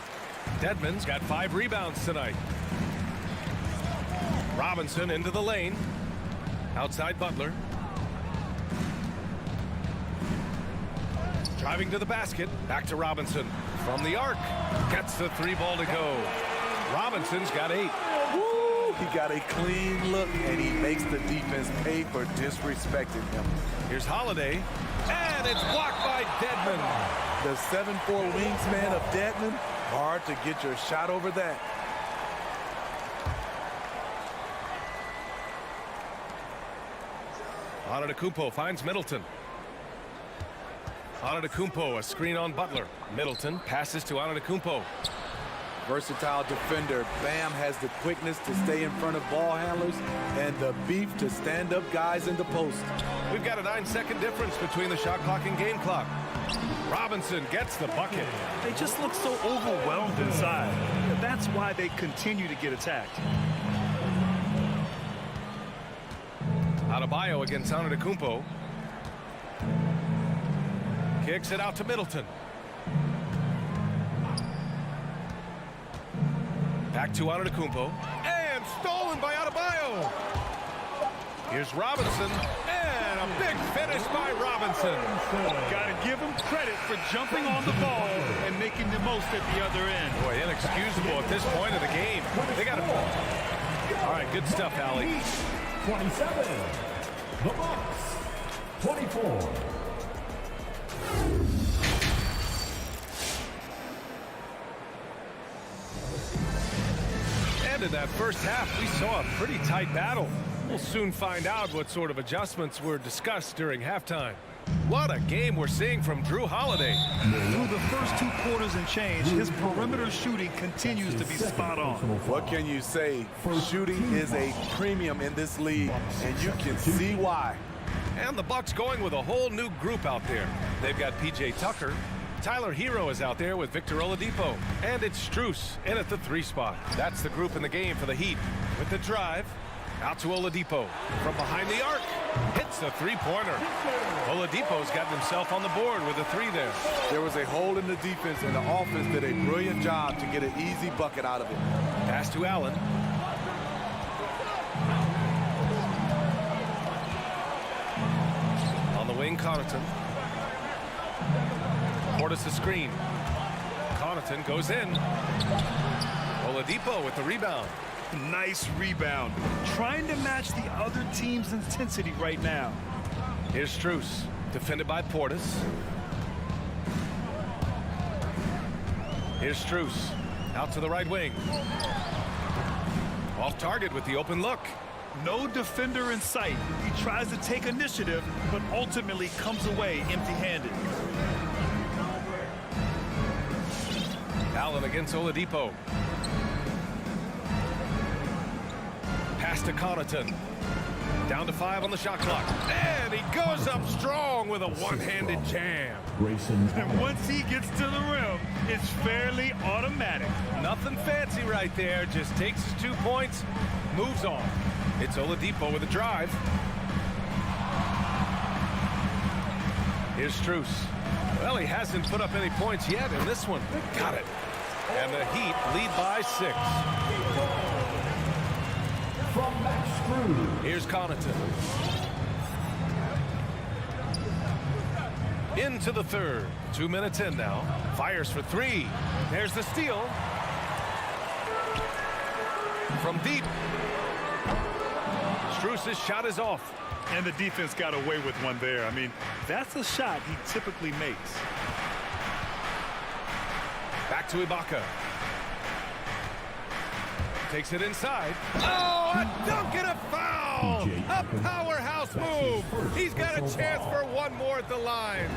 Dedmon's got 5 rebounds tonight. Robinson into the lane. Outside Butler. Driving to the basket. Back to Robinson. From the arc. Gets the 3 ball to go. Robinson's got 8. Woo! He got a clean look, and he makes the defense pay for disrespecting him. Here's Holiday. And it's blocked by Dedmon. The 7'4" wingspan of Dedmon. Hard to get your shot over that. Antetokounmpo finds Middleton. Antetokounmpo, a screen on Butler. Middleton passes to Antetokounmpo. Versatile defender. Bam has the quickness to stay in front of ball handlers and the beef to stand up guys in the post. We've got a 9-second difference between the shot clock and game clock. Robinson gets the bucket. They just look so overwhelmed inside. That's why they continue to get attacked. Adebayo against Antetokounmpo. Kicks it out to Middleton. Back to Antetokounmpo. And stolen by Adebayo. Here's Robinson. And a big finish by Robinson. Got to give him credit for jumping on the ball and making the most at the other end. Boy, inexcusable at this point of the game. They got it. All right, good stuff, Allie. 27. The Bucks, 24. And in that first half, we saw a pretty tight battle. We'll soon find out what sort of adjustments were discussed during halftime. What a game we're seeing from Drew Holiday. Through the first 2 quarters and change, his perimeter shooting continues to be spot on. What can you say? Shooting is a premium in this league, and you can see why. And the Bucks going with a whole new group out there. They've got P.J. Tucker. Tyler Hero is out there with Victor Oladipo. And it's Strus in at the 3 spot. That's the group in the game for the Heat. With the drive, out to Oladipo. From behind the arc, hits the 3-pointer. Oladipo's gotten himself on the board with a 3 there. There was a hole in the defense, and the offense did a brilliant job to get an easy bucket out of it. Pass to Allen. On the wing, Connaughton. Portis a screen. Connaughton goes in. Oladipo with the rebound. Nice rebound. Trying to match the other team's intensity right now. Here's Strus, defended by Portis. Here's Strus, out to the right wing. Off target with the open look. No defender in sight. He tries to take initiative, but ultimately comes away empty-handed. Allen against Oladipo. Pass to Connaughton. Down to 5 on the shot clock. And he goes up strong with a one-handed jam. And once he gets to the rim, it's fairly automatic. Nothing fancy right there. Just takes his 2 points, moves on. It's Oladipo with a drive. Here's Strus. Well, he hasn't put up any points yet in this one. Got it. And the Heat lead by 6. Here's Connaughton. Into the third. 2 minutes in now. Fires for 3. There's the steal. From deep. Strus's shot is off. And the defense got away with one there. I mean, that's a shot he typically makes. Back to Ibaka. Takes it inside. Oh, a dunk and a foul! A powerhouse move. He's got a chance for one more at the line.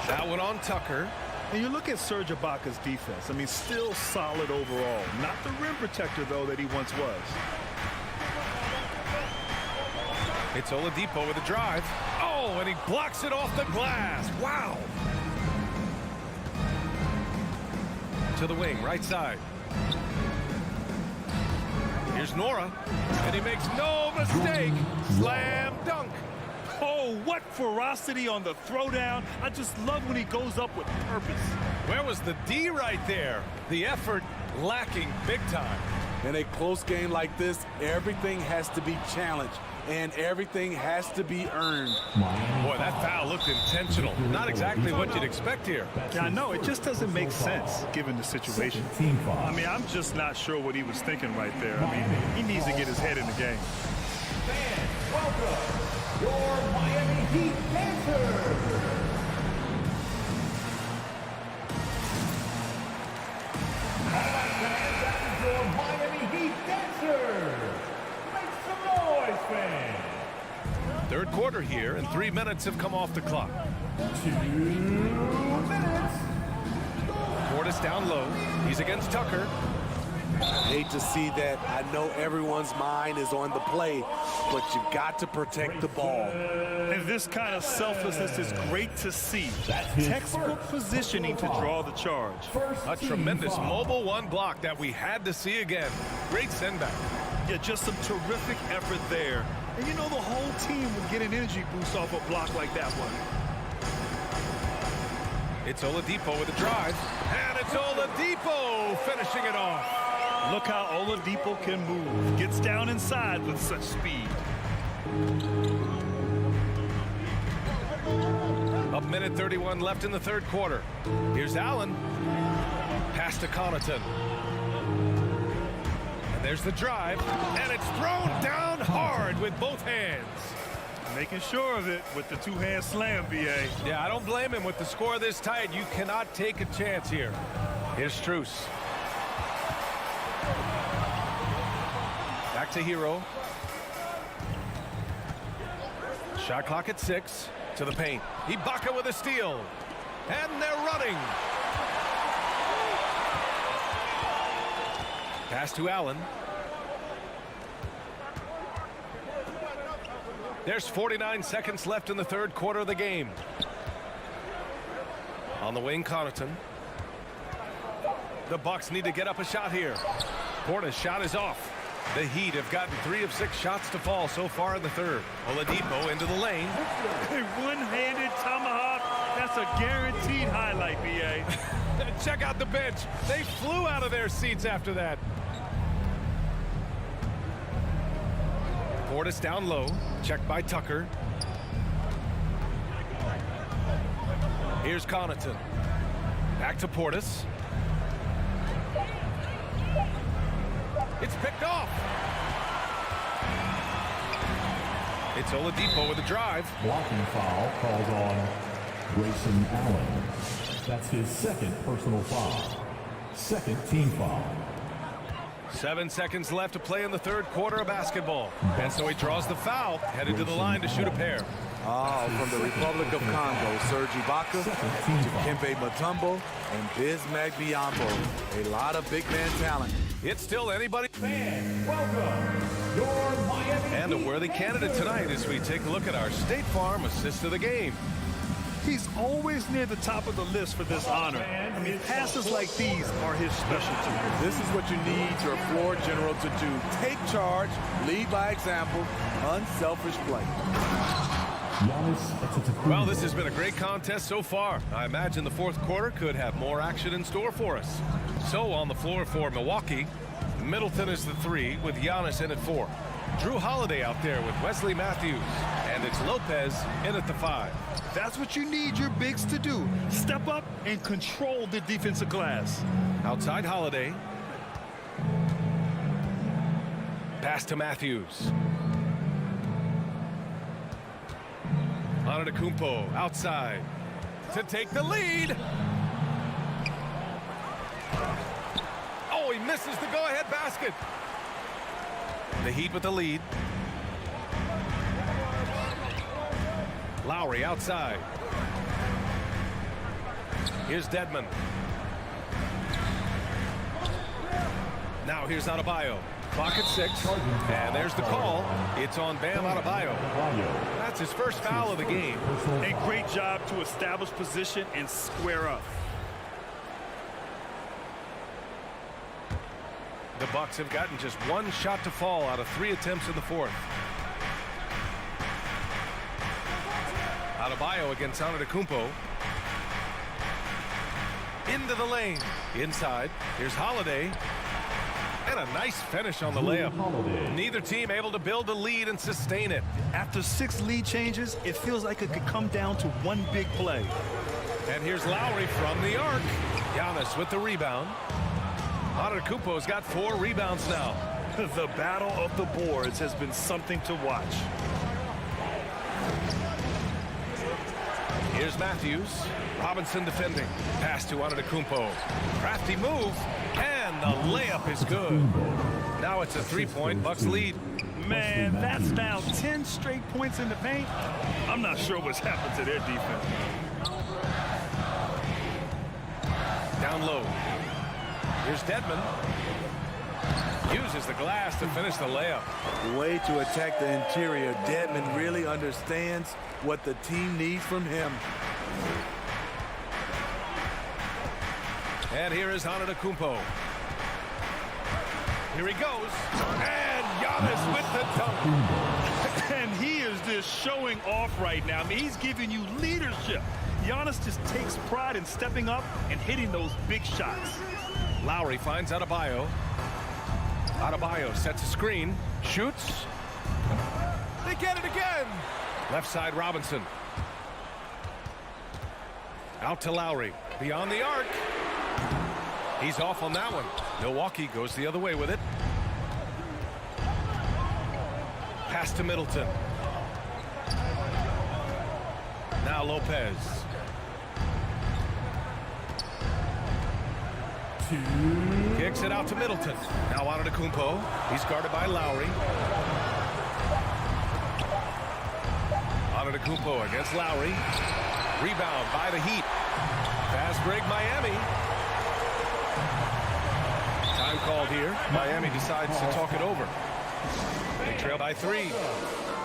That one on Tucker. And you look at Serge Ibaka's defense. I mean, still solid overall. Not the rim protector, though, that he once was. It's Oladipo with a drive. Oh, and he blocks it off the glass. Wow. To the wing, right side. Here's Nora, and he makes no mistake. Slam dunk. Oh, what ferocity on the throwdown. I just love when he goes up with purpose. Where was the D right there? The effort lacking big time. In a close game like this, everything has to be challenged, and everything has to be earned. Boy, that foul looked intentional. Not exactly what you'd expect here. Yeah, I know. It just doesn't make sense given the situation. I mean, I'm just not sure what he was thinking right there. I mean, he needs to get his head in the game. Fans, welcome your Miami Heat dancers. Alright, fans, that is your Miami Heat dancers. Make some noise, fans. Third quarter here, and 3 minutes have come off the clock. 2 minutes. Portis down low. He's against Tucker. Hate to see that. I know everyone's mind is on the play, but you've got to protect the ball. And this kind of selflessness is great to see. Textbook positioning to draw the charge. A tremendous mobile one block that we had to see again. Great send back. Yeah, just some terrific effort there. And you know the whole team will get an energy boost off a block like that one. It's Oladipo with a drive. And it's Oladipo finishing it off. Look how Oladipo can move. Gets down inside with such speed. A minute 31 left in the third quarter. Here's Allen. Pass to Connaughton. And there's the drive. And it's thrown down hard with both hands. Making sure of it with the two-hand slam, B.A. Yeah, I don't blame him. With the score this tight, you cannot take a chance here. Here's Strus. Back to Hero. Shot clock at 6. To the paint. Ibaka with a steal. And they're running. Pass to Allen. There's 49 seconds left in the third quarter of the game. On the wing, Connaughton. The Bucks need to get up a shot here. Portis' shot is off. The Heat have gotten 3 of 6 shots to fall so far in the third. Oladipo into the lane. A one-handed tomahawk. That's a guaranteed highlight, B.A. Check out the bench. They flew out of their seats after that. Portis down low. Checked by Tucker. Here's Connaughton. Back to Portis. It's picked off. It's Oladipo with a drive. Blocking foul called on Grayson Allen. That's his second personal foul. Second team foul. 7 seconds left to play in the third quarter of basketball. And so he draws the foul, headed to the line to shoot a pair. Oh, from the Republic of Congo, Serge Ibaka, Dikembe Mutombo, and Bismack Biyombo. A lot of big man talent. It's still anybody. Fans, welcome your Miami And a worthy candidate tonight as we take a look at our State Farm assist of the game. He's always near the top of the list for this honor. I mean, passes like these are his specialty. This is what you need your floor general to do. Take charge, lead by example, unselfish play. Well, this has been a great contest so far. I imagine the fourth quarter could have more action in store for us. So on the floor for Milwaukee, Middleton is the 3 with Giannis in at 4. Drew Holiday out there with Wesley Matthews. And it's Lopez in at the 5. That's what you need your bigs to do. Step up and control the defensive glass. Outside Holiday. Pass to Matthews. Antetokounmpo outside to take the lead. Oh, he misses the go-ahead basket. The Heat with the lead. Lowry outside. Here's Dedmon. Now here's Adebayo. Clock at 6, and there's the call. It's on Bam Adebayo. That's his first foul of the game. A great job to establish position and square up. The Bucks have gotten just one shot to fall out of 3 attempts in the fourth. Adebayo against Antetokounmpo. Into the lane. Inside. Here's Holiday. And a nice finish on the layup. Neither team able to build a lead and sustain it. After 6 lead changes, it feels like it could come down to one big play. And here's Lowry from the arc. Giannis with the rebound. Antetokounmpo's got 4 rebounds now. The battle of the boards has been something to watch. Here's Matthews. Robinson defending. Pass to Antetokounmpo. Crafty move. And the layup is good. Now it's a 3-point Bucks lead. Man, that's now 10 straight points in the paint. I'm not sure what's happened to their defense. Down low. Here's Dedmon. Uses the glass to finish the layup. The way to attack the interior. Dedmon really understands what the team needs from him. And here is Antetokounmpo. Here he goes. And Giannis with the dunk. And he is just showing off right now. I mean, he's giving you leadership. Giannis just takes pride in stepping up and hitting those big shots. Lowry finds Adebayo. Adebayo sets a screen. Shoots. They get it again. Left side Robinson. Out to Lowry. Beyond the arc. He's off on that one. Milwaukee goes the other way with it. Pass to Middleton. Now Lopez. Kicks it out to Middleton. Now Antetokounmpo. He's guarded by Lowry. Antetokounmpo against Lowry. Rebound by the Heat. Fast break Miami. Time called here. Miami decides to talk it over. They trail by 3.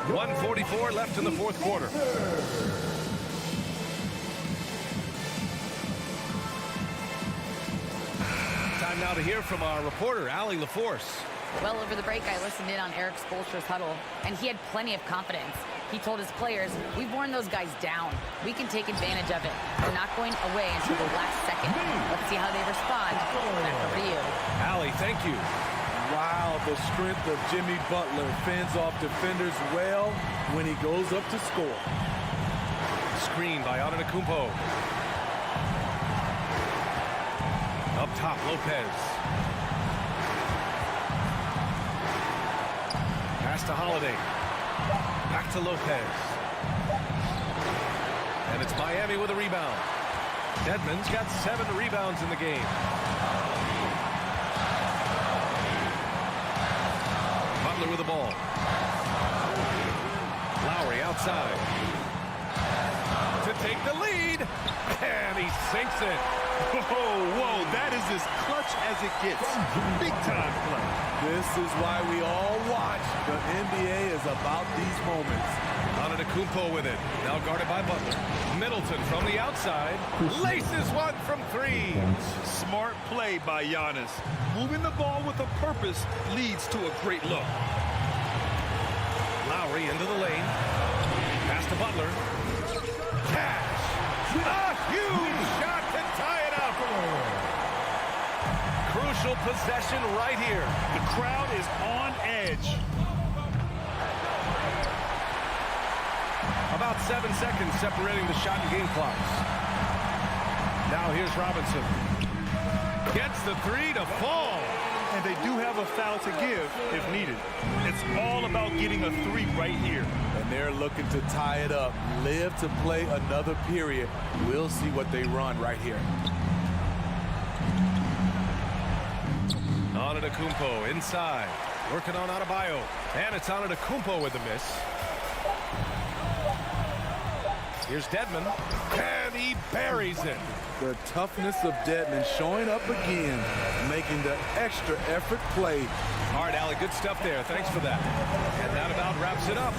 1:44 left in the fourth quarter. Time now to hear from our reporter, Allie LaForce. Well, over the break, I listened in on Eric Spoelstra's huddle, and he had plenty of confidence. He told his players, we've worn those guys down. We can take advantage of it. We're not going away until the last second. Let's see how they respond. Back over to you. Allie, thank you. Wow, the strength of Jimmy Butler fends off defenders well when he goes up to score. Screen by Antetokounmpo. Up top, Lopez. Pass to Holiday. Back to Lopez. And it's Miami with a rebound. Dedmon's got 7 rebounds in the game. Butler with the ball. Lowry outside. To take the lead. And he sinks it. Whoa, that is as clutch as it gets. Big time play. This is why we all watch. The NBA is about these moments. Antetokounmpo with it. Now guarded by Butler. Middleton from the outside. Laces one from 3. Smart play by Giannis. Moving the ball with a purpose leads to a great look. Lowry into the lane. Pass to Butler. Cash. A huge shot to tie it up. Crucial possession right here. The crowd is on edge. About 7 seconds separating the shot and game clocks. Now here's Robinson. Gets the 3 to fall. And they do have a foul to give if needed. It's all about getting a 3 right here. And they're looking to tie it up. Live to play another period. We'll see what they run right here. Antetokounmpo inside. Working on Adebayo. And it's Antetokounmpo with the miss. Here's Dedman, and he buries it. The toughness of Dedman showing up again, making the extra effort play. All right, Allie, good stuff there. Thanks for that. And that about wraps it up.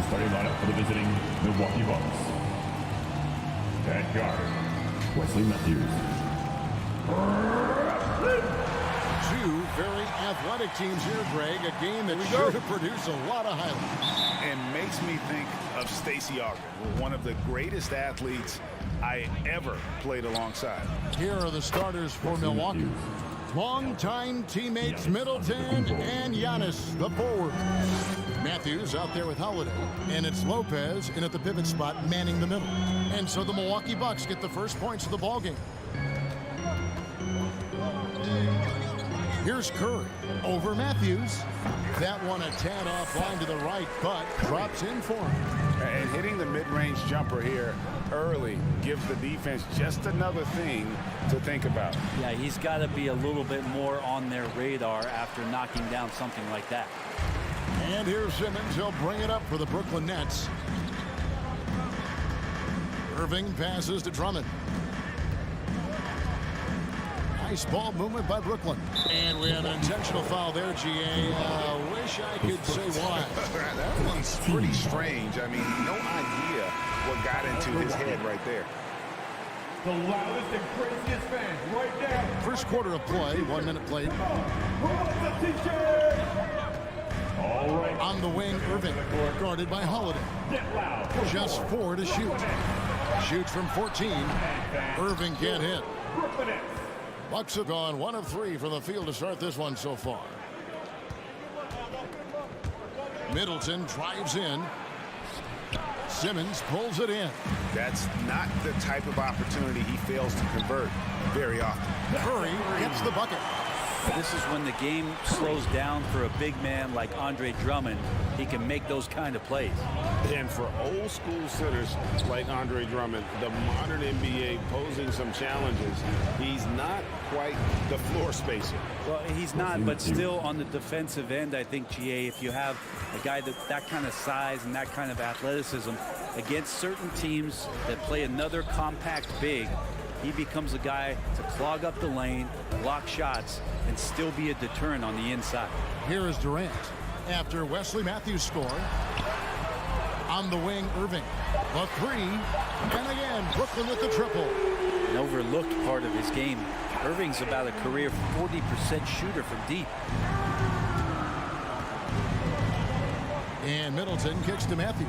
Starting lineup for the visiting Milwaukee Bucks. At guard, Wesley Matthews. Two very athletic teams here, Greg. A game that's sure to produce a lot of highlights. And makes me think of Stacey Ogden, one of the greatest athletes I ever played alongside. Here are the starters for Milwaukee. Longtime teammates Middleton and Giannis, the forward. Matthews out there with Holiday. And it's Lopez in at the pivot spot, manning the middle. And so the Milwaukee Bucks get the first points of the ballgame. Here's Curry over Matthews. That one a tad offline to the right, but drops in for him. And hitting the mid-range jumper here early gives the defense just another thing to think about. Yeah, he's got to be a little bit more on their radar after knocking down something like that. And here's Simmons. He'll bring it up for the Brooklyn Nets. Irving passes to Drummond. Nice ball movement by Brooklyn. And we have an intentional foul there, GA. Wish I could say why. That one's pretty strange. I mean, no idea what got into his head right there. The loudest and craziest fans right now. First quarter of play, 1 minute played. All right. On the wing, Irving, guarded by Holiday. Just 4 to shoot. Shoots from 14. Irving can't hit. Bucks have gone 1 of 3 from the field to start this one so far. Middleton drives in. Simmons pulls it in. That's not the type of opportunity he fails to convert very often. Curry gets the bucket. This is when the game slows down for a big man like Andre Drummond. He can make those kind of plays. And for old school centers like Andre Drummond, the modern NBA posing some challenges, he's not quite the floor spacer. Well, he's not, but still on the defensive end, I think, GA, if you have a guy that kind of size and that kind of athleticism against certain teams that play another compact big, he becomes a guy to clog up the lane, block shots, and still be a deterrent on the inside. Here is Durant after Wesley Matthews scored. On the wing, Irving. The 3. And again, Brooklyn with the triple. An overlooked part of his game. Irving's about a career 40% shooter from deep. And Middleton kicks to Matthews.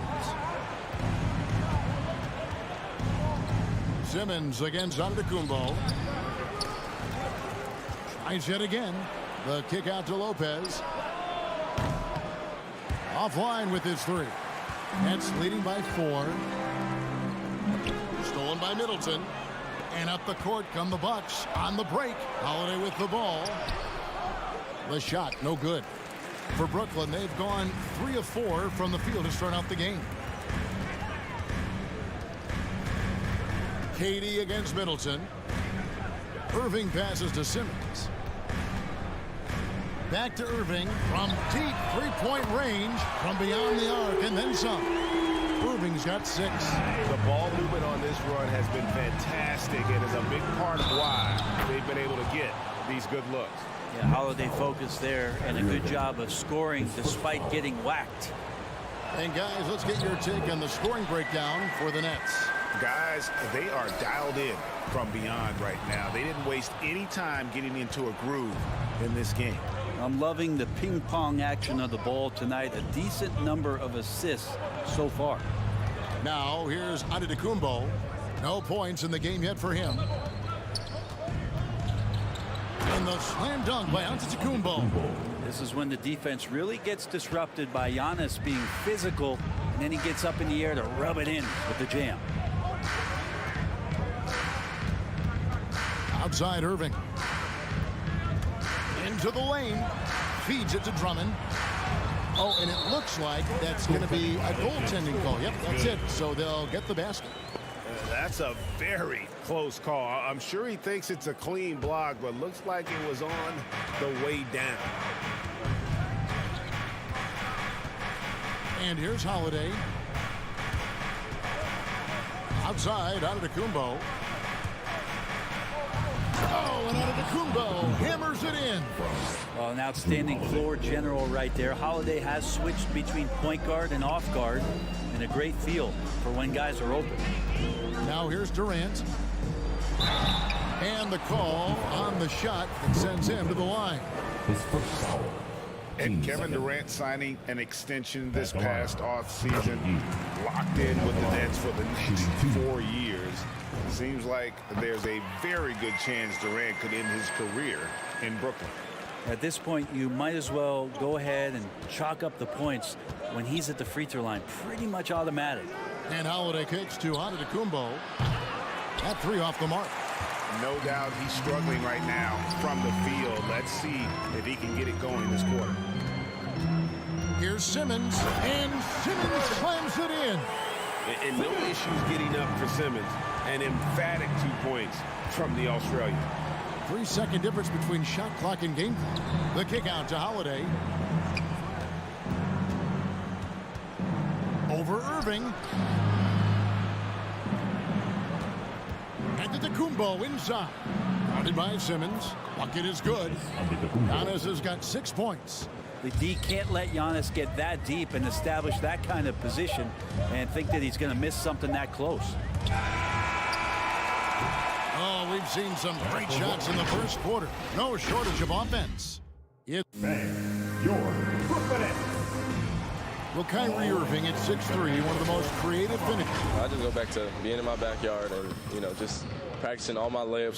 Simmons against Antetokounmpo. Tries yet again. The kick out to Lopez. Offline with his 3. Nets leading by 4. Stolen by Middleton. And up the court come the Bucks on the break. Holiday with the ball. The shot, no good. For Brooklyn, they've gone 3 of 4 from the field to start out the game. Katie against Middleton. Irving passes to Simmons. Back to Irving from deep three-point range from beyond the arc and then some. Irving's got 6. The ball movement on this run has been fantastic and is a big part of why they've been able to get these good looks. Yeah, Holiday focused there and a good job of scoring despite getting whacked. And guys, let's get your take on the scoring breakdown for the Nets. Guys, they are dialed in from beyond right now. They didn't waste any time getting into a groove in this game. I'm loving the ping pong action of the ball tonight. A decent number of assists so far. Now here's Antetokounmpo. No points in the game yet for him. And the slam dunk by Antetokounmpo. This is when the defense really gets disrupted by Giannis being physical, and then he gets up in the air to rub it in with the jam. Outside Irving. Into the lane. Feeds it to Drummond. Oh, and it looks like that's going to be a goaltending call. Yep, that's it. So they'll get the basket. That's a very close call. I'm sure he thinks it's a clean block, but looks like it was on the way down. And here's Holiday. Outside, Antetokounmpo. Oh, and Antetokounmpo hammers it in. Well, an outstanding floor general right there. Holiday has switched between point guard and off guard, and a great feel for when guys are open. Now here's Durant. And the call on the shot that sends him to the line. His first foul. And Kevin Durant signing an extension this past offseason, locked in with the Nets for the next 4 years. Seems like there's a very good chance Durant could end his career in Brooklyn. At this point, you might as well go ahead and chalk up the points when he's at the free throw line. Pretty much automatic. And Holiday kicks to Antetokounmpo. That 3 off the mark. No doubt he's struggling right now from the field. Let's see if he can get it going this quarter. Here's Simmons, and Simmons slams it in. And no issues getting up for Simmons. An emphatic 2 points from the Australian. 3-second difference between shot clock and game clock. The kick out to Holiday. Over Irving. Antetokounmpo inside. Guarded by Simmons. Bucket is good. Giannis has got 6 points. The D can't let Giannis get that deep and establish that kind of position and think that he's going to miss something that close. Oh, we've seen some great shots in the first quarter. No shortage of offense. Your Brooklyn Nets. Well, Kyrie Irving at 6'3", one of the most creative finishers. I just go back to being in my backyard and, just practicing all my layups.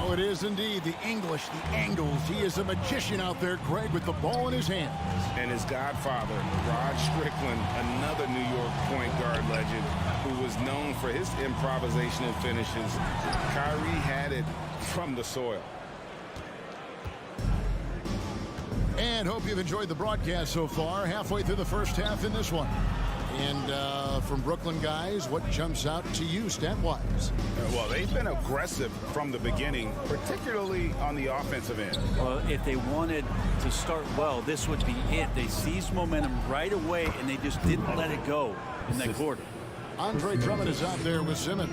Oh, it is indeed the English, the angles. He is a magician out there, Greg, with the ball in his hand. And his godfather, Rod Strickland, another New York point guard legend who was known for his improvisational finishes. Kyrie had it from the soil. And hope you've enjoyed the broadcast so far. Halfway through the first half in this one. And from Brooklyn guys, what jumps out to you stat-wise? Well, they've been aggressive from the beginning, particularly on the offensive end. Well, if they wanted to start well, this would be it. They seized momentum right away, and they just didn't let it go in that quarter. Andre Drummond is out there with Simmons.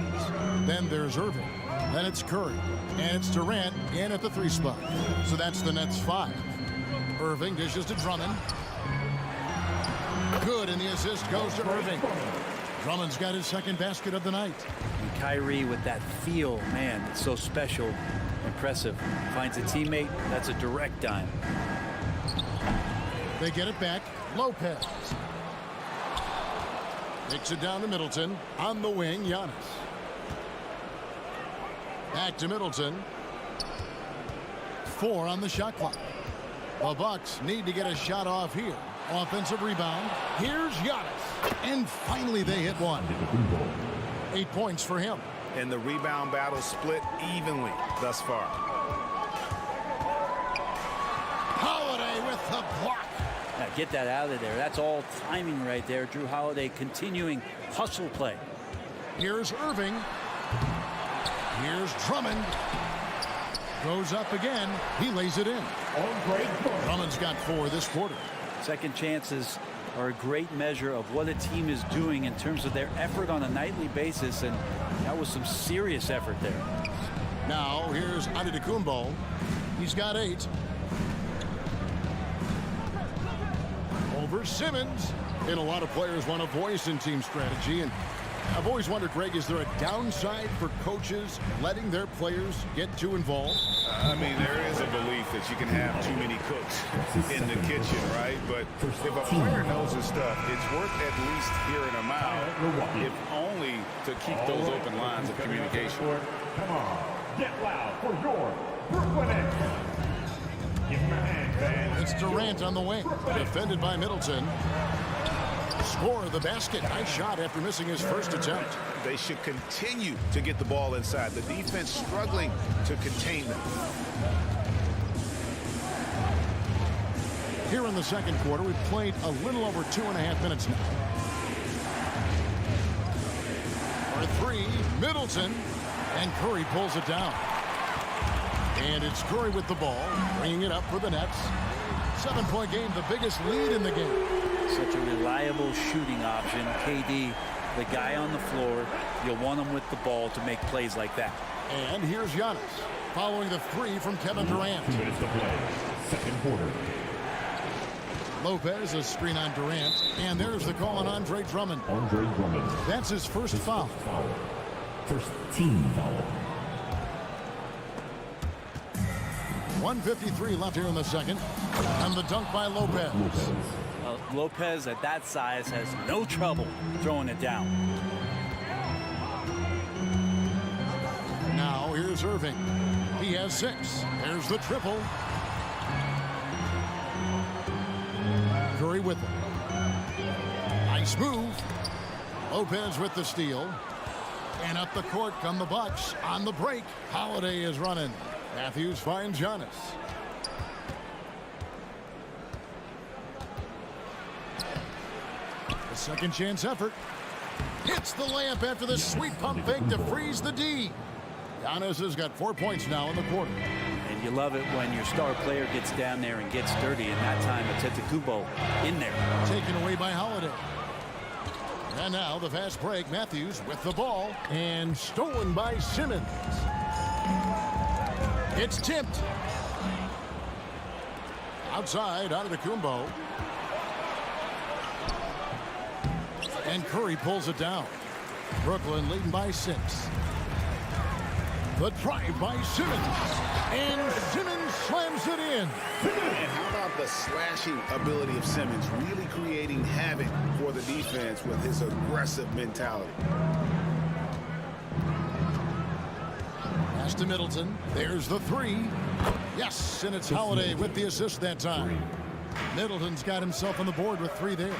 Then there's Irving. Then it's Curry. And it's Durant in at the 3 spot. So that's the Nets 5. Irving dishes to Drummond. Good, and the assist goes to Irving. Drummond's got his second basket of the night. And Kyrie with that feel, man, it's so special, impressive. Finds a teammate, that's a direct dime. They get it back. Lopez. Takes it down to Middleton. On the wing, Giannis. Back to Middleton. 4 on the shot clock. The Bucks need to get a shot off here. Offensive rebound. Here's Giannis. And finally they hit one. 8 points for him. And the rebound battle split evenly thus far. Holiday with the block. Now get that out of there. That's all timing right there. Drew Holiday continuing hustle play. Here's Irving. Here's Drummond. Goes up again. He lays it in. Drummond's got 4 this quarter. Second chances are a great measure of what a team is doing in terms of their effort on a nightly basis, and that was some serious effort there. Now here's Antetokounmpo. He's got 8. Over Simmons. And a lot of players want a voice in team strategy, and I've always wondered, Greg, is there a downside for coaches letting their players get too involved? I mean, there is a belief that you can have too many cooks in the kitchen, right? But if a player knows his stuff, it's worth at least hearing them out, if only to keep those open lines of communication. Come on, get loud for your Brooklyn Nets. Give him a hand, fans. It's Durant on the wing, defended by Middleton. Score the basket. Nice shot after missing his first attempt. They should continue to get the ball inside. The defense struggling to contain them. Here in the second quarter, we've played a little over 2.5 minutes now. For 3, Middleton, and Curry pulls it down. And it's Curry with the ball, bringing it up for the Nets. 7-point game, the biggest lead in the game. Such a reliable shooting option. KD, the guy on the floor, you'll want him with the ball to make plays like that. And here's Giannis, following the 3 from Kevin Durant. 2 minutes to play. Second quarter. Lopez, a screen on Durant. And there's the call on Andre Drummond. Andre Drummond. That's his first foul. First team foul. 1:53 left here in the second. And the dunk by Lopez. Lopez at that size has no trouble throwing it down. Now here's Irving. He has 6. There's the triple. Curry with it. Nice move. Lopez with the steal. And up the court come the Bucks on the break. Holiday is running. Matthews finds Giannis. The second chance effort. Hits the layup after the sweet pump fake to freeze the D. Giannis has got 4 points now in the quarter. And you love it when your star player gets down there and gets dirty, and that time Antetokounmpo in there. Taken away by Holiday. And now the fast break. Matthews with the ball. And stolen by Simmons. It's tipped. Outside, Antetokounmpo. And Curry pulls it down. Brooklyn leading by 6. The drive by Simmons. And Simmons slams it in. And how about the slashing ability of Simmons, really creating havoc for the defense with his aggressive mentality. Pass to Middleton. There's the 3. Yes, and it's Holiday with the assist that time. Middleton's got himself on the board with 3 there.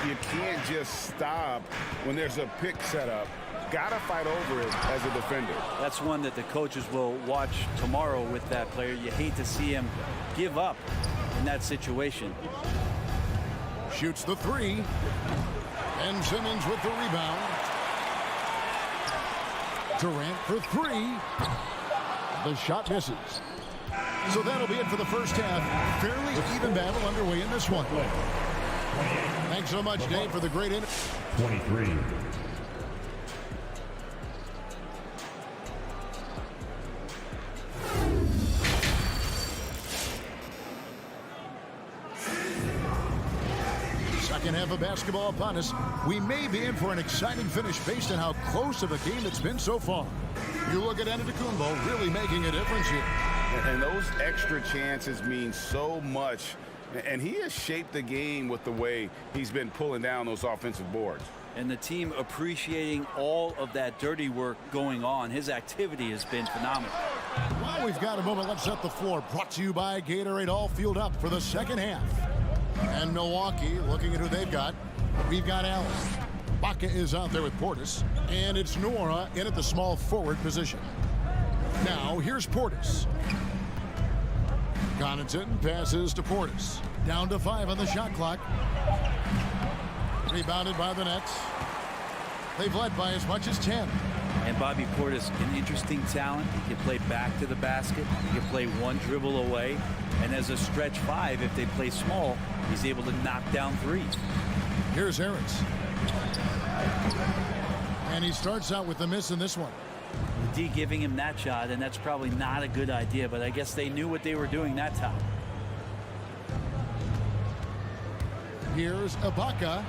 You can't just stop when there's a pick set up. Gotta fight over it as a defender. That's one that the coaches will watch tomorrow with that player. You hate to see him give up in that situation. Shoots the 3. And Simmons with the rebound. Durant for 3. The shot misses. So that'll be it for the first half. Fairly even battle underway in this one. Thanks so much, Dave, for the great interview. 23. Second half of basketball upon us. We may be in for an exciting finish based on how close of a game it's been so far. You look at Antetokounmpo really making a difference here. And those extra chances mean so much. And he has shaped the game with the way he's been pulling down those offensive boards. And the team appreciating all of that dirty work going on. His activity has been phenomenal. While we've got a moment, let's set the floor. Brought to you by Gatorade, all fueled up for the second half. And Milwaukee looking at who they've got. We've got Allen. Ibaka is out there with Portis. And it's Nora in at the small forward position. Now here's Portis. Connaughton passes to Portis. Down to 5 on the shot clock. Rebounded by the Nets. They've led by as much as 10. And Bobby Portis, an interesting talent. He can play back to the basket. He can play one dribble away. And as a stretch 5, if they play small, he's able to knock down threes. Here's Harris. And he starts out with the miss in this one. The D giving him that shot, and that's probably not a good idea, but I guess they knew what they were doing that time. Here's Ibaka.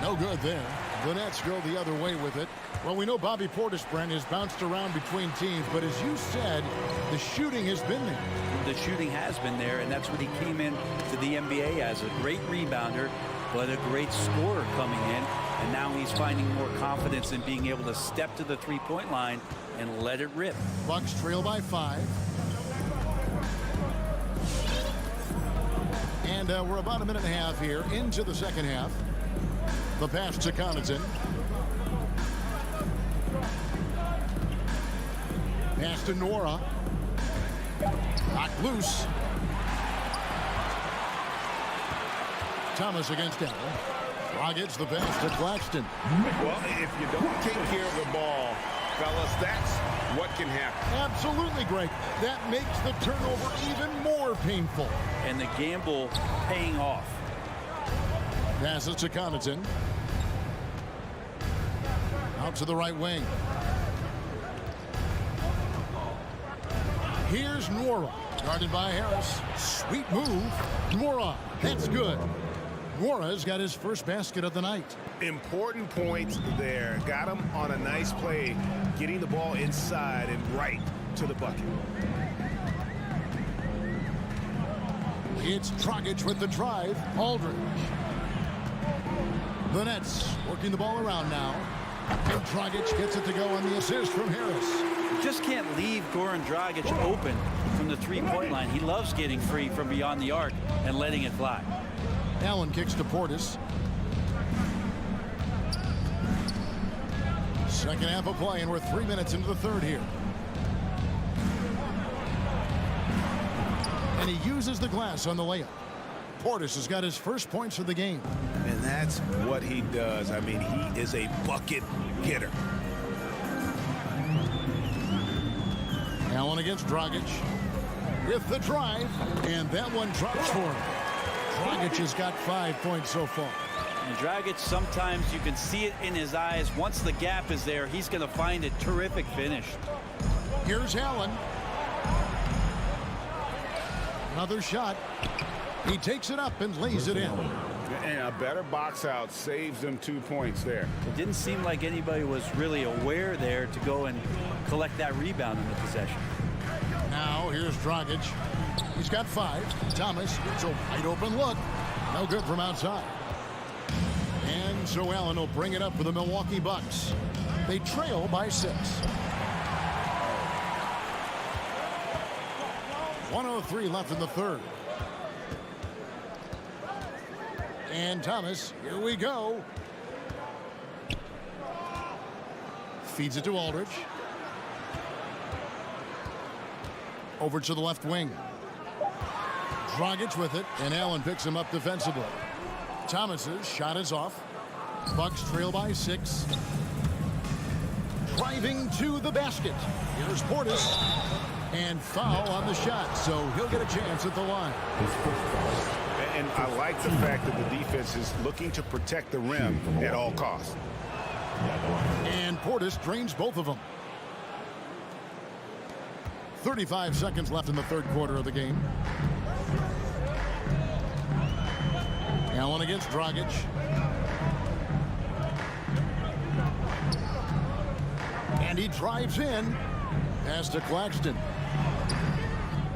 No good there. The Nets go the other way with it. Well, we know Bobby Portis, Brent, has bounced around between teams, but as you said, the shooting has been there. The shooting has been there, and that's what he came in to the NBA as, a great rebounder, but a great scorer coming in. And now he's finding more confidence in being able to step to the three-point line and let it rip. Bucks trail by 5. And we're about a minute and a half here into the second half. The pass to Connaughton. Pass to Nora. Knocked loose. Thomas against Allen. Dragic the pass to Claxton. Well, if you don't take care of the ball, fellas, that's what can happen. Absolutely, Greg. That makes the turnover even more painful. And the gamble paying off. Passes to Connaughton. Out to the right wing. Here's Nora. Guarded by Harris. Sweet move. Nora. That's good. Nora's got his first basket of the night. Important points there. Got him on a nice play, getting the ball inside and right to the bucket. It's Dragic with the drive. Aldridge. The Nets working the ball around now. And Dragic gets it to go on the assist from Harris. You just can't leave Goran Dragic open from the three-point line. He loves getting free from beyond the arc and letting it fly. Allen kicks to Portis. Second half of play, and we're 3 minutes into the third here. And he uses the glass on the layup. Portis has got his first points of the game. And that's what he does. I mean, he is a bucket getter. Allen against Dragic with the drive, and that one drops for him. Dragic has got 5 points so far. And Dragic, sometimes you can see it in his eyes. Once the gap is there, he's going to find a terrific finish. Here's Allen. Another shot. He takes it up and lays it in. And a better box out saves them 2 points there. It didn't seem like anybody was really aware there to go and collect that rebound in the possession. Now here's Dragic. He's got 5. Thomas gets a wide open look. No good from outside. And so Allen will bring it up for the Milwaukee Bucks. They trail by 6. 1:03 left in the third. And Thomas, here we go. Feeds it to Aldridge. Over to the left wing. Dragic with it, and Allen picks him up defensively. Thomas's shot is off. Bucks trail by 6. Driving to the basket. Here's Portis. And foul on the shot, so he'll get a chance at the line. And I like the fact that the defense is looking to protect the rim at all costs. And Portis drains both of them. 35 seconds left in the third quarter of the game. Allen against Dragic. And he drives in. Pass to Claxton.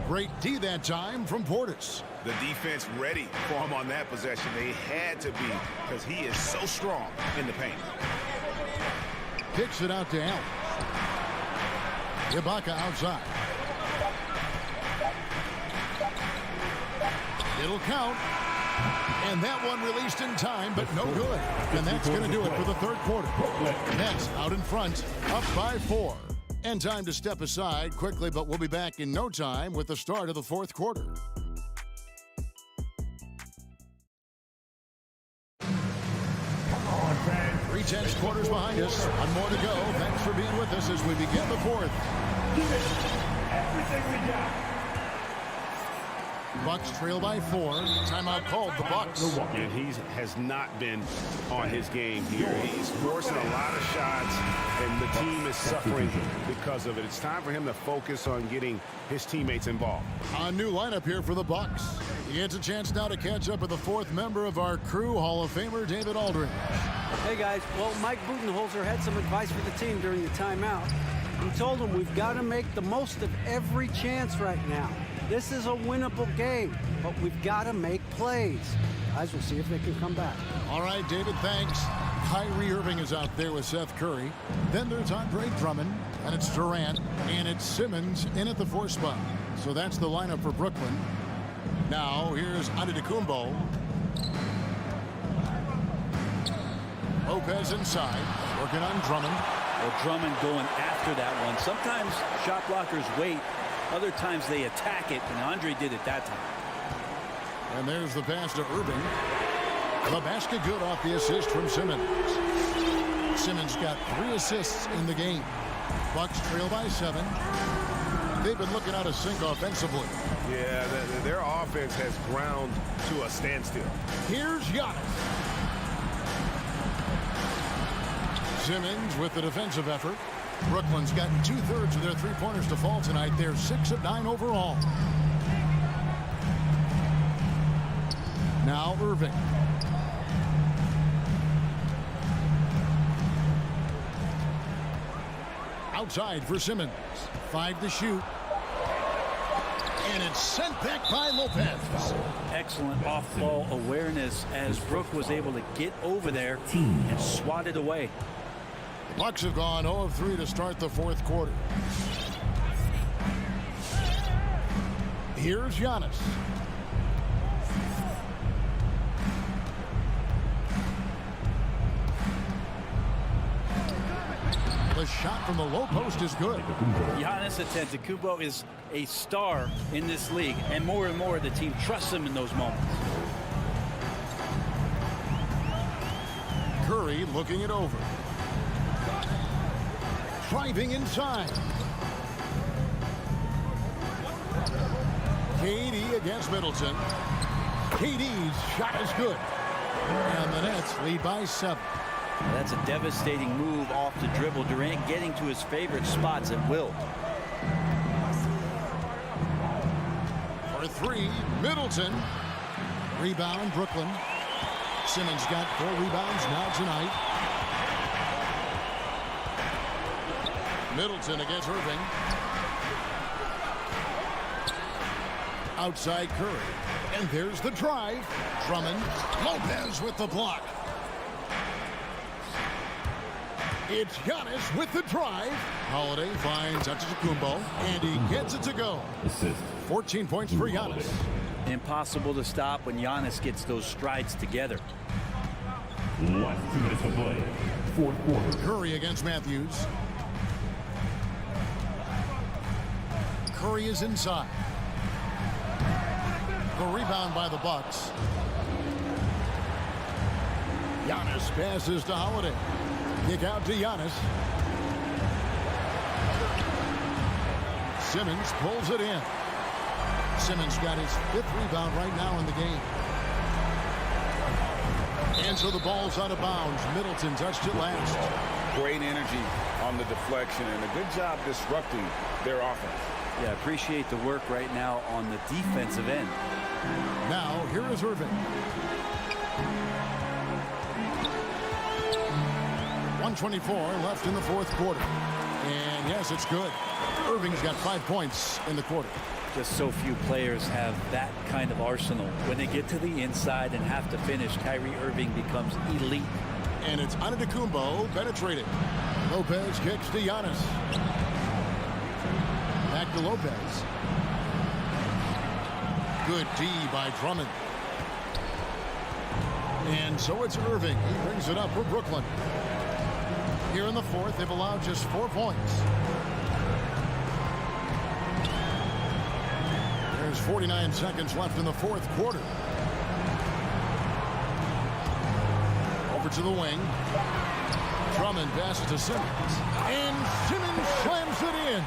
Great D that time from Portis. The defense ready for him on that possession. They had to be, because he is so strong in the paint. Kicks it out to Allen. Ibaka outside. It'll count. And that one released in time, but no good. And that's going to do it for the third quarter. Nets out in front, up by 4. And time to step aside quickly, but we'll be back in no time with the start of the fourth quarter. Come on, fans. 3/10 quarters behind us. One more to go. Thanks for being with us as we begin the fourth. Give it everything we got. Bucks trail by 4. Timeout called the Bucks. And he has not been on his game here. He's forcing a lot of shots, and the team is suffering because of it. It's time for him to focus on getting his teammates involved. A new lineup here for the Bucks. He gets a chance now to catch up with the fourth member of our crew, Hall of Famer David Aldridge. Hey guys, well, Mike Budenholzer had some advice for the team during the timeout. He told them we've got to make the most of every chance right now. This is a winnable game, but we've got to make plays. Guys, we'll see if they can come back. All right, David, thanks. Kyrie Irving is out there with Seth Curry. Then there's Andre Drummond, and it's Durant, and it's Simmons in at the 4 spot. So that's the lineup for Brooklyn. Now, here's Antetokounmpo. Lopez inside, working on Drummond. Well, Drummond going after that one. Sometimes shot blockers wait. Other times they attack it, and Andre did it that time. And there's the pass to Irving. The basket good off the assist from Simmons. Simmons got 3 assists in the game. Bucks trail by 7. They've been looking out of sync offensively. Yeah, their offense has ground to a standstill. Here's Giannis. Simmons with the defensive effort. Brooklyn's gotten 2/3 of their 3-pointers to fall tonight. They're 6 of 9 overall. Now Irving. Outside for Simmons. 5 to shoot. And it's sent back by Lopez. Excellent off-ball awareness as Brook was able to get over there and swat it away. Bucks have gone 0 of 3 to start the fourth quarter. Here's Giannis. The shot from the low post is good. Giannis Antetokounmpo is a star in this league, and more the team trusts him in those moments. Curry looking it over. Driving inside. KD against Middleton. KD's shot is good. And the Nets lead by 7. That's a devastating move off the dribble. Durant getting to his favorite spots at will. For 3, Middleton. Rebound, Brooklyn. Simmons got 4 rebounds now tonight. Middleton against Irving. Outside Curry. And there's the drive. Drummond. Lopez with the block. It's Giannis with the drive. Holiday finds Antetokounmpo, and he gets it to go. 14 points for Giannis. Impossible to stop when Giannis gets those strides together. 2 minutes to play. Fourth quarter. Curry against Matthews. Curry is inside. The rebound by the Bucks. Giannis passes to Holiday. Kick out to Giannis. Simmons pulls it in. Simmons got his 5th rebound right now in the game. And so the ball's out of bounds. Middleton touched it last. Great energy on the deflection and a good job disrupting their offense. Yeah, appreciate the work right now on the defensive end. Now, here is Irving. 1:24 left in the fourth quarter. And yes, it's good. Irving's got 5 points in the quarter. Just so few players have that kind of arsenal. When they get to the inside and have to finish, Kyrie Irving becomes elite. And it's Antetokounmpo penetrating. Lopez kicks to Giannis. Back to Lopez. Good D by Drummond. And so it's Irving. He brings it up for Brooklyn. Here in the fourth, they've allowed just 4 points. There's 49 seconds left in the fourth quarter. Over to the wing. Drummond passes to Simmons. And Simmons slams it in.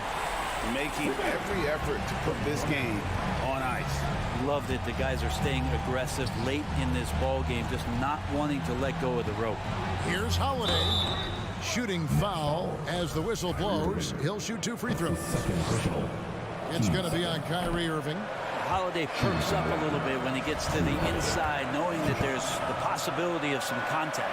Making every effort to put this game on ice. Loved it. The guys are staying aggressive late in this ball game, just not wanting to let go of the rope. Here's Holiday. Shooting foul as the whistle blows. He'll shoot 2 free throws. It's going to be on Kyrie Irving. Holiday perks up a little bit when he gets to the inside, knowing that there's the possibility of some contact.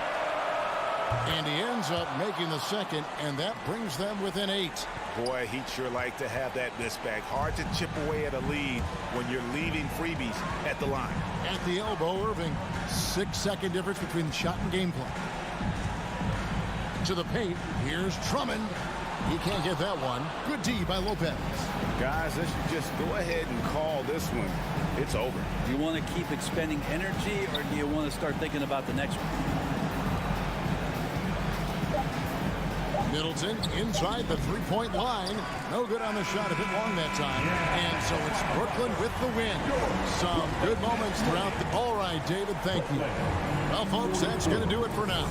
And he ends up making the second, and that brings them within 8. Boy, he'd sure like to have that miss back. Hard to chip away at a lead when you're leaving freebies at the line. At the elbow, Irving. 6-second difference between shot and game play. To the paint, here's Drummond. He can't get that one. Good D by Lopez. Guys, let's just go ahead and call this one. It's over. Do you want to keep expending energy, or do you want to start thinking about the next one? Middleton inside the three-point line. No good on the shot, a bit long that time. And so it's Brooklyn with the win. Some good moments throughout the... All right, David, thank you. Well, folks, that's going to do it for now.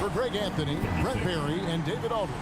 For Greg Anthony, Brett Perry, and David Aldridge.